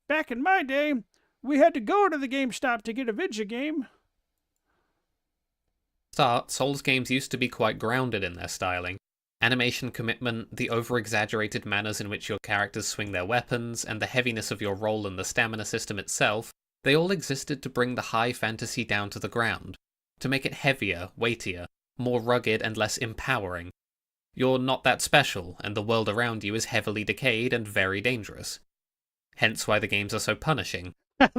Back in my day, we had to go to the GameStop to get a video game. Start, Souls games used to be quite grounded in their styling. Animation commitment, the over-exaggerated manners in which your characters swing their weapons, and the heaviness of your roll and the stamina system itself, they all existed to bring the high fantasy down to the ground, to make it heavier, weightier, more rugged and less empowering. You're not that special, and the world around you is heavily decayed and very dangerous. Hence why the games are so punishing. I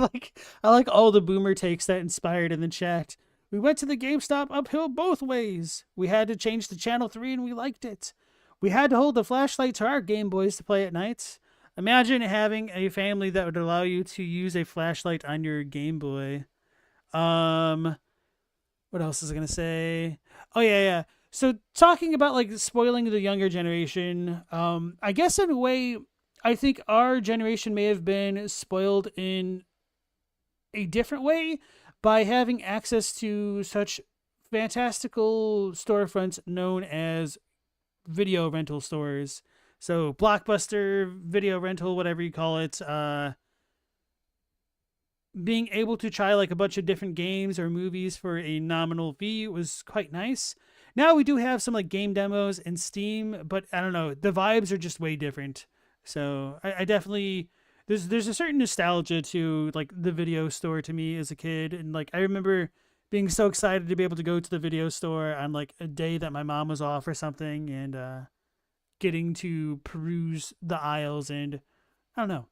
like all the boomer takes that inspired in the chat. We went to the GameStop uphill both ways. We had to change to Channel 3 and we liked it. We had to hold the flashlight to our Game Boys to play at night. Imagine having a family that would allow you to use a flashlight on your Game Boy. What else is I gonna say? Oh yeah. So talking about like spoiling the younger generation, I guess in a way, I think our generation may have been spoiled in a different way by having access to such fantastical storefronts known as video rental stores. So Blockbuster, video rental, whatever you call it, being able to try like a bunch of different games or movies for a nominal fee was quite nice. Now we do have some like game demos in Steam, but I don't know, the vibes are just way different. So I definitely there's a certain nostalgia to like the video store to me as a kid, and like I remember being so excited to be able to go to the video store on like a day that my mom was off or something, and getting to peruse the aisles, and I don't know,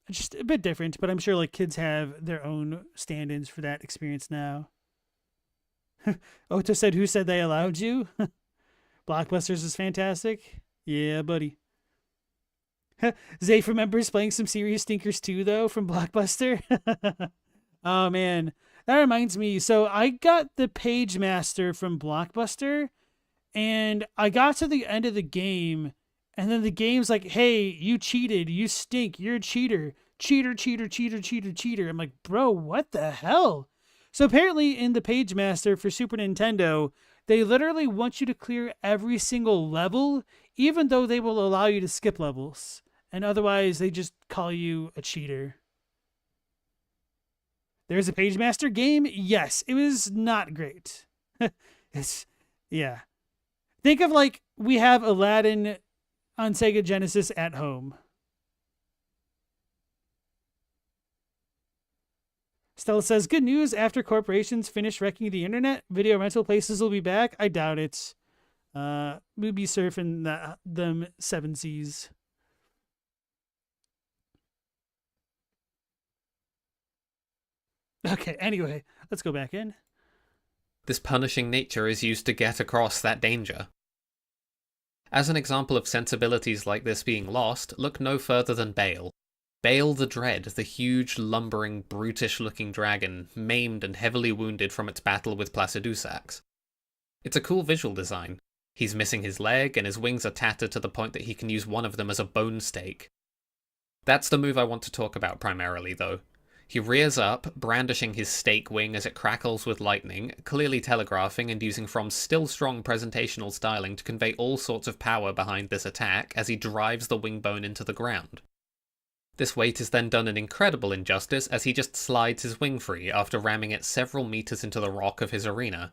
it's just a bit different, but I'm sure like kids have their own stand-ins for that experience now. Oto said, who said they allowed you? Blockbusters is fantastic. Yeah, buddy. Zafe remembers playing some serious stinkers too, though, from Blockbuster. Oh, man. That reminds me. So I got the Page Master from Blockbuster, and I got to the end of the game, and then the game's like, hey, you cheated. You stink. You're a cheater. Cheater, cheater, cheater, cheater, cheater. I'm like, bro, what the hell? So apparently in the Page Master for Super Nintendo, they literally want you to clear every single level, even though they will allow you to skip levels. And otherwise, they just call you a cheater. There's a Page Master game? Yes, it was not great. Yeah. Think of like, we have Aladdin on Sega Genesis at home. Stella says, good news, after corporations finish wrecking the internet, video rental places will be back. I doubt it. We'll be surfing them seven seas. Okay, anyway, let's go back in. This punishing nature is used to get across that danger. As an example of sensibilities like this being lost, look no further than Bale. Bale the Dread, the huge, lumbering, brutish-looking dragon, maimed and heavily wounded from its battle with Placidusax. It's a cool visual design. He's missing his leg, and his wings are tattered to the point that he can use one of them as a bone stake. That's the move I want to talk about primarily, though. He rears up, brandishing his stake wing as it crackles with lightning, clearly telegraphing and using From's still strong presentational styling to convey all sorts of power behind this attack as he drives the wing bone into the ground. This weight is then done an incredible injustice as he just slides his wing free after ramming it several meters into the rock of his arena.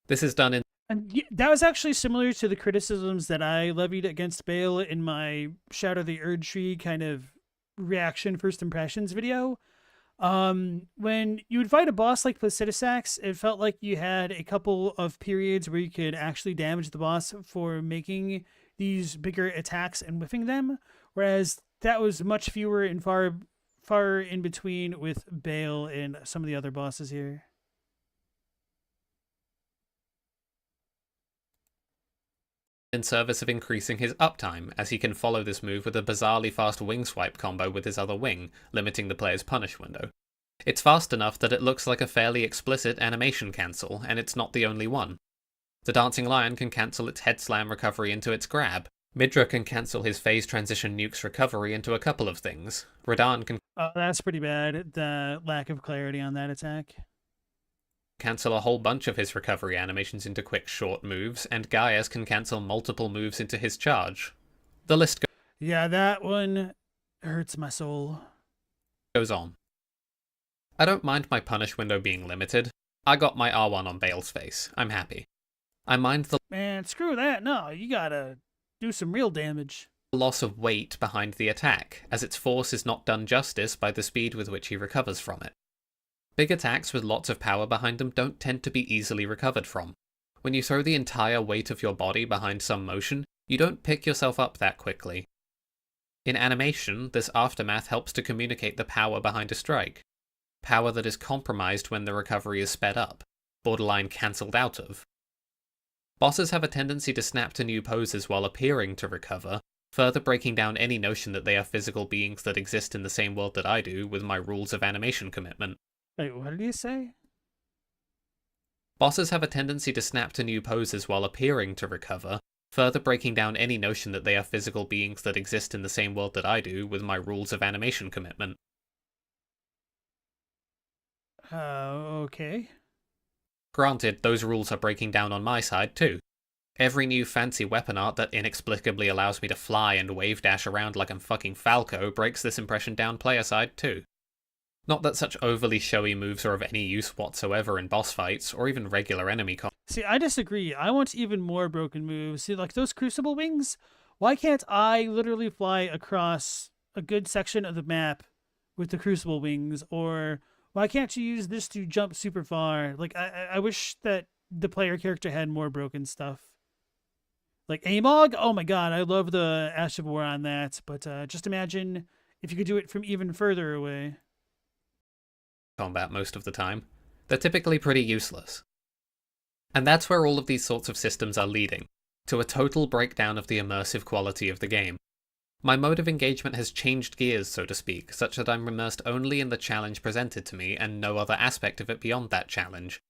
This is done in... And that was actually similar to the criticisms that I levied against Bale in my Shadow the Erdtree kind of reaction first impressions video. When you would fight a boss like Placidusax, it felt like you had a couple of periods where you could actually damage the boss for making these bigger attacks and whiffing them, whereas that was much fewer and far in between with Bale and some of the other bosses here. In service of increasing his uptime, as he can follow this move with a bizarrely fast wing swipe combo with his other wing, limiting the player's punish window. It's fast enough that it looks like a fairly explicit animation cancel, and it's not the only one. The Dancing Lion can cancel its head slam recovery into its grab. Midra can cancel his phase transition nuke's recovery into a couple of things. Radahn can... that's pretty bad, the lack of clarity on that attack. Cancel a whole bunch of his recovery animations into quick short moves, and Gaius can cancel multiple moves into his charge. The list goes... Yeah, that one hurts my soul. Goes on. I don't mind my punish window being limited. I got my R1 on Bale's face. I'm happy. I mind the Man, screw that. No, you gotta do some real damage. loss of weight behind the attack, as its force is not done justice by the speed with which he recovers from it. Big attacks with lots of power behind them don't tend to be easily recovered from. When you throw the entire weight of your body behind some motion, you don't pick yourself up that quickly. In animation, this aftermath helps to communicate the power behind a strike. Power that is compromised when the recovery is sped up, borderline cancelled out of. Bosses have a tendency to snap to new poses while appearing to recover, further breaking down any notion that they are physical beings that exist in the same world that I do with my rules of animation commitment. Wait, what did you say? Bosses have a tendency to snap to new poses while appearing to recover, further breaking down any notion that they are physical beings that exist in the same world that I do with my rules of animation commitment. Okay. Granted, those rules are breaking down on my side too. Every new fancy weapon art that inexplicably allows me to fly and wave dash around like I'm fucking Falco breaks this impression down player side too. Not that such overly showy moves are of any use whatsoever in boss fights, or even regular enemy See, I disagree. I want even more broken moves. See, like those crucible wings, why can't I literally fly across a good section of the map with the crucible wings? Or why can't you use this to jump super far? Like, I wish that the player character had more broken stuff. Like Amog, oh my god, I love the Ash of War on that. But just imagine if you could do it from even further away. combat most of the time. They're typically pretty useless. And that's where all of these sorts of systems are leading, to a total breakdown of the immersive quality of the game. My mode of engagement has changed gears, so to speak, such that I'm immersed only in the challenge presented to me and no other aspect of it beyond that challenge.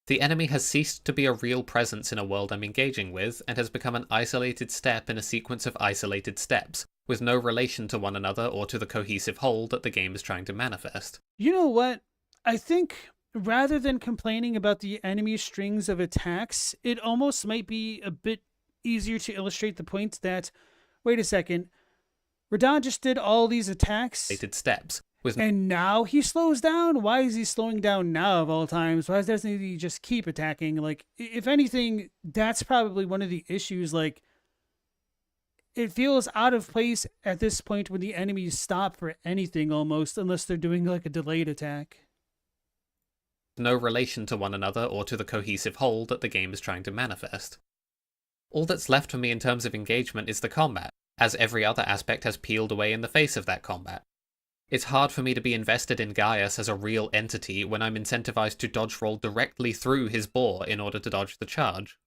The enemy has ceased to be a real presence in a world I'm engaging with, and has become an isolated step in a sequence of isolated steps, with no relation to one another or to the cohesive whole that the game is trying to manifest. You know what? I think rather than complaining about the enemy strings of attacks, it almost might be a bit easier to illustrate the point that, wait a second, Radon just did all these attacks, Steps, with and now he slows down? Why is he slowing down now of all times? Why doesn't he just keep attacking? Like, if anything, that's probably one of the issues. Like, it feels out of place at this point when the enemies stop for anything almost, unless they're doing like a delayed attack. no relation to one another or to the cohesive whole that the game is trying to manifest. All that's left for me in terms of engagement is the combat, as every other aspect has peeled away in the face of that combat. It's hard for me to be invested in Gaius as a real entity when I'm incentivized to dodge roll directly through his bore in order to dodge the charge.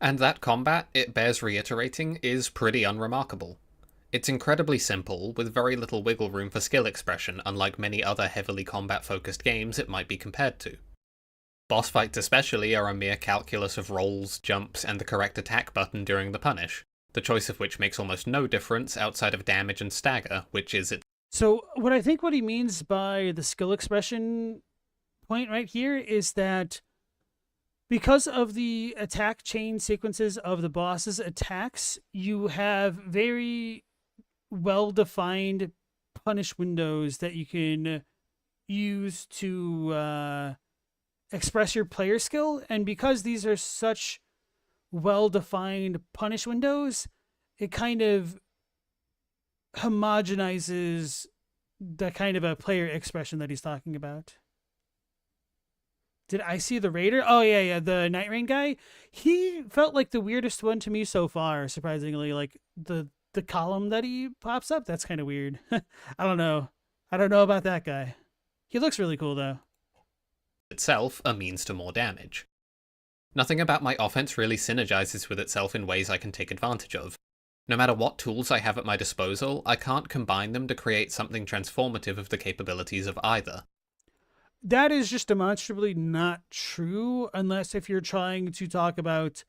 And that combat, it bears reiterating, is pretty unremarkable. It's incredibly simple, with very little wiggle room for skill expression, unlike many other heavily combat-focused games it might be compared to. Boss fights especially are a mere calculus of rolls, jumps, and the correct attack button during the punish, the choice of which makes almost no difference outside of damage and stagger, which is it. So what he means by the skill expression point right here is that because of the attack chain sequences of the boss's attacks, you have very well-defined punish windows that you can use to express your player skill. And because these are such well-defined punish windows, it kind of homogenizes the kind of a player expression that he's talking about. Did I see the Raider? Oh, yeah, the Night Rain guy. He felt like the weirdest one to me so far, surprisingly. Like, the column that he pops up, that's kind of weird. I don't know. I don't know about that guy. He looks really cool, though. Itself a means to more damage. Nothing about my offense really synergizes with itself in ways I can take advantage of. No matter what tools I have at my disposal, I can't combine them to create something transformative of the capabilities of either. That is just demonstrably not true, unless if you're trying to talk about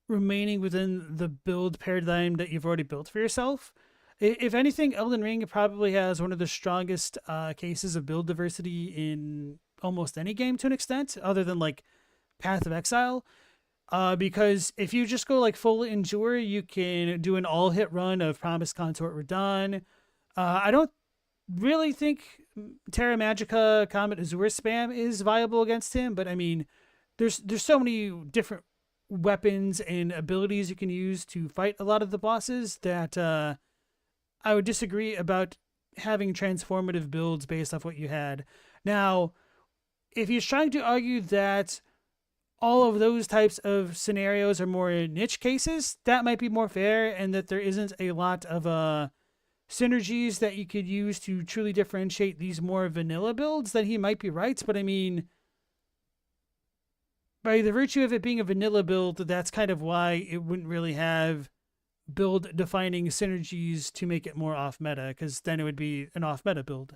remaining within the build paradigm that you've already built for yourself. If anything, Elden Ring probably has one of the strongest cases of build diversity in almost any game to an extent, other than like Path of Exile. Because if you just go like full endure, you can do an all hit run of Promise Consort Radon. I don't really think Terra Magica Comet Azure spam is viable against him, but I mean, there's so many different weapons and abilities you can use to fight a lot of the bosses that I would disagree about having transformative builds based off what you had. Now, if he's trying to argue that all of those types of scenarios are more niche cases, that might be more fair, and that there isn't a lot of synergies that you could use to truly differentiate these more vanilla builds, then he might be right. But I mean, by the virtue of it being a vanilla build, that's kind of why it wouldn't really have build defining synergies to make it more off meta, because then it would be an off meta build.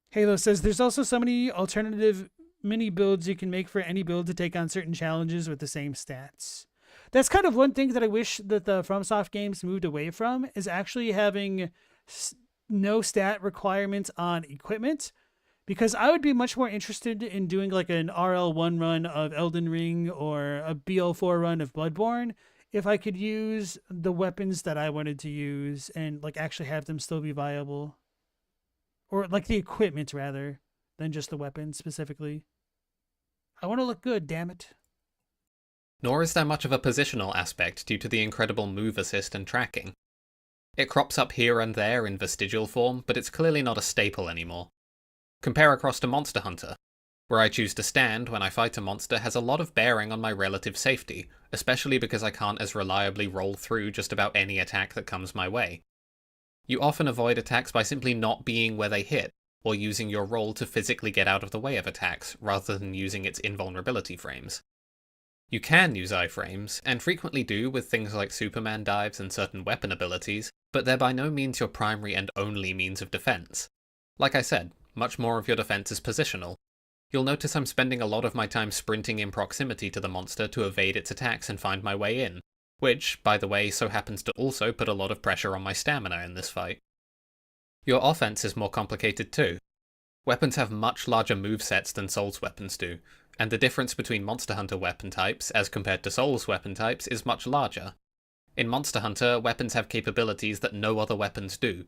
Halo says there's also so many alternative mini builds you can make for any build to take on certain challenges with the same stats. That's kind of one thing that I wish that the FromSoft games moved away from, is actually having no stat requirements on equipment, because I would be much more interested in doing like an RL1 run of Elden Ring or a BL4 run of Bloodborne if I could use the weapons that I wanted to use and like actually have them still be viable. Or like the equipment rather than just the weapons specifically. I want to look good, damn it. Nor is there much of a positional aspect due to the incredible move assist and tracking. It crops up here and there in vestigial form, but it's clearly not a staple anymore. Compare across to Monster Hunter. Where I choose to stand when I fight a monster has a lot of bearing on my relative safety, especially because I can't as reliably roll through just about any attack that comes my way. You often avoid attacks by simply not being where they hit, or using your roll to physically get out of the way of attacks, rather than using its invulnerability frames. You can use iframes, and frequently do with things like Superman dives and certain weapon abilities, but they're by no means your primary and only means of defense. Like I said, much more of your defense is positional. You'll notice I'm spending a lot of my time sprinting in proximity to the monster to evade its attacks and find my way in, which, by the way, so happens to also put a lot of pressure on my stamina in this fight. Your offense is more complicated too. Weapons have much larger movesets than Souls weapons do, and the difference between Monster Hunter weapon types as compared to Souls weapon types is much larger. In Monster Hunter, weapons have capabilities that no other weapons do.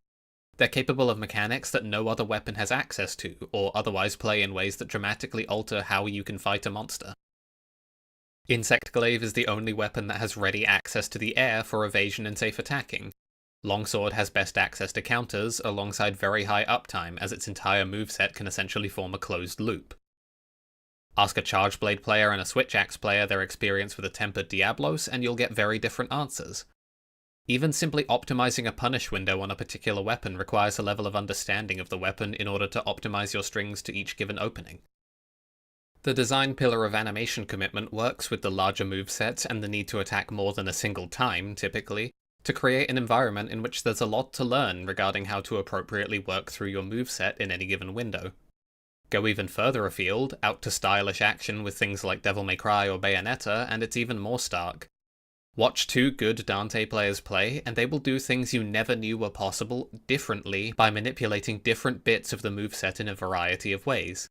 They're capable of mechanics that no other weapon has access to, or otherwise play in ways that dramatically alter how you can fight a monster. Insect Glaive is the only weapon that has ready access to the air for evasion and safe attacking. Longsword has best access to counters, alongside very high uptime, as its entire moveset can essentially form a closed loop. Ask a Charge Blade player and a Switch Axe player their experience with a Tempered Diablos, and you'll get very different answers. Even simply optimizing a punish window on a particular weapon requires a level of understanding of the weapon in order to optimize your strings to each given opening. The design pillar of animation commitment works with the larger movesets and the need to attack more than a single time, typically, to create an environment in which there's a lot to learn regarding how to appropriately work through your moveset in any given window. Go even further afield, out to stylish action with things like Devil May Cry or Bayonetta, and it's even more stark. Watch two good Dante players play, and they will do things you never knew were possible differently by manipulating different bits of the moveset in a variety of ways.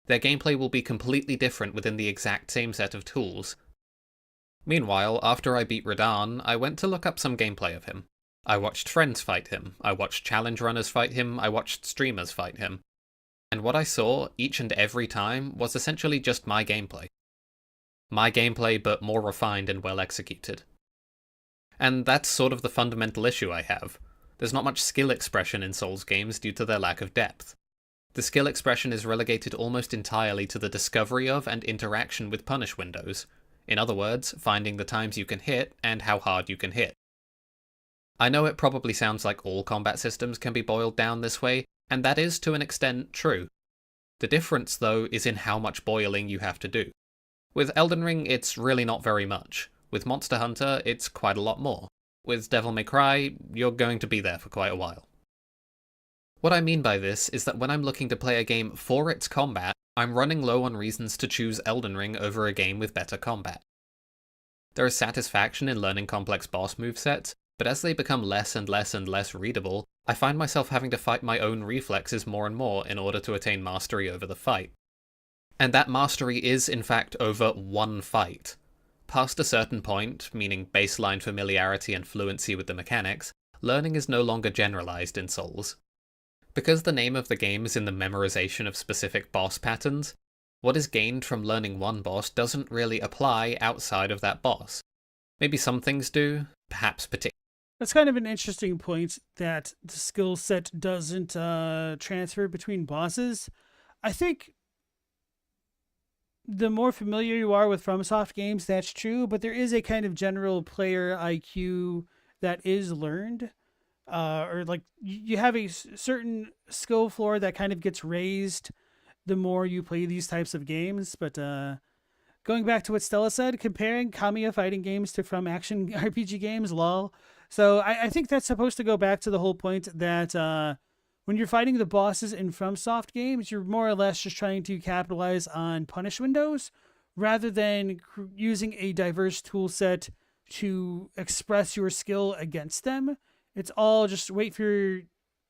Their gameplay will be completely different within the exact same set of tools. Meanwhile, after I beat Radahn, I went to look up some gameplay of him. I watched friends fight him, I watched challenge runners fight him, I watched streamers fight him. And what I saw, each and every time, was essentially just my gameplay. My gameplay, but more refined and well executed. And that's sort of the fundamental issue I have. There's not much skill expression in Souls games due to their lack of depth. The skill expression is relegated almost entirely to the discovery of and interaction with punish windows. In other words, finding the times you can hit and how hard you can hit. I know it probably sounds like all combat systems can be boiled down this way, and that is to an extent true. The difference, though, is in how much boiling you have to do. With Elden Ring, it's really not very much. With Monster Hunter, it's quite a lot more. With Devil May Cry, you're going to be there for quite a while. What I mean by this is that when I'm looking to play a game for its combat, I'm running low on reasons to choose Elden Ring over a game with better combat. There is satisfaction in learning complex boss movesets, but as they become less and less and less readable, I find myself having to fight my own reflexes more and more in order to attain mastery over the fight. And that mastery is, in fact, over one fight. Past a certain point, meaning baseline familiarity and fluency with the mechanics, learning is no longer generalized in Souls. Because the name of the game is in the memorization of specific boss patterns, what is gained from learning one boss doesn't really apply outside of that boss. Maybe some things do, perhaps particularly. That's kind of an interesting point that the skill set doesn't transfer between bosses. I think the more familiar you are with FromSoft games, that's true, but there is a kind of general player IQ that is learned. Or like you have a certain skill floor that kind of gets raised the more you play these types of games. But going back to what Stella said, comparing Kamiya fighting games to From action RPG games, lol. So I think that's supposed to go back to the whole point that when you're fighting the bosses in FromSoft games, you're more or less just trying to capitalize on punish windows rather than using a diverse tool set to express your skill against them. It's all just wait for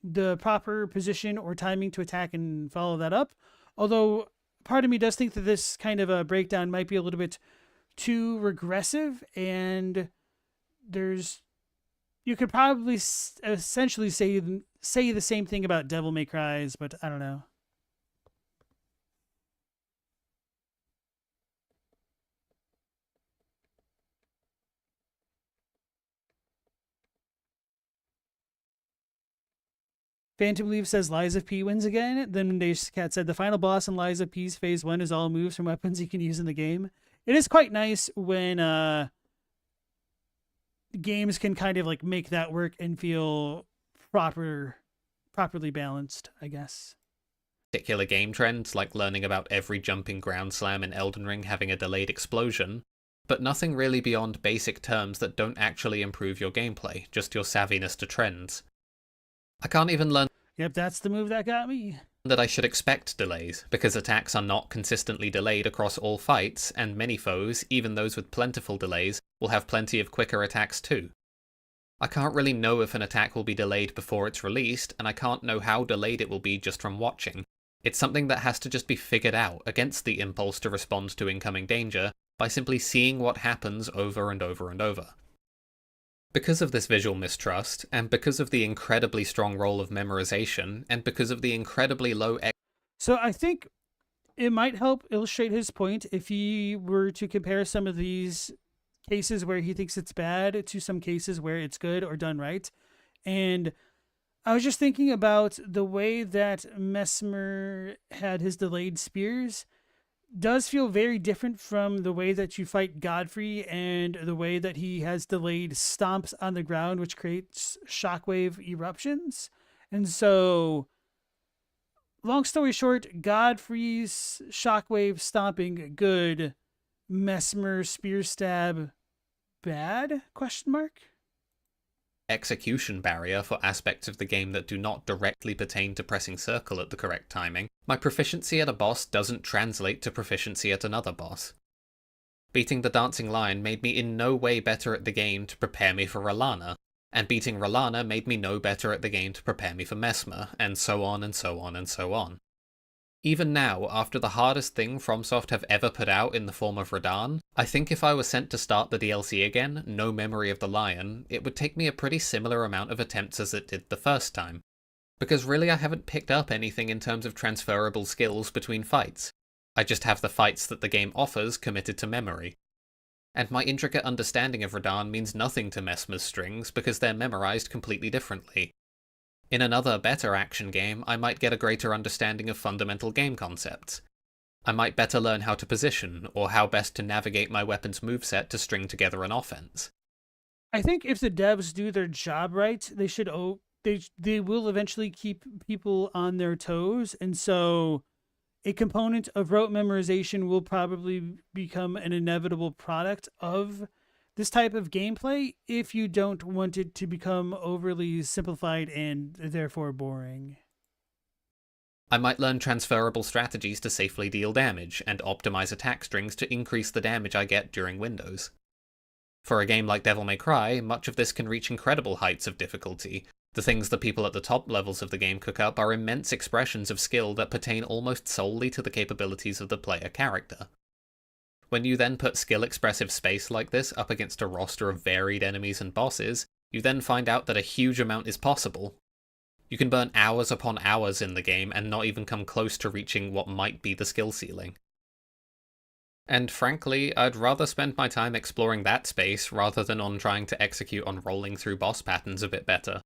the proper position or timing to attack and follow that up. Although part of me does think that this kind of a breakdown might be a little bit too regressive, and you could probably essentially say the same thing about Devil May Cry's, but I don't know. Phantom Leaf says Liza P wins again. Then Dash Cat said the final boss in Liza P's phase 1 is all moves from weapons you can use in the game. It is quite nice when games can kind of like make that work and feel properly balanced, I guess. Particular game trends, like learning about every jumping ground slam in Elden Ring having a delayed explosion, but nothing really beyond basic terms that don't actually improve your gameplay, just your savviness to trends. I can't even learn Yep, that's the move that got me. that I should expect delays, because attacks are not consistently delayed across all fights, and many foes, even those with plentiful delays, will have plenty of quicker attacks too. I can't really know if an attack will be delayed before it's released, and I can't know how delayed it will be just from watching. It's something that has to just be figured out against the impulse to respond to incoming danger by simply seeing what happens over and over and over. Because of this visual mistrust, and because of the incredibly strong role of memorization, and because of the incredibly low So I think it might help illustrate his point if he were to compare some of these cases where he thinks it's bad to some cases where it's good or done right. And I was just thinking about the way that Mesmer had his delayed spears does feel very different from the way that you fight Godfrey and the way that he has delayed stomps on the ground, which creates shockwave eruptions. And so, long story short, Godfrey's shockwave stomping good, Mesmer spear stab bad? Question mark. execution barrier for aspects of the game that do not directly pertain to pressing circle at the correct timing, my proficiency at a boss doesn't translate to proficiency at another boss. Beating the Dancing Lion made me in no way better at the game to prepare me for R'Lana, and beating R'Lana made me no better at the game to prepare me for Mesmer, and so on and so on and so on. Even now, after the hardest thing FromSoft have ever put out in the form of Radahn, I think if I was sent to start the DLC again, no memory of the lion, it would take me a pretty similar amount of attempts as it did the first time. Because really I haven't picked up anything in terms of transferable skills between fights. I just have the fights that the game offers committed to memory. And my intricate understanding of Radahn means nothing to Mesmer's strings because they're memorized completely differently. In another, better action game, I might get a greater understanding of fundamental game concepts. I might better learn how to position, or how best to navigate my weapon's moveset to string together an offense. I think if the devs do their job right, they should they will eventually keep people on their toes, and so a component of rote memorization will probably become an inevitable product of this type of gameplay if you don't want it to become overly simplified and therefore boring. I might learn transferable strategies to safely deal damage, and optimize attack strings to increase the damage I get during windows. For a game like Devil May Cry, much of this can reach incredible heights of difficulty, The things the people at the top levels of the game cook up are immense expressions of skill that pertain almost solely to the capabilities of the player character. When you then put skill-expressive space like this up against a roster of varied enemies and bosses, you then find out that a huge amount is possible. You can burn hours upon hours in the game and not even come close to reaching what might be the skill ceiling. And frankly, I'd rather spend my time exploring that space rather than on trying to execute on rolling through boss patterns a bit better.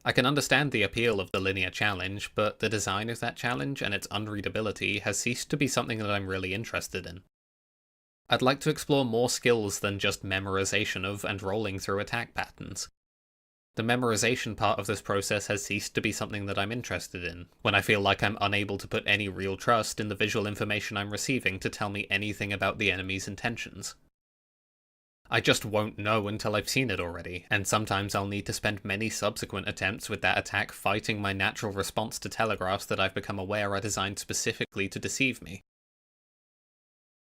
I can understand the appeal of the linear challenge, but the design of that challenge and its unreadability has ceased to be something that I'm really interested in. I'd like to explore more skills than just memorization of and rolling through attack patterns. The memorization part of this process has ceased to be something that I'm interested in, when I feel like I'm unable to put any real trust in the visual information I'm receiving to tell me anything about the enemy's intentions. I just won't know until I've seen it already, and sometimes I'll need to spend many subsequent attempts with that attack fighting my natural response to telegraphs that I've become aware are designed specifically to deceive me.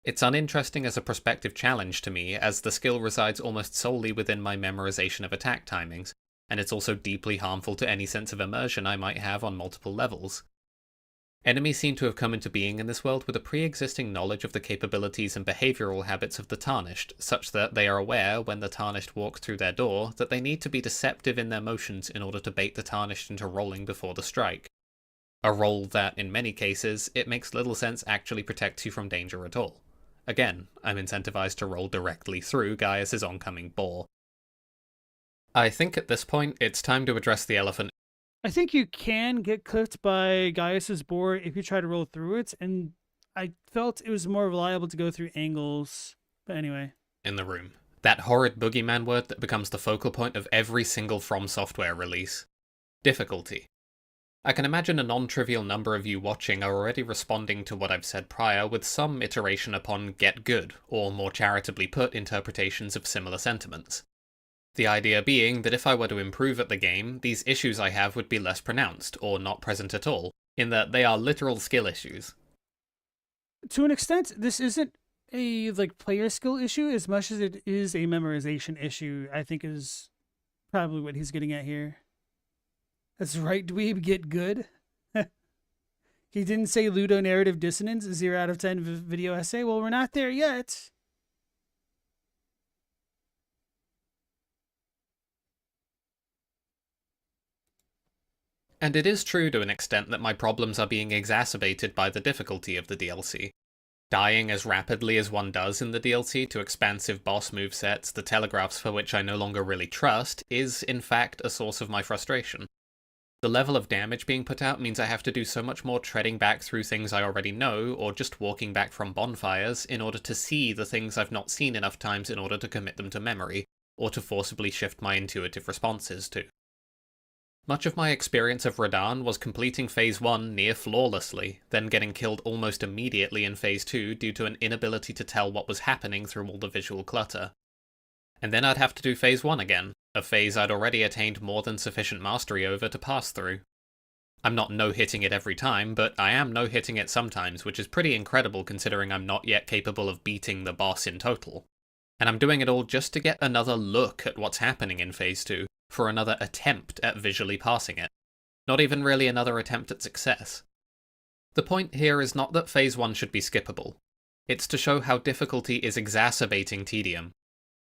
It's uninteresting as a prospective challenge to me, as the skill resides almost solely within my memorization of attack timings, and it's also deeply harmful to any sense of immersion I might have on multiple levels. Enemies seem to have come into being in this world with a pre-existing knowledge of the capabilities and behavioural habits of the Tarnished, such that they are aware, when the Tarnished walk through their door, that they need to be deceptive in their motions in order to bait the Tarnished into rolling before the strike. A roll that, in many cases, it makes little sense actually protects you from danger at all. Again, I'm incentivized to roll directly through Gaius' oncoming boar. I think at this point, it's time to address the elephant. I think you can get clipped by Gaius's boar if you try to roll through it, and I felt it was more reliable to go through angles. But anyway. In the room. That horrid boogeyman word that becomes the focal point of every single From Software release. Difficulty. I can imagine a non-trivial number of you watching are already responding to what I've said prior with some iteration upon get good, or more charitably put, interpretations of similar sentiments. The idea being that if I were to improve at the game, these issues I have would be less pronounced, or not present at all, in that they are literal skill issues. To an extent, this isn't a player skill issue as much as it is a memorization issue, I think is probably what he's getting at here. That's right, dweeb, get good. He didn't say ludonarrative dissonance, 0 out of 10 video essay. Well, we're not there yet. And it is true to an extent that my problems are being exacerbated by the difficulty of the DLC. Dying as rapidly as one does in the DLC to expansive boss movesets, the telegraphs for which I no longer really trust, is in fact a source of my frustration. The level of damage being put out means I have to do so much more treading back through things I already know, or just walking back from bonfires, in order to see the things I've not seen enough times in order to commit them to memory, or to forcibly shift my intuitive responses to. Much of my experience of Radahn was completing Phase 1 near flawlessly, then getting killed almost immediately in Phase 2 due to an inability to tell what was happening through all the visual clutter. And then I'd have to do Phase 1 again, a phase I'd already attained more than sufficient mastery over to pass through. I'm not no-hitting it every time, but I am no-hitting it sometimes, which is pretty incredible considering I'm not yet capable of beating the boss in total. And I'm doing it all just to get another look at what's happening in Phase 2, for another attempt at visually passing it. Not even really another attempt at success. The point here is not that Phase 1 should be skippable. It's to show how difficulty is exacerbating tedium.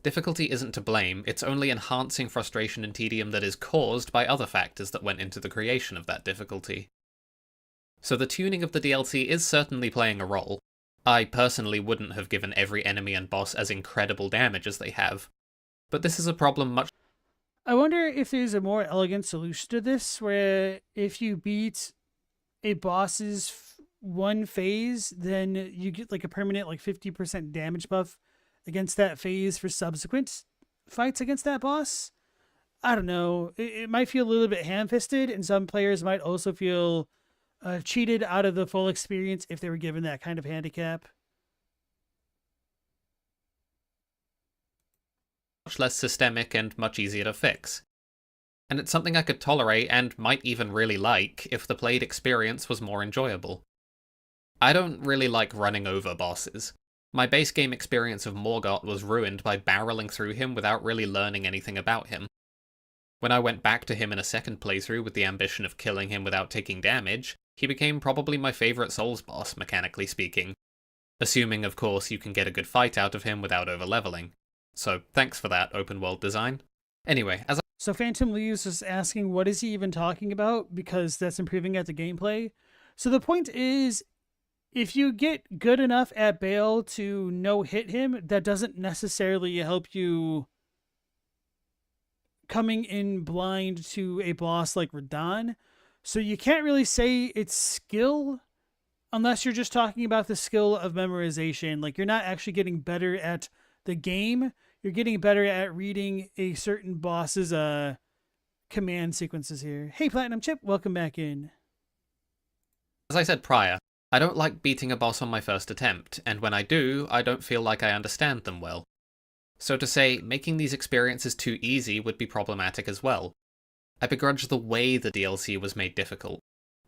Difficulty isn't to blame, it's only enhancing frustration and tedium that is caused by other factors that went into the creation of that difficulty. So the tuning of the DLC is certainly playing a role. I personally wouldn't have given every enemy and boss as incredible damage as they have. But this is a problem much... I wonder if there's a more elegant solution to this, where if you beat a boss's one phase, then you get a permanent 50% damage buff against that phase for subsequent fights against that boss. I don't know. It might feel a little bit ham-fisted, and some players might also feel cheated out of the full experience if they were given that kind of handicap. Much less systemic and much easier to fix. And it's something I could tolerate and might even really like if the played experience was more enjoyable. I don't really like running over bosses. My base game experience of Morgott was ruined by barreling through him without really learning anything about him. When I went back to him in a second playthrough with the ambition of killing him without taking damage, he became probably my favourite Souls boss, mechanically speaking. Assuming, of course, you can get a good fight out of him without over-leveling. So, thanks for that, open world design. Anyway, So Phantom Leaves is asking, what is he even talking about? Because that's improving at the gameplay. So the point is, if you get good enough at Bale to no-hit him, that doesn't necessarily help you coming in blind to a boss like Radahn. So you can't really say it's skill unless you're just talking about the skill of memorization. Like, you're not actually getting better at the game. You're getting better at reading a certain boss's command sequences here. Hey, Platinum Chip, welcome back in. As I said prior, I don't like beating a boss on my first attempt, and when I do, I don't feel like I understand them well. So to say, making these experiences too easy would be problematic as well. I begrudge the way the DLC was made difficult.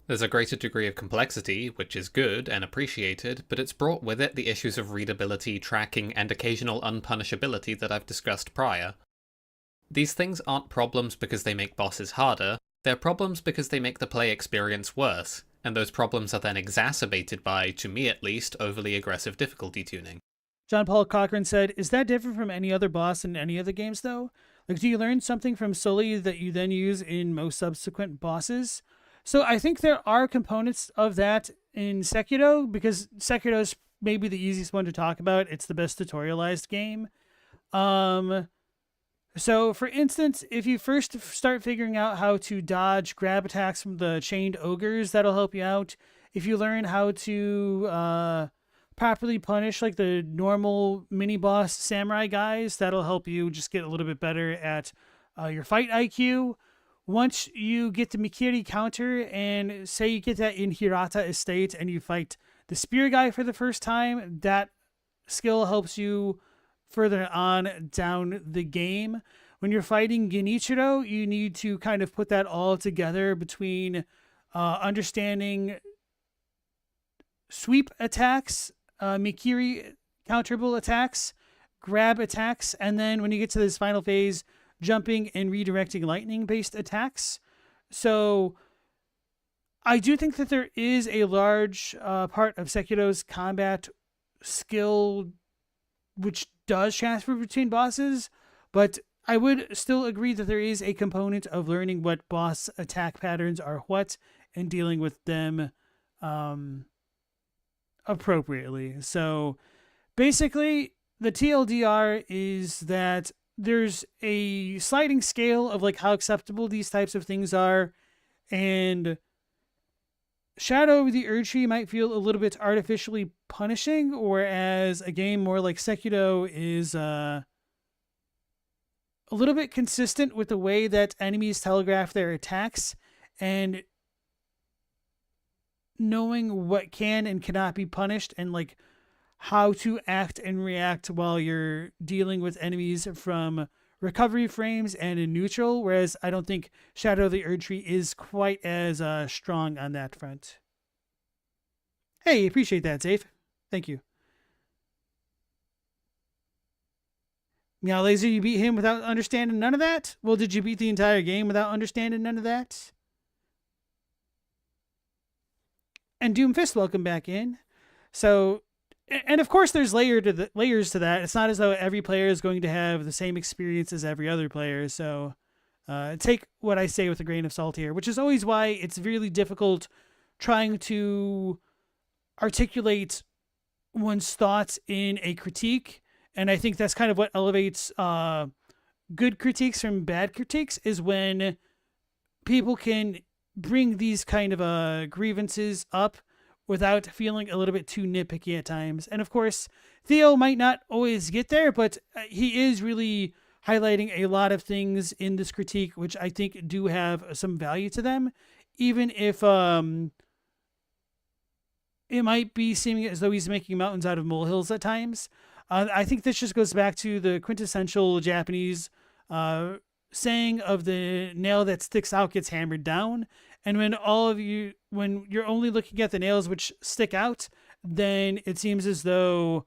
There's a greater degree of complexity, which is good and appreciated, but it's brought with it the issues of readability, tracking, and occasional unpunishability that I've discussed prior. These things aren't problems because they make bosses harder, they're problems because they make the play experience worse, and those problems are then exacerbated by, to me at least, overly aggressive difficulty tuning. John Paul Cochran said, is that different from any other boss in any other games, though? Like, do you learn something from Sully that you then use in most subsequent bosses? So I think there are components of that in Sekiro, because Sekiro's maybe the easiest one to talk about. It's the best tutorialized game. So, for instance, if you first start figuring out how to dodge grab attacks from the chained ogres, that'll help you out. If you learn how to properly punish like the normal mini boss samurai guys, that'll help you just get a little bit better at your fight IQ. Once you get the Mikiri counter, and say you get that in Hirata Estate and you fight the spear guy for the first time, that skill helps you further on down the game. When you're fighting Genichiro, you need to kind of put that all together between understanding sweep attacks, Mikiri counterable attacks, grab attacks, and then when you get to this final phase, jumping and redirecting lightning-based attacks. So I do think that there is a large part of Sekiro's combat skill which does transfer between bosses, but I would still agree that there is a component of learning what boss attack patterns are what and dealing with them appropriately. So basically, the TLDR is that there's a sliding scale of like how acceptable these types of things are, and Shadow the Erdtree might feel a little bit artificially punishing, whereas a game more like Sekiro is a little bit consistent with the way that enemies telegraph their attacks and knowing what can and cannot be punished, and like how to act and react while you're dealing with enemies from recovery frames and in neutral, whereas I don't think Shadow the Erdtree is quite as strong on that front. Hey, appreciate that, Zafe. Thank you. Meow Laser, you beat him without understanding none of that? Well, did you beat the entire game without understanding none of that? And Doomfist, welcome back in. So, and of course there's layers to that. It's not as though every player is going to have the same experience as every other player. So take what I say with a grain of salt here, which is always why it's really difficult trying to articulate one's thoughts in a critique. And I think that's kind of what elevates good critiques from bad critiques, is when people can bring these kind of grievances up without feeling a little bit too nitpicky at times. And of course, Theo might not always get there, but he is really highlighting a lot of things in this critique, which I think do have some value to them, even if it might be seeming as though he's making mountains out of molehills at times. I think this just goes back to the quintessential Japanese saying of the nail that sticks out gets hammered down. And when you're only looking at the nails which stick out, then it seems as though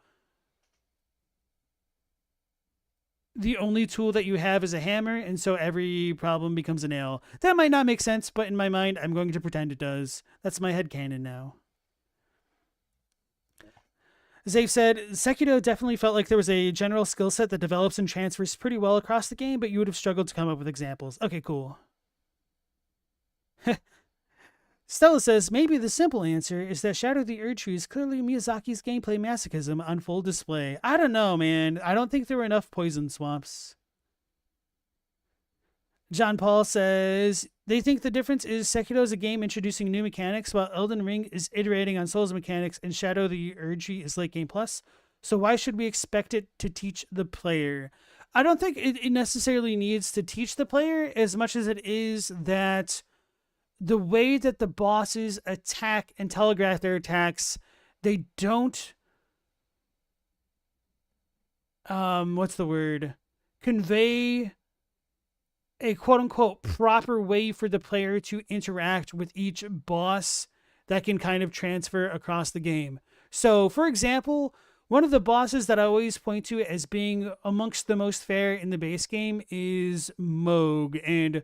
the only tool that you have is a hammer, and so every problem becomes a nail. That might not make sense, but in my mind, I'm going to pretend it does. That's my headcanon now. Zave said, Sekiro definitely felt like there was a general skill set that develops and transfers pretty well across the game, but you would have struggled to come up with examples. Okay, cool. Stella says, maybe the simple answer is that Shadow of the Erdtree is clearly Miyazaki's gameplay masochism on full display. I don't know, man. I don't think there were enough poison swamps. John Paul says, they think the difference is Sekiro is a game introducing new mechanics, while Elden Ring is iterating on Souls mechanics, and Shadow of the Erdtree is late game plus. So why should we expect it to teach the player? I don't think it necessarily needs to teach the player as much as it is that the way that the bosses attack and telegraph their attacks, they don't what's the word? Convey a quote unquote proper way for the player to interact with each boss that can kind of transfer across the game. So, for example, one of the bosses that I always point to as being amongst the most fair in the base game is Moog, and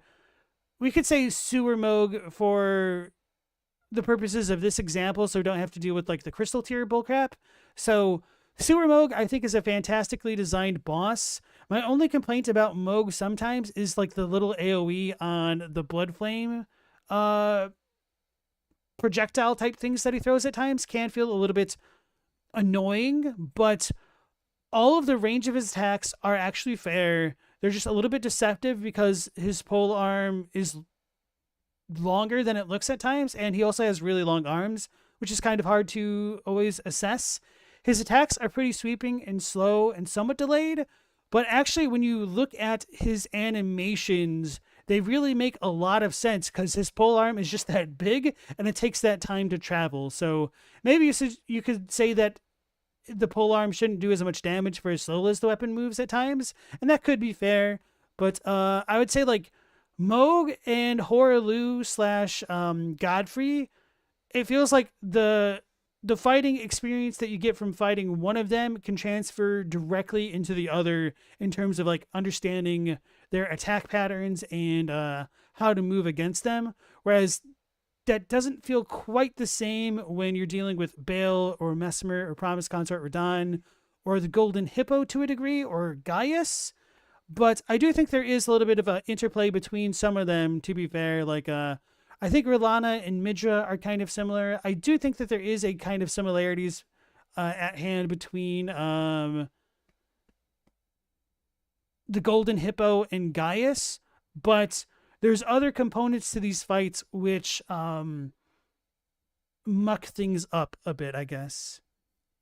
we could say Sewer Moog for the purposes of this example, so we don't have to deal with like the crystal tier bullcrap. So Sewer Moog, I think, is a fantastically designed boss. My only complaint about Moog sometimes is like the little AoE on the blood flame projectile type things that he throws at times can feel a little bit annoying, but all of the range of his attacks are actually fair. They're just a little bit deceptive because his pole arm is longer than it looks at times, and he also has really long arms, which is kind of hard to always assess. His attacks are pretty sweeping and slow and somewhat delayed, but actually when you look at his animations, they really make a lot of sense because his pole arm is just that big and it takes that time to travel. So maybe you could say that the pole arm shouldn't do as much damage for as slow as the weapon moves at times, and that could be fair. But I would say like Moog and Horalu slash Godfrey, it feels like the fighting experience that you get from fighting one of them can transfer directly into the other in terms of like understanding their attack patterns and how to move against them. Whereas that doesn't feel quite the same when you're dealing with Bale or Mesmer or Promise Consort Radahn or the Golden Hippo to a degree or Gaius. But I do think there is a little bit of an interplay between some of them, to be fair. Like, I think Rilana and Midra are kind of similar. I do think that there is a kind of similarities at hand between the Golden Hippo and Gaius, but there's other components to these fights which muck things up a bit, I guess.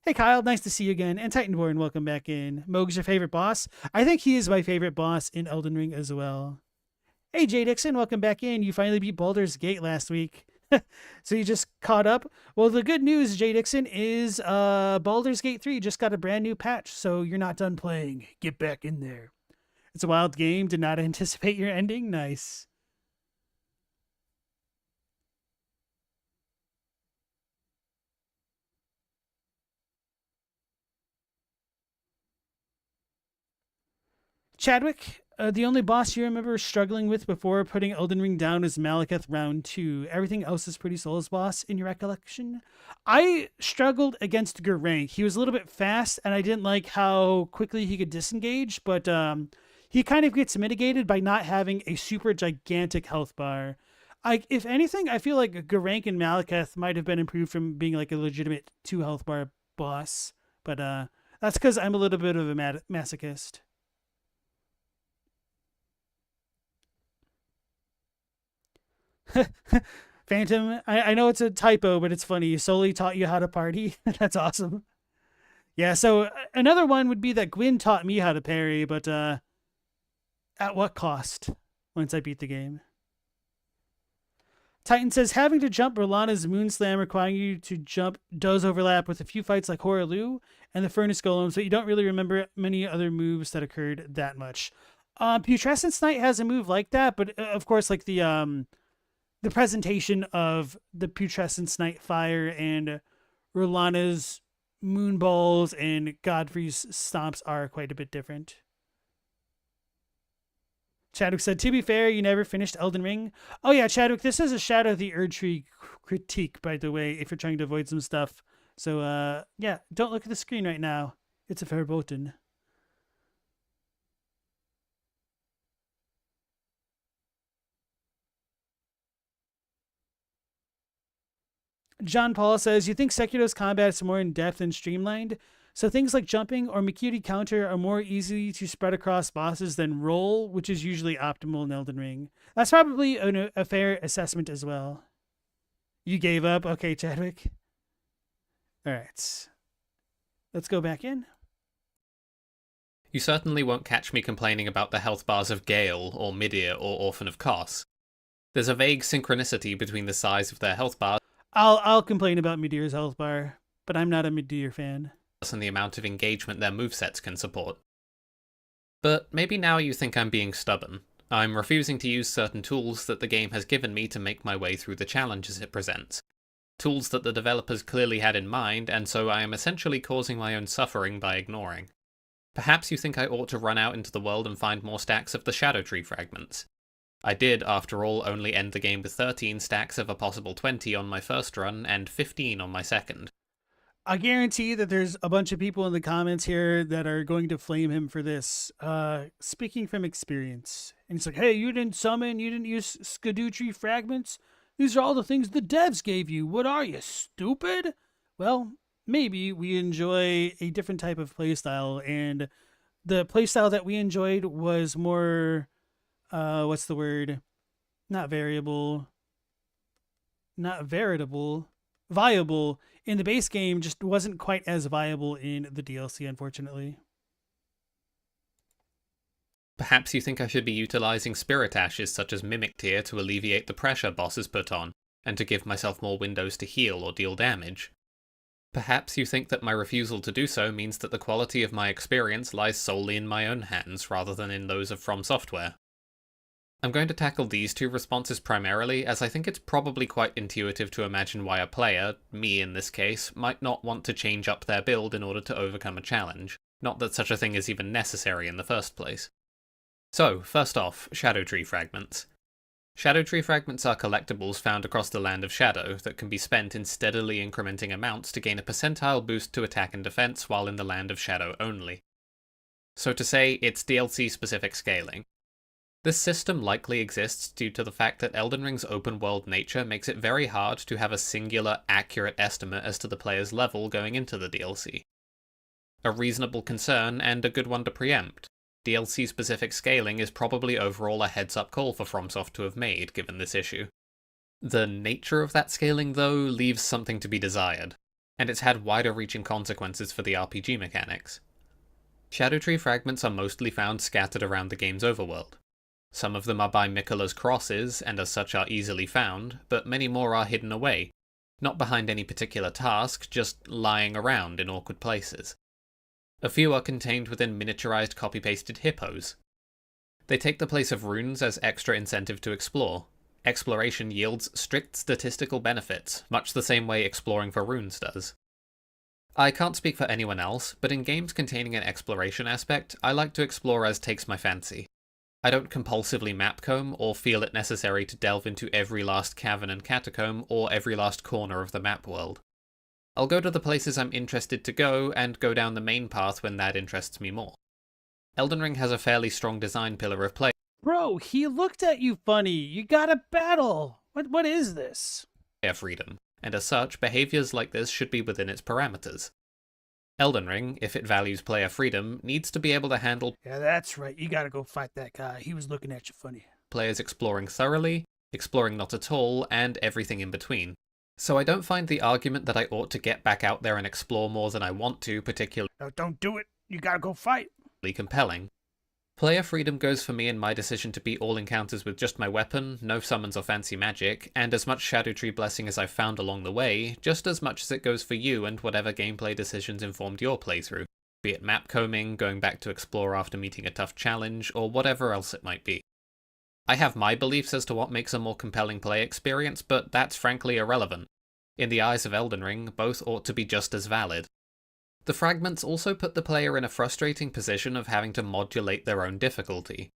Hey, Kyle, nice to see you again. And Titanborn, welcome back in. Moog's your favorite boss? I think he is my favorite boss in Elden Ring as well. Hey, Jay Dixon, welcome back in. You finally beat Baldur's Gate last week. So you just caught up? Well, the good news, Jay Dixon, is Baldur's Gate 3 just got a brand new patch, so you're not done playing. Get back in there. It's a wild game. Did not anticipate your ending. Nice. Chadwick, the only boss you remember struggling with before putting Elden Ring down is Malekith Round 2. Everything else is pretty Souls boss in your recollection. I struggled against Geraint. He was a little bit fast, and I didn't like how quickly he could disengage, but he kind of gets mitigated by not having a super gigantic health bar. If anything, I feel like Geraint and Malekith might have been improved from being like a legitimate 2 health bar boss, but that's because I'm a little bit of a masochist. Phantom, I know it's a typo, but it's funny. Solely taught you how to party. That's awesome. Yeah, so another one would be that Gwyn taught me how to parry, but at what cost once I beat the game? Titan says, having to jump Rolana's Moonslam requiring you to jump does overlap with a few fights like Horalu and the Furnace Golems, but you don't really remember many other moves that occurred that much. Putrescence Knight has a move like that, but of course, like the presentation of the Putrescence Knight Fire and Rolana's Moonballs and Godfrey's Stomps are quite a bit different. Chadwick said, to be fair, you never finished Elden Ring. Oh yeah, Chadwick, this is a Shadow of the Erdtree critique, by the way, if you're trying to avoid some stuff. So yeah, don't look at the screen right now. It's a verboten. John Paul says, you think Sekiro's combat is more in depth and streamlined? So things like jumping or Mikiri counter are more easy to spread across bosses than roll, which is usually optimal in Elden Ring. That's probably a fair assessment as well. You gave up? Okay, Chadwick. All right. Let's go back in. You certainly won't catch me complaining about the health bars of Gale, or Midir, or Orphan of Kos. There's a vague synchronicity between the size of their health bars I'll complain about Midir's health bar, but I'm not a Midir fan. and the amount of engagement their movesets can support. But maybe now you think I'm being stubborn. I'm refusing to use certain tools that the game has given me to make my way through the challenges it presents. Tools that the developers clearly had in mind, and so I am essentially causing my own suffering by ignoring. Perhaps you think I ought to run out into the world and find more stacks of the Erdtree fragments. I did, after all, only end the game with 13 stacks of a possible 20 on my first run, and 15 on my second. I guarantee that there's a bunch of people in the comments here that are going to flame him for this. Speaking from experience. And it's like, hey, you didn't summon, you didn't use Erdtree fragments? These are all the things the devs gave you. What are you, stupid? Well, maybe we enjoy a different type of playstyle, and the playstyle that we enjoyed was more, what's the word? Not variable. Not veritable. Viable in the base game, just wasn't quite as viable in the DLC, unfortunately. Perhaps you think I should be utilising spirit ashes such as Mimic Tear to alleviate the pressure bosses put on, and to give myself more windows to heal or deal damage. Perhaps you think that my refusal to do so means that the quality of my experience lies solely in my own hands rather than in those of From Software. I'm going to tackle these two responses primarily, as I think it's probably quite intuitive to imagine why a player, me in this case, might not want to change up their build in order to overcome a challenge. Not that such a thing is even necessary in the first place. So, first off, Erdtree fragments. Erdtree fragments are collectibles found across the Land of Shadow that can be spent in steadily incrementing amounts to gain a percentile boost to attack and defense while in the Land of Shadow only. So to say, it's DLC-specific scaling. This system likely exists due to the fact that Elden Ring's open-world nature makes it very hard to have a singular, accurate estimate as to the player's level going into the DLC. A reasonable concern, and a good one to preempt. DLC-specific scaling is probably overall a heads-up call for FromSoft to have made, given this issue. The nature of that scaling, though, leaves something to be desired, and it's had wider-reaching consequences for the RPG mechanics. Erdtree fragments are mostly found scattered around the game's overworld. Some of them are by Miquella's crosses, and as such are easily found, but many more are hidden away, not behind any particular task, just lying around in awkward places. A few are contained within miniaturized copy-pasted hippos. They take the place of runes as extra incentive to explore. Exploration yields strict statistical benefits, much the same way exploring for runes does. I can't speak for anyone else, but in games containing an exploration aspect, I like to explore as takes my fancy. I don't compulsively mapcomb, or feel it necessary to delve into every last cavern and catacomb, or every last corner of the map world. I'll go to the places I'm interested to go, and go down the main path when that interests me more. Elden Ring has a fairly strong design pillar of play. Bro, he looked at you funny. You gotta battle. What is this? Freedom, and as such, behaviours like this should be within its parameters. Elden Ring, if it values player freedom, needs to be able to handle Yeah, that's right. You gotta go fight that guy. He was looking at you funny. players exploring thoroughly, exploring not at all, and everything in between. So I don't find the argument that I ought to get back out there and explore more than I want to particularly No, don't do it. You gotta go fight. compelling. Player freedom goes for me in my decision to beat all encounters with just my weapon, no summons or fancy magic, and as much Erdtree blessing as I've found along the way, just as much as it goes for you and whatever gameplay decisions informed your playthrough, be it map combing, going back to explore after meeting a tough challenge, or whatever else it might be. I have my beliefs as to what makes a more compelling play experience, but that's frankly irrelevant. In the eyes of Elden Ring, both ought to be just as valid. The fragments also put the player in a frustrating position of having to modulate their own difficulty.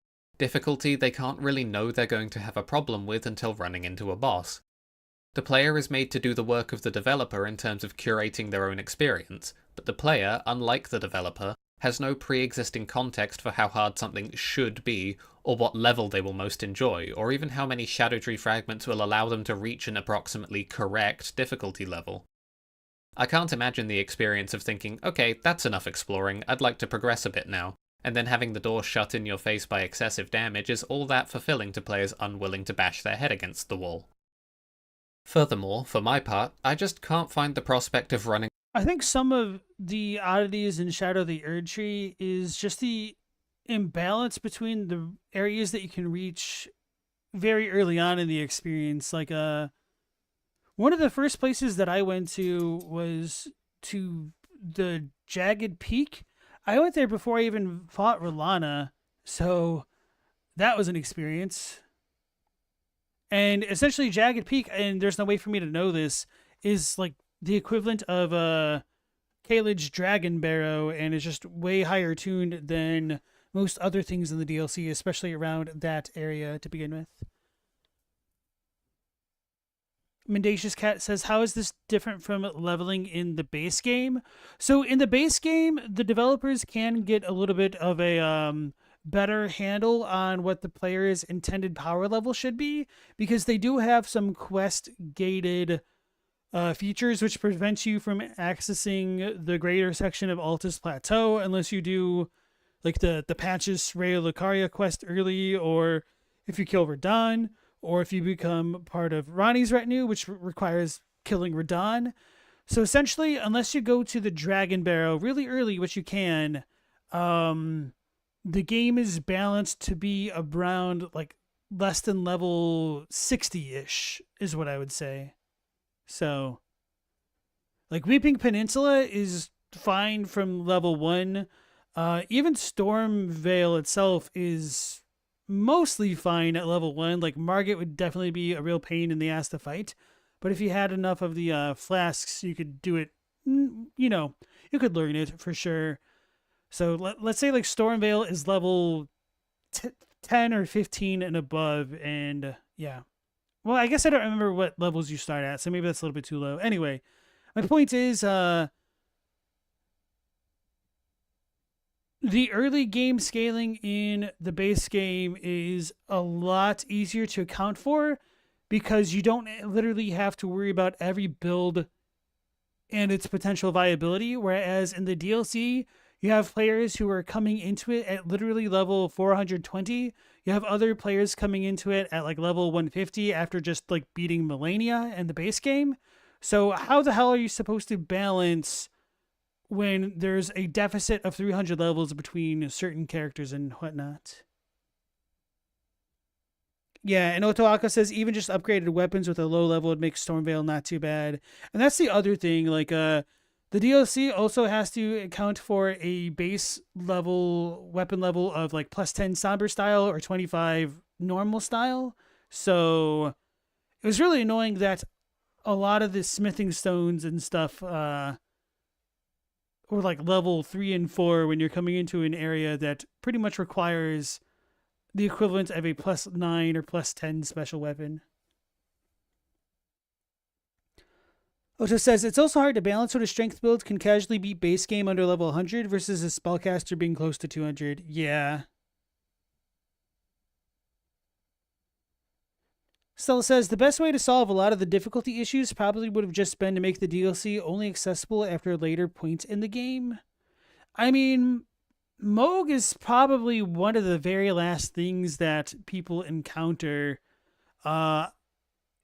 Difficulty they can't really know they're going to have a problem with until running into a boss. The player is made to do the work of the developer in terms of curating their own experience, but the player, unlike the developer, has no pre-existing context for how hard something should be, or what level they will most enjoy, or even how many Shadow Tree fragments will allow them to reach an approximately correct difficulty level. I can't imagine the experience of thinking, okay, that's enough exploring, I'd like to progress a bit now, and then having the door shut in your face by excessive damage is all that fulfilling to players unwilling to bash their head against the wall. Furthermore, for my part, I just can't find the prospect of running. I think some of the oddities in Shadow of the Erdtree is just the imbalance between the areas that you can reach very early on in the experience. Like, one of the first places that I went to was to the Jagged Peak. I went there before I even fought Rolana, so that was an experience. And essentially, Jagged Peak, and there's no way for me to know this, is like the equivalent of Caelid's Dragon Barrow, and is just way higher tuned than most other things in the DLC, especially around that area to begin with. Mendacious Cat says, how is this different from leveling in the base game? So in the base game, the developers can get a little bit of a better handle on what the player's intended power level should be, because they do have some quest gated features which prevent you from accessing the greater section of Altus Plateau unless you do like the Patches Ray Lucaria quest early, or if you kill Radahn, or if you become part of Ronnie's retinue, which requires killing Radahn. So essentially, unless you go to the Dragon Barrow really early, which you can, the game is balanced to be around like less than level 60-ish is what I would say. So like Weeping Peninsula is fine from level 1. Even Stormvale itself is mostly fine at level 1. Like Margit would definitely be a real pain in the ass to fight, but if you had enough of the flasks, you could do it. You could learn it for sure. So let's say like Stormvale is level 10 or 15 and above, and yeah. Well, I guess I don't remember what levels you start at, so maybe that's a little bit too low. Anyway, my point is, the early game scaling in the base game is a lot easier to account for because you don't literally have to worry about every build and its potential viability, whereas in the DLC, you have players who are coming into it at literally level 420. You have other players coming into it at like level 150 after just like beating Melania in the base game. So how the hell are you supposed to balance when there's a deficit of 300 levels between certain characters and whatnot? Yeah, and Otoaka says even just upgraded weapons with a low level would make Stormvale not too bad. And that's the other thing, like the DLC also has to account for a base level weapon level of like plus 10 somber style or 25 normal style. So it was really annoying that a lot of the smithing stones and stuff were like level 3 and 4 when you're coming into an area that pretty much requires the equivalent of a plus 9 or plus 10 special weapon. Oto says, it's also hard to balance what a strength build can casually beat base game under level 100 versus a spellcaster being close to 200. Yeah. Stella says, the best way to solve a lot of the difficulty issues probably would have just been to make the DLC only accessible after a later point in the game. I mean, Moog is probably one of the very last things that people encounter.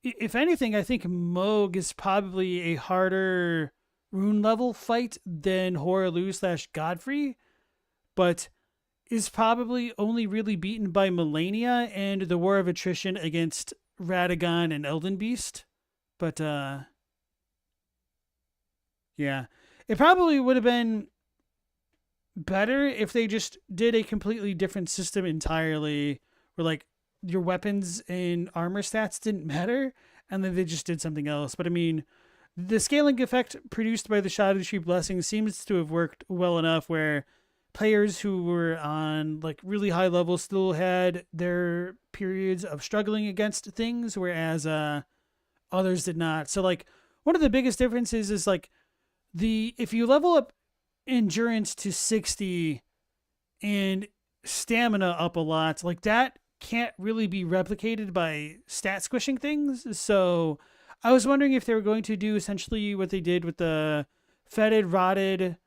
If anything, I think Moog is probably a harder rune level fight than Hoaraloo / Godfrey, but is probably only really beaten by Melania and the War of Attrition against Radagon and Elden Beast. But, yeah. It probably would have been better if they just did a completely different system entirely, where, like, your weapons and armor stats didn't matter, and then they just did something else. But I mean, the scaling effect produced by the Shadow Tree Blessing seems to have worked well enough where players who were on like really high levels still had their periods of struggling against things, whereas others did not. So like one of the biggest differences is like the if you level up endurance to 60 and stamina up a lot, like that can't really be replicated by stat squishing things. So I was wondering if they were going to do essentially what they did with the fetid, rotted,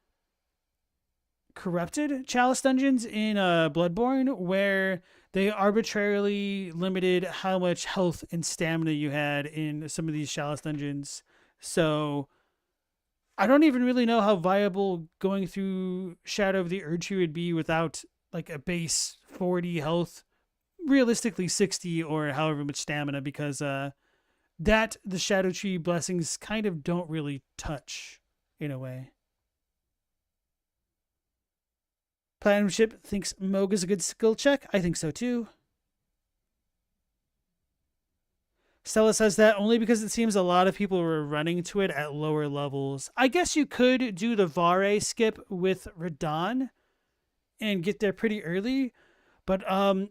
corrupted chalice dungeons in Bloodborne, where they arbitrarily limited how much health and stamina you had in some of these chalice dungeons. So I don't even really know how viable going through Shadow of the Erdtree would be without like a base 40 health, realistically 60 or however much stamina, because that the Shadow Tree blessings kind of don't really touch in a way. Platinum Ship thinks Moog is a good skill check. I think so too. Stella says that only because it seems a lot of people were running to it at lower levels. I guess you could do the Vare skip with Radahn and get there pretty early. But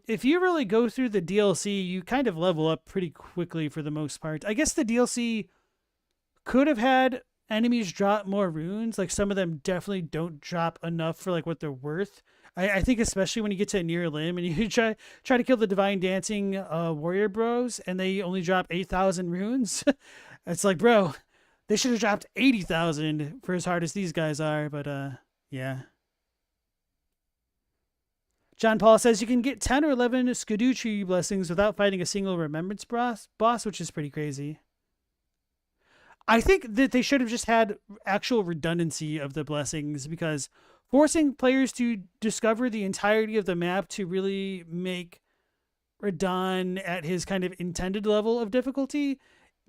if you really go through the DLC, you kind of level up pretty quickly for the most part. I guess the DLC could have had enemies drop more runes. Like some of them definitely don't drop enough for like what they're worth. I think especially when you get to near limb and you try to kill the Divine Dancing warrior bros and they only drop 8,000 runes. It's like, bro, they should have dropped 80,000 for as hard as these guys are. But yeah. John Paul says you can get 10 or 11 Scudutree blessings without fighting a single remembrance boss, which is pretty crazy. I think that they should have just had actual redundancy of the blessings, because forcing players to discover the entirety of the map to really make Radahn at his kind of intended level of difficulty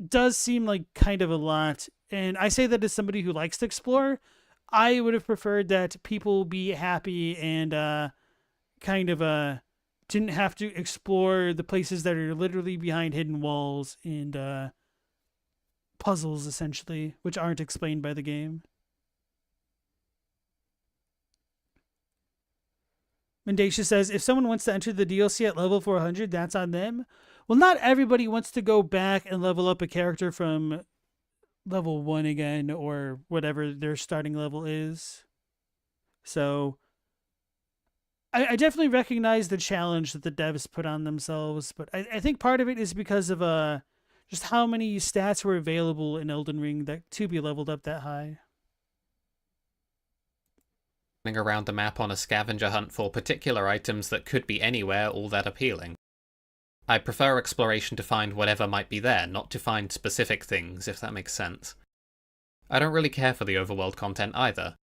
does seem like kind of a lot. And I say that as somebody who likes to explore. I would have preferred that people be happy and kind of didn't have to explore the places that are literally behind hidden walls and puzzles, essentially, which aren't explained by the game. Mendacia says, if someone wants to enter the DLC at level 400, that's on them. Well, not everybody wants to go back and level up a character from level 1 again, or whatever their starting level is. So I definitely recognize the challenge that the devs put on themselves, but I think part of it is because of just how many stats were available in Elden Ring that to be leveled up that high. Around the map on a scavenger hunt for particular items that could be anywhere all that appealing. I prefer exploration to find whatever might be there, not to find specific things, if that makes sense. I don't really care for the overworld content either.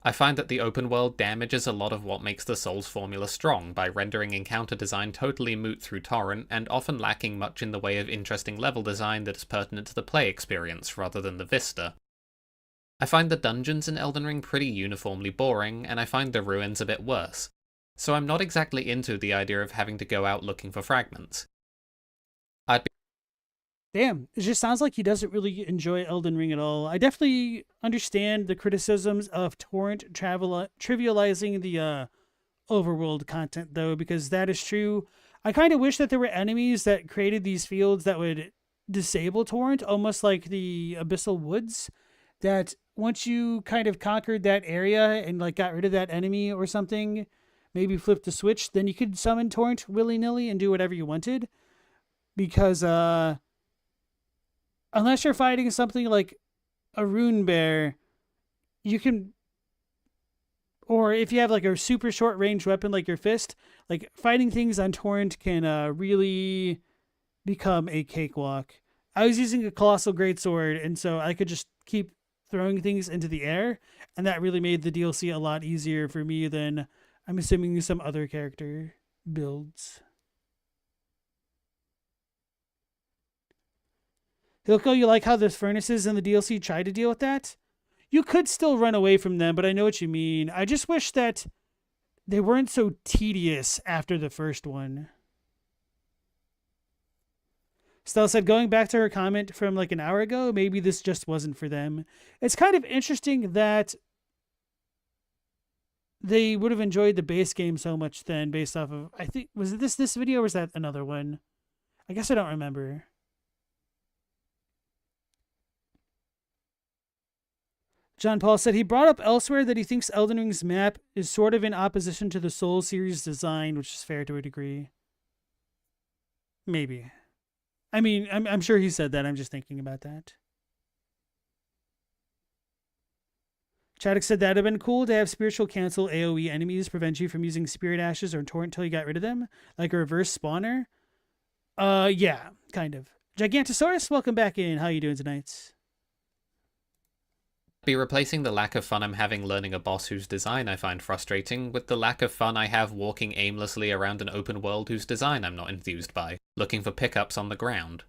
I find that the open world damages a lot of what makes the Souls formula strong by rendering encounter design totally moot through torrent, and often lacking much in the way of interesting level design that is pertinent to the play experience rather than the vista. I find the dungeons in Elden Ring pretty uniformly boring, and I find the ruins a bit worse, so I'm not exactly into the idea of having to go out looking for fragments. Damn, it just sounds like he doesn't really enjoy Elden Ring at all. I definitely understand the criticisms of torrent trivializing the overworld content, though, because that is true. I kind of wish that there were enemies that created these fields that would disable torrent, almost like the Abyssal Woods, that once you kind of conquered that area and like got rid of that enemy or something, maybe flipped the switch, then you could summon torrent willy-nilly and do whatever you wanted. Because unless you're fighting something like a rune bear, you can, or if you have like a super short range weapon like your fist, like fighting things on torrent can really become a cakewalk. I was using a colossal greatsword, and so I could just keep throwing things into the air, and that really made the DLC a lot easier for me than I'm assuming some other character builds. Hilko, you like how the furnaces in the DLC try to deal with that? You could still run away from them, but I know what you mean. I just wish that they weren't so tedious after the first one. Stella said, going back to her comment from like an hour ago, maybe this just wasn't for them. It's kind of interesting that they would have enjoyed the base game so much then, based off of, I think, was it this video or was that another one? I guess I don't remember. John Paul said he brought up elsewhere that he thinks Elden Ring's map is sort of in opposition to the Soul series design, which is fair to a degree. Maybe. I mean, I'm sure he said that. I'm just thinking about that. Chaddock said that'd have been cool to have spiritual cancel AoE enemies prevent you from using spirit ashes or torrent until you got rid of them, like a reverse spawner. Yeah, kind of. Gigantosaurus, welcome back in. How you doing tonight? Be replacing the lack of fun I'm having learning a boss whose design I find frustrating with the lack of fun I have walking aimlessly around an open world whose design I'm not enthused by, looking for pickups on the ground.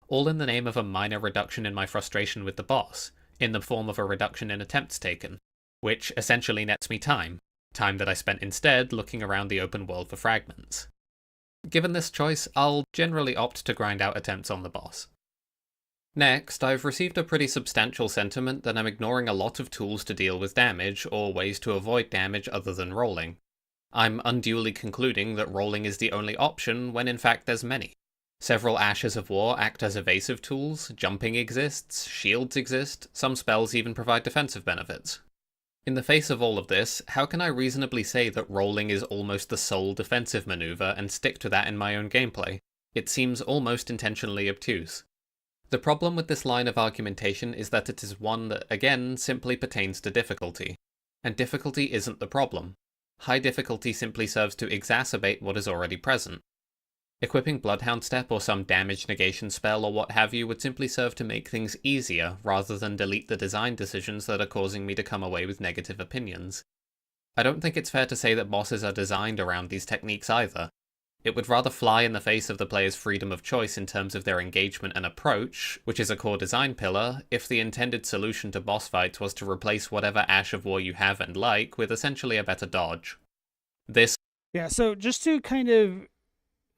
All in the name of a minor reduction in my frustration with the boss, in the form of a reduction in attempts taken, which essentially nets me time that I spent instead looking around the open world for fragments. Given this choice, I'll generally opt to grind out attempts on the boss. Next, I've received a pretty substantial sentiment that I'm ignoring a lot of tools to deal with damage, or ways to avoid damage other than rolling. I'm unduly concluding that rolling is the only option, when in fact there's many. Several Ashes of War act as evasive tools, jumping exists, shields exist, some spells even provide defensive benefits. In the face of all of this, how can I reasonably say that rolling is almost the sole defensive maneuver and stick to that in my own gameplay? It seems almost intentionally obtuse. The problem with this line of argumentation is that it is one that, again, simply pertains to difficulty. And difficulty isn't the problem. High difficulty simply serves to exacerbate what is already present. Equipping Bloodhound Step or some damage negation spell or what have you would simply serve to make things easier, rather than delete the design decisions that are causing me to come away with negative opinions. I don't think it's fair to say that bosses are designed around these techniques either. It would rather fly in the face of the player's freedom of choice in terms of their engagement and approach, which is a core design pillar, if the intended solution to boss fights was to replace whatever Ash of War you have and like with essentially a better dodge. Yeah, so just to kind of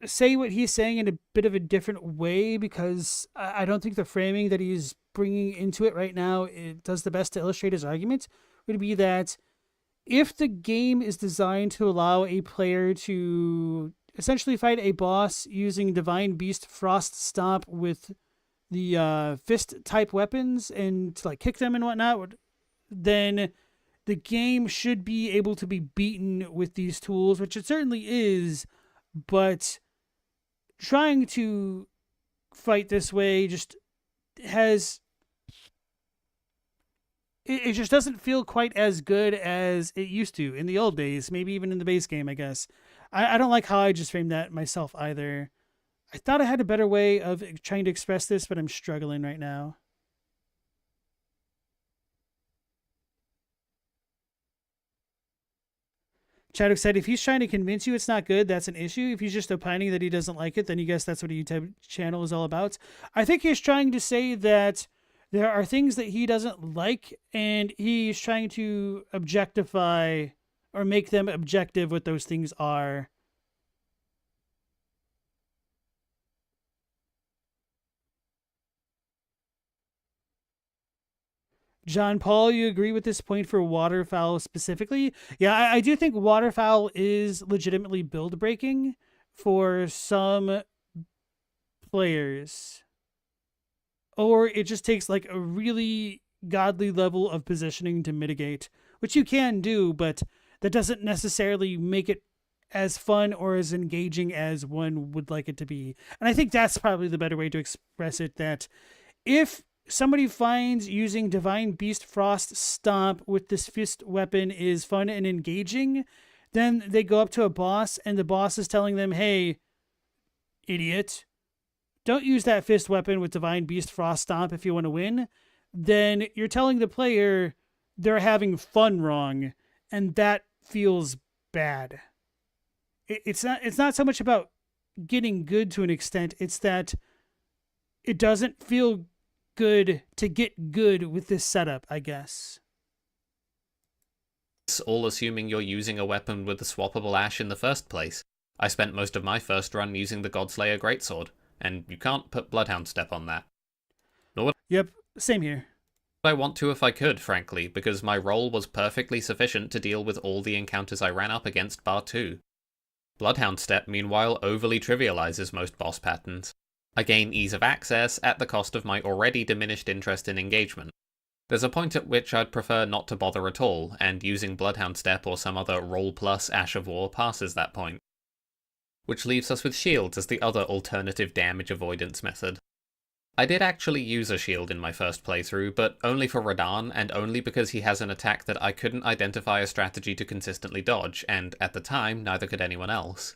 say what he's saying in a bit of a different way, because I don't think the framing that he's bringing into it right now it does the best to illustrate his argument, would be that if the game is designed to allow a player to essentially fight a boss using Divine Beast Frost Stomp with the fist type weapons and to like kick them and whatnot, then the game should be able to be beaten with these tools, which it certainly is, but trying to fight this way just has it just doesn't feel quite as good as it used to in the old days, maybe even in the base game, I guess. I don't like how I just framed that myself either. I thought I had a better way of trying to express this, but I'm struggling right now. Chadwick said, if he's trying to convince you it's not good, that's an issue. If he's just opining that he doesn't like it, then you guess that's what a YouTube channel is all about. I think he's trying to say that there are things that he doesn't like, and he's trying to objectify or make them objective what those things are. John Paul, you agree with this point for waterfowl specifically? Yeah, I do think waterfowl is legitimately build breaking for some players. Or it just takes like a really godly level of positioning to mitigate, which you can do, but that doesn't necessarily make it as fun or as engaging as one would like it to be. And I think that's probably the better way to express it, that if somebody finds using Divine Beast Frost Stomp with this fist weapon is fun and engaging, then they go up to a boss and the boss is telling them, hey, idiot, don't use that fist weapon with Divine Beast Frost Stomp if you want to win. Then you're telling the player they're having fun wrong, and that feels bad. It's not so much about getting good to an extent, it's that it doesn't feel good to get good with this setup, I guess. All assuming you're using a weapon with the swappable ash in the first place. I spent most of my first run using the Godslayer Greatsword, and you can't put Bloodhound Step on that. Yep, same here. I want to if I could, frankly, because my role was perfectly sufficient to deal with all the encounters I ran up against bar 2. Bloodhound Step, meanwhile, overly trivializes most boss patterns. I gain ease of access at the cost of my already diminished interest in engagement. There's a point at which I'd prefer not to bother at all, and using Bloodhound Step or some other Roll Plus Ash of War passes that point. Which leaves us with shields as the other alternative damage avoidance method. I did actually use a shield in my first playthrough, but only for Radahn, and only because he has an attack that I couldn't identify a strategy to consistently dodge, and at the time, neither could anyone else.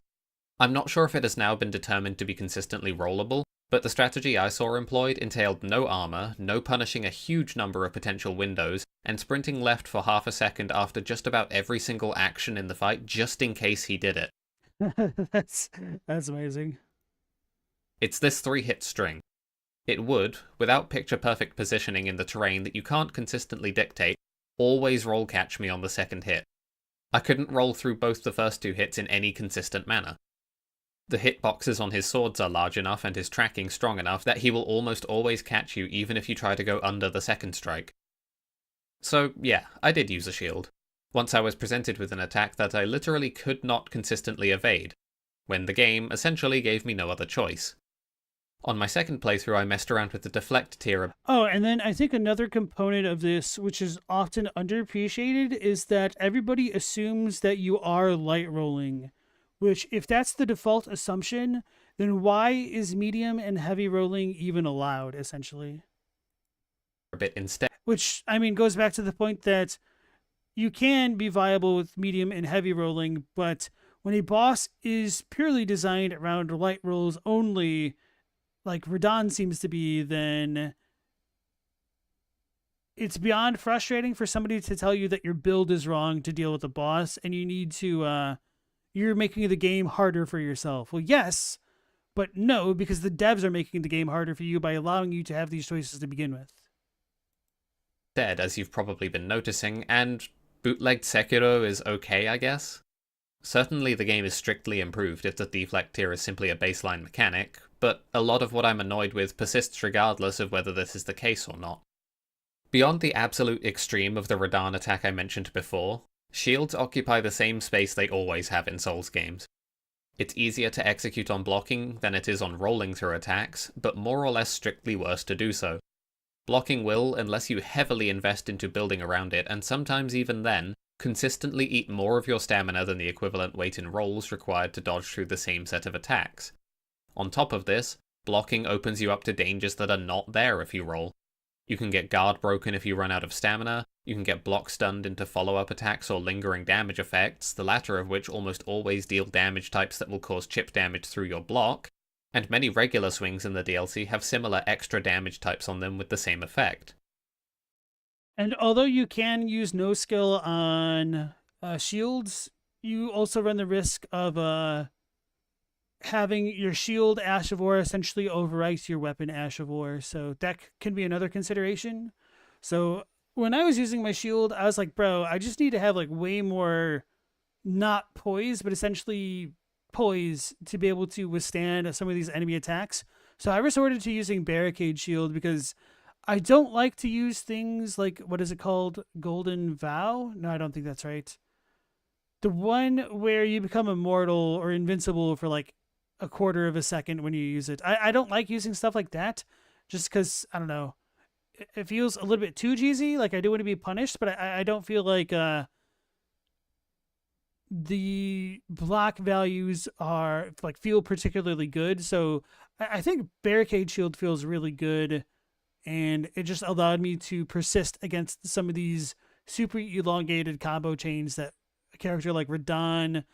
I'm not sure if it has now been determined to be consistently rollable, but the strategy I saw employed entailed no armor, no punishing a huge number of potential windows, and sprinting left for half a second after just about every single action in the fight just in case he did it. that's amazing. It's this 3-hit string. It would, without picture-perfect positioning in the terrain that you can't consistently dictate, always roll catch me on the second hit. I couldn't roll through both the first 2 hits in any consistent manner. The hitboxes on his swords are large enough and his tracking strong enough that he will almost always catch you even if you try to go under the second strike. So yeah, I did use a shield. Once I was presented with an attack that I literally could not consistently evade, when the game essentially gave me no other choice. On my second playthrough, I messed around with the deflect tier. Oh, and then I think another component of this, which is often underappreciated, is that everybody assumes that you are light rolling. Which, if that's the default assumption, then why is medium and heavy rolling even allowed, essentially? A bit instead. Which, I mean, goes back to the point that you can be viable with medium and heavy rolling, but when a boss is purely designed around light rolls only, like Radahn seems to be, then it's beyond frustrating for somebody to tell you that your build is wrong to deal with the boss, and you need to, you're making the game harder for yourself. Well, yes, but no, because the devs are making the game harder for you by allowing you to have these choices to begin with. Dead, as you've probably been noticing, and bootlegged Sekiro is okay, I guess. Certainly the game is strictly improved if the deflect tier is simply a baseline mechanic, but a lot of what I'm annoyed with persists regardless of whether this is the case or not. Beyond the absolute extreme of the Radahn attack I mentioned before, shields occupy the same space they always have in Souls games. It's easier to execute on blocking than it is on rolling through attacks, but more or less strictly worse to do so. Blocking will, unless you heavily invest into building around it, and sometimes even then, consistently eat more of your stamina than the equivalent weight in rolls required to dodge through the same set of attacks. On top of this, blocking opens you up to dangers that are not there if you roll. You can get guard broken if you run out of stamina, you can get block stunned into follow-up attacks or lingering damage effects, the latter of which almost always deal damage types that will cause chip damage through your block, and many regular swings in the DLC have similar extra damage types on them with the same effect. And although you can use no skill on shields, you also run the risk of having your shield Ash of War essentially overwrite your weapon Ash of War. So that can be another consideration. So when I was using my shield, I was like, bro, I just need to have like way more not poise, but essentially poise to be able to withstand some of these enemy attacks. So I resorted to using Barricade Shield because I don't like to use things like, what is it called? Golden Vow? No, I don't think that's right. The one where you become immortal or invincible for like a quarter of a second when you use it. I don't like using stuff like that just because, I don't know, it feels a little bit too cheesy. Like I do want to be punished, but I don't feel like the block values are like feel particularly good. So I think Barricade Shield feels really good. And it just allowed me to persist against some of these super elongated combo chains that a character like Radahn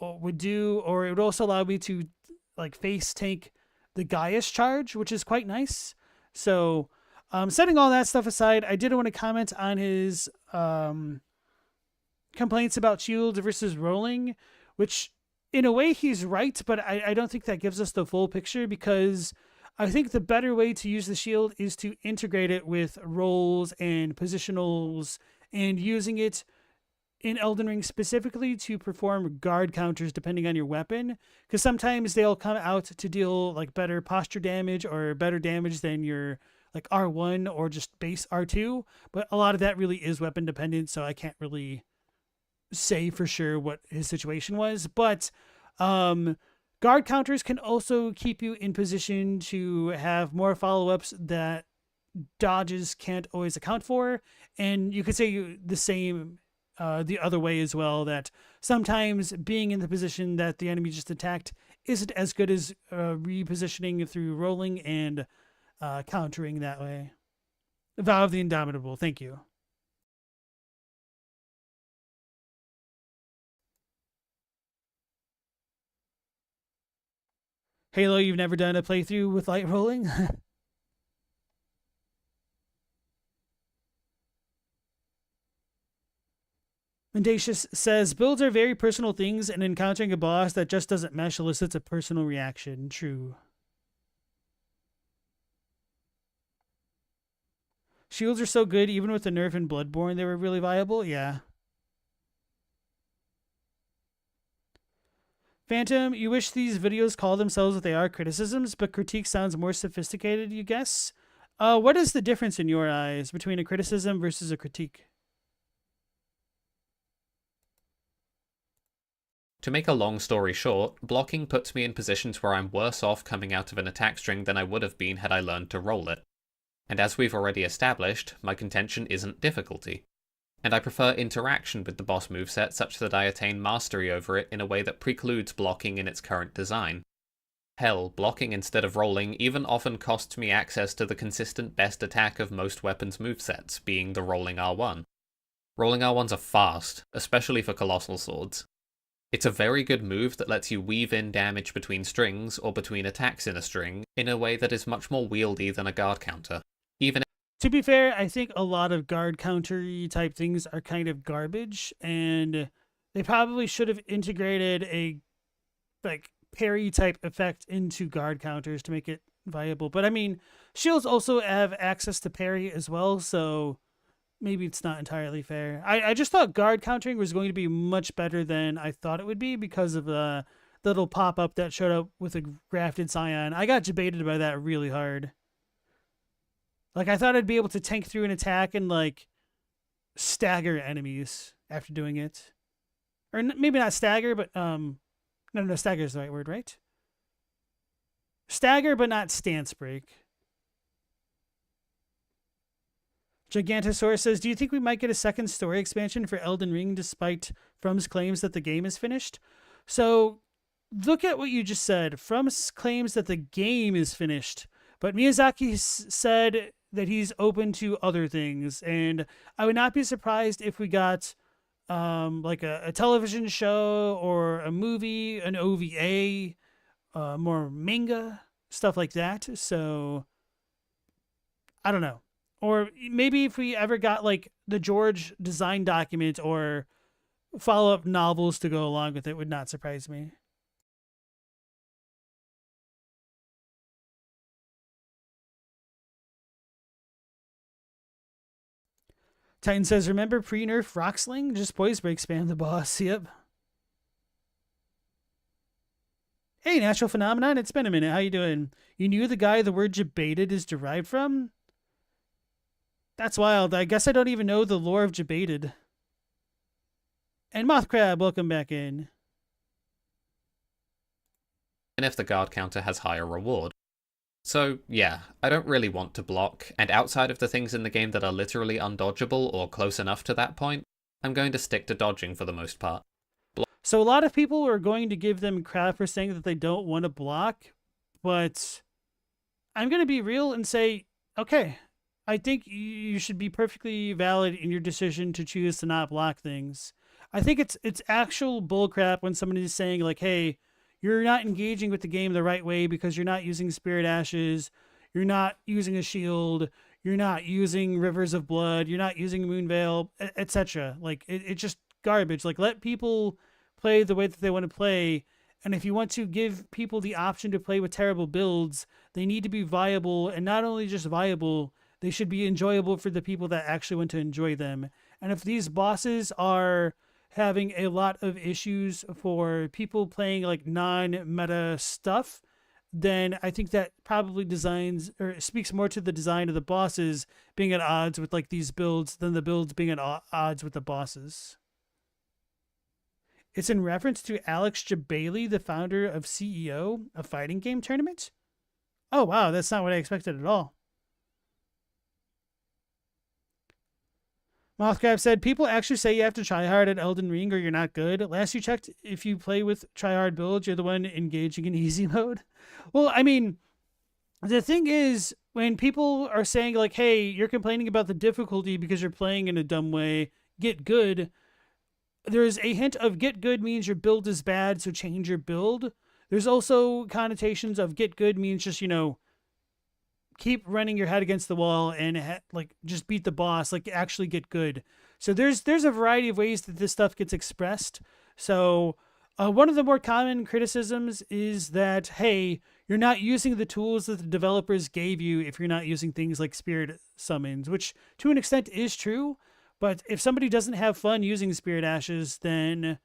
would do, or it would also allow me to like face tank the Gaius charge, which is quite nice. So setting all that stuff aside, I did want to comment on his complaints about shield versus rolling, which in a way he's right, but I don't think that gives us the full picture, because I think the better way to use the shield is to integrate it with rolls and positionals and using it in Elden Ring specifically to perform guard counters depending on your weapon, because sometimes they'll come out to deal like better posture damage or better damage than your like R1 or just base R2, but a lot of that really is weapon dependent, so I can't really say for sure what his situation was. But um, guard counters can also keep you in position to have more follow ups that dodges can't always account for. And you could say the same the other way as well, that sometimes being in the position that the enemy just attacked isn't as good as repositioning through rolling and countering that way. Vow of the Indomitable, thank you. Halo, you've never done a playthrough with light rolling? Mendacious says builds are very personal things, and encountering a boss that just doesn't mesh elicits a personal reaction. True. Shields are so good, even with the nerf in Bloodborne, they were really viable. Yeah. Phantom, you wish these videos call themselves what they are, criticisms, but critique sounds more sophisticated, you guess? What is the difference in your eyes between a criticism versus a critique? To make a long story short, blocking puts me in positions where I'm worse off coming out of an attack string than I would have been had I learned to roll it. And as we've already established, my contention isn't difficulty. And I prefer interaction with the boss moveset such that I attain mastery over it in a way that precludes blocking in its current design. Hell, blocking instead of rolling even often costs me access to the consistent best attack of most weapons movesets, being the rolling R1. Rolling R1s are fast, especially for colossal swords. It's a very good move that lets you weave in damage between strings or between attacks in a string in a way that is much more wieldy than a guard counter. Even to be fair, I think a lot of guard counter type things are kind of garbage, and they probably should have integrated a like parry type effect into guard counters to make it viable. But I mean, shields also have access to parry as well, so maybe it's not entirely fair. I just thought guard countering was going to be much better than I thought it would be because of the little pop up that showed up with a grafted scion. I got debated by that really hard. Like, I thought I'd be able to tank through an attack and like stagger enemies after doing it, or maybe not stagger, but no, stagger is the right word, right? Stagger, but not stance break. Gigantosaurus says, do you think we might get a second story expansion for Elden Ring despite From's claims that the game is finished? So, look at what you just said. From claims that the game is finished, but Miyazaki said that he's open to other things, and I would not be surprised if we got like a television show or a movie, an OVA, more manga, stuff like that. So, I don't know. Or maybe if we ever got like the George design document or follow-up novels to go along with it, would not surprise me. Titan says, remember pre-nerf Rocksling? Just poise break spam the boss. Yep. Hey, Natural Phenomenon, it's been a minute. How you doing? You knew the guy the word Jebaited is derived from? That's wild. I guess I don't even know the lore of Jebaited. And Mothcrab, welcome back in. and if the guard counter has higher reward. So yeah, I don't really want to block, and outside of the things in the game that are literally undodgeable or close enough to that point, I'm going to stick to dodging for the most part. So a lot of people are going to give them crap for saying that they don't want to block, but I'm going to be real and say, okay, I think you should be perfectly valid in your decision to choose to not block things. I think it's actual bullcrap when somebody is saying like, hey, you're not engaging with the game the right way because you're not using Spirit Ashes, you're not using a shield, you're not using Rivers of Blood, you're not using Moonveil, etc. Like it's just garbage. Like let people play the way that they want to play. And if you want to give people the option to play with terrible builds, they need to be viable, and not only just viable, they should be enjoyable for the people that actually want to enjoy them. And if these bosses are having a lot of issues for people playing like non-meta stuff, then I think that probably designs or speaks more to the design of the bosses being at odds with like these builds than the builds being at odds with the bosses. It's in reference to Alex Jabali, the founder of CEO of Fighting Game Tournament. Oh wow, that's not what I expected at all. Mothcrab said, people actually say you have to try hard at Elden Ring or you're not good. Last you checked, if you play with try hard builds, you're the one engaging in easy mode. Well, I mean, the thing is, when people are saying, like, hey, you're complaining about the difficulty because you're playing in a dumb way, get good, there's a hint of get good means your build is bad, so change your build. There's also connotations of get good means just, keep running your head against the wall and like just beat the boss, like actually get good. So there's a variety of ways that this stuff gets expressed. So one of the more common criticisms is that, hey, you're not using the tools that the developers gave you if you're not using things like spirit summons, which to an extent is true. But if somebody doesn't have fun using spirit ashes, then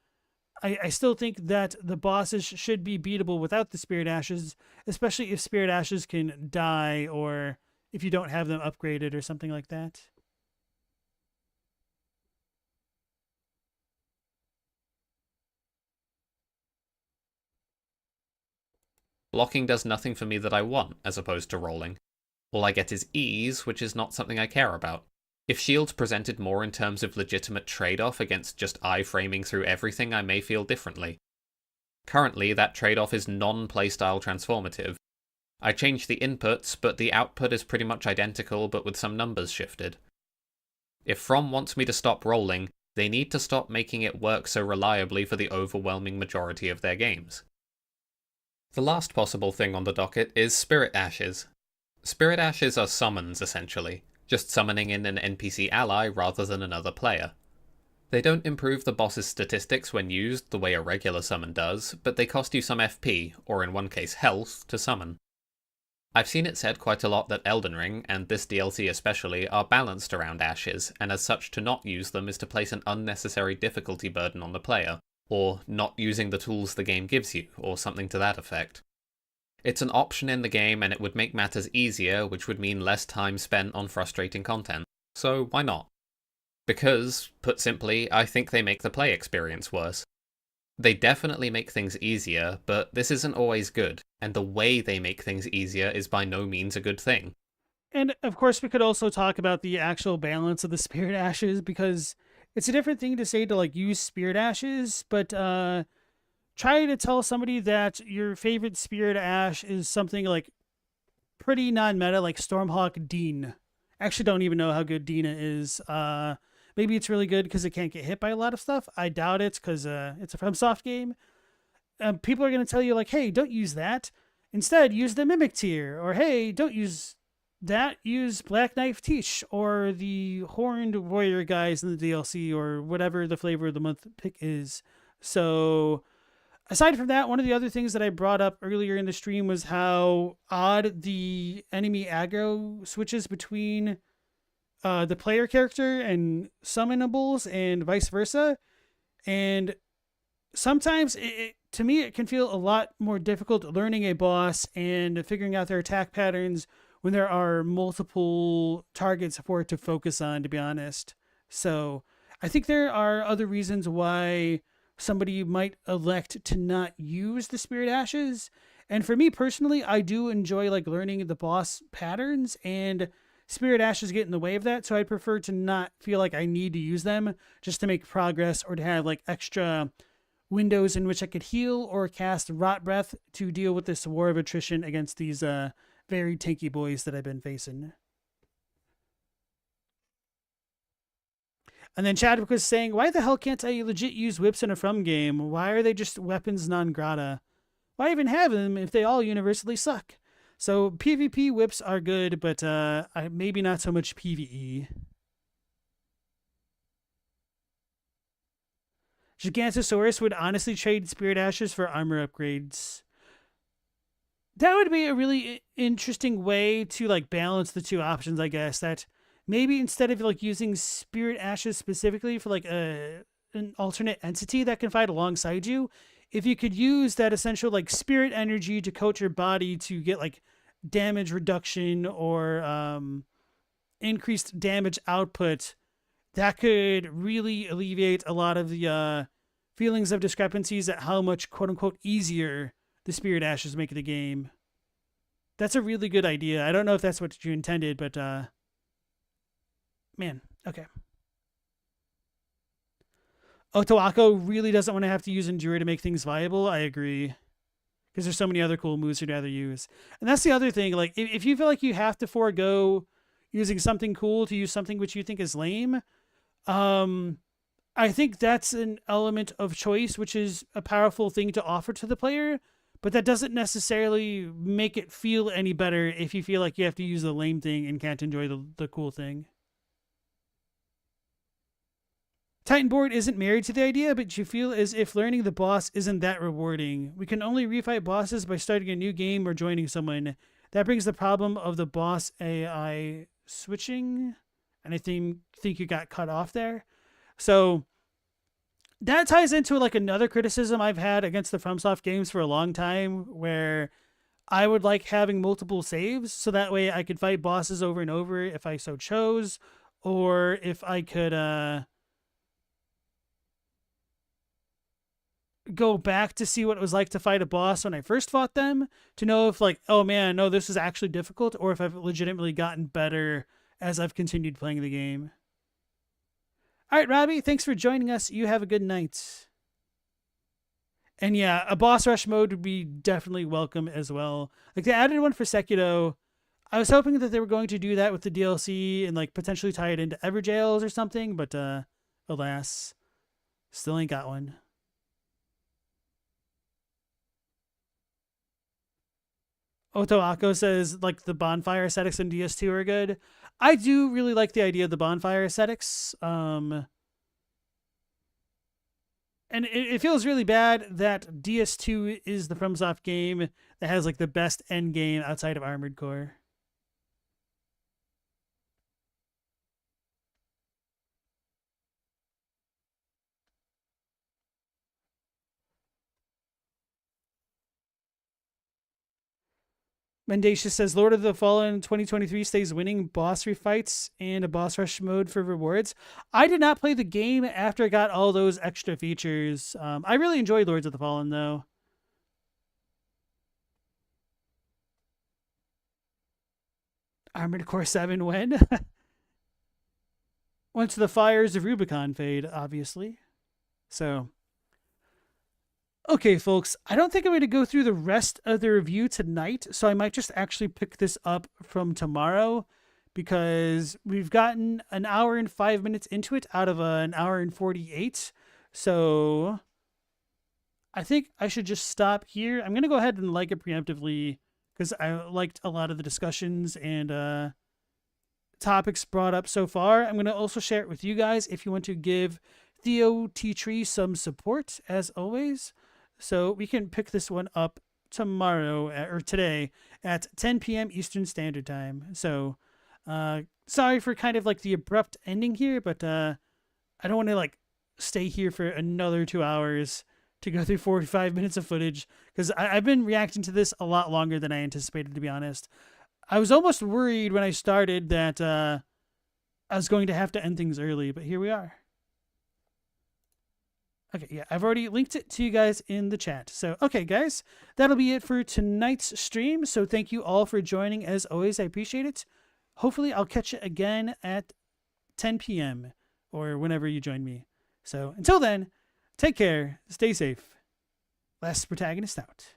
I still think that the bosses should be beatable without the spirit ashes, especially if spirit ashes can die or if you don't have them upgraded or something like that. Blocking does nothing for me that I want, as opposed to rolling. All I get is ease, which is not something I care about. If shields presented more in terms of legitimate trade-off against just iframing through everything, I may feel differently. Currently, that trade-off is non-playstyle transformative. I change the inputs, but the output is pretty much identical, but with some numbers shifted. If From wants me to stop rolling, they need to stop making it work so reliably for the overwhelming majority of their games. The last possible thing on the docket is Spirit Ashes. Spirit Ashes are summons, essentially, just summoning in an NPC ally rather than another player. They don't improve the boss's statistics when used the way a regular summon does, but they cost you some FP, or in one case health, to summon. I've seen it said quite a lot that Elden Ring, and this DLC especially, are balanced around ashes, and as such to not use them is to place an unnecessary difficulty burden on the player, or not using the tools the game gives you, or something to that effect. It's an option in the game and it would make matters easier, which would mean less time spent on frustrating content. So why not? Because, put simply, I think they make the play experience worse. They definitely make things easier, but this isn't always good, and the way they make things easier is by no means a good thing. And of course, we could also talk about the actual balance of the spirit ashes, because it's a different thing to say to like use spirit ashes, but try to tell somebody that your favorite spirit ash is something like pretty non-meta, like Stormhawk Dean. Actually, don't even know how good Dina is. Maybe it's really good because it can't get hit by a lot of stuff. I doubt it because it's a FromSoft game. People are going to tell you like, hey, don't use that. Instead, use the Mimic tier. Or hey, don't use that. Use Black Knife Tish or the Horned Warrior guys in the DLC or whatever the flavor of the month pick is. So aside from that, one of the other things that I brought up earlier in the stream was how odd the enemy aggro switches between the player character and summonables and vice versa. And sometimes, to me, it can feel a lot more difficult learning a boss and figuring out their attack patterns when there are multiple targets for it to focus on, to be honest. So I think there are other reasons why somebody might elect to not use the Spirit Ashes. And for me personally, I do enjoy like learning the boss patterns, and Spirit Ashes get in the way of that. So I prefer to not feel like I need to use them just to make progress or to have like extra windows in which I could heal or cast Rot Breath to deal with this war of attrition against these very tanky boys that I've been facing. And then Chadwick was saying, why the hell can't I legit use whips in a From game? Why are they just weapons non grata? Why even have them if they all universally suck? So PvP whips are good, but maybe not so much PvE. Gigantosaurus would honestly trade Spirit Ashes for armor upgrades. That would be a really interesting way to like balance the two options, I guess. That maybe instead of like using Spirit Ashes specifically for like an alternate entity that can fight alongside you, if you could use that essential like spirit energy to coat your body to get like damage reduction or increased damage output, that could really alleviate a lot of the feelings of discrepancies at how much quote unquote easier the spirit ashes make the game. That's a really good idea. I don't know if that's what you intended, but man, okay. Otoako really doesn't want to have to use Endure to make things viable. I agree. Because there's so many other cool moves you'd rather use. And that's the other thing. Like, if you feel like you have to forego using something cool to use something which you think is lame, I think that's an element of choice, which is a powerful thing to offer to the player. But that doesn't necessarily make it feel any better if you feel like you have to use the lame thing and can't enjoy the cool thing. Titanboard isn't married to the idea, but you feel as if learning the boss isn't that rewarding. We can only refight bosses by starting a new game or joining someone. That brings the problem of the boss AI switching. And I think you got cut off there. So that ties into like another criticism I've had against the FromSoft games for a long time, where I would like having multiple saves so that way I could fight bosses over and over if I so chose, or if I could go back to see what it was like to fight a boss when I first fought them, to know if like, oh man, no, this is actually difficult, or if I've legitimately gotten better as I've continued playing the game. All right, Robbie, thanks for joining us. You have a good night. And yeah, a boss rush mode would be definitely welcome as well. Like they added one for Sekiro. I was hoping that they were going to do that with the DLC and like potentially tie it into Everjails or something, but alas, still ain't got one. Otoako says like the bonfire aesthetics in DS2 are good. I do really like the idea of the bonfire aesthetics. And it feels really bad that DS2 is the FromSoft game that has like the best end game outside of Armored Core. Mendacious says Lord of the Fallen 2023 stays winning boss refights and a boss rush mode for rewards. I did not play the game after I got all those extra features. I really enjoyed Lords of the Fallen though. Armored Core 7 when? Once the fires of Rubicon fade, obviously. So okay, folks, I don't think I'm going to go through the rest of the review tonight, so I might just actually pick this up from tomorrow, because we've gotten an hour and 5 minutes into it out of an hour and 48. So I think I should just stop here. I'm going to go ahead and like it preemptively because I liked a lot of the discussions and topics brought up so far. I'm going to also share it with you guys if you want to give Theo T Tree some support, as always. So we can pick this one up tomorrow or today at 10 p.m. Eastern Standard Time. So sorry for kind of like the abrupt ending here, but I don't want to like stay here for another 2 hours to go through 45 minutes of footage, because I've been reacting to this a lot longer than I anticipated, to be honest. I was almost worried when I started that I was going to have to end things early, but here we are. Okay, yeah, I've already linked it to you guys in the chat. So, okay, guys, that'll be it for tonight's stream. So thank you all for joining. As always, I appreciate it. Hopefully, I'll catch you again at 10 p.m. or whenever you join me. So until then, take care, stay safe. Last Protagonist out.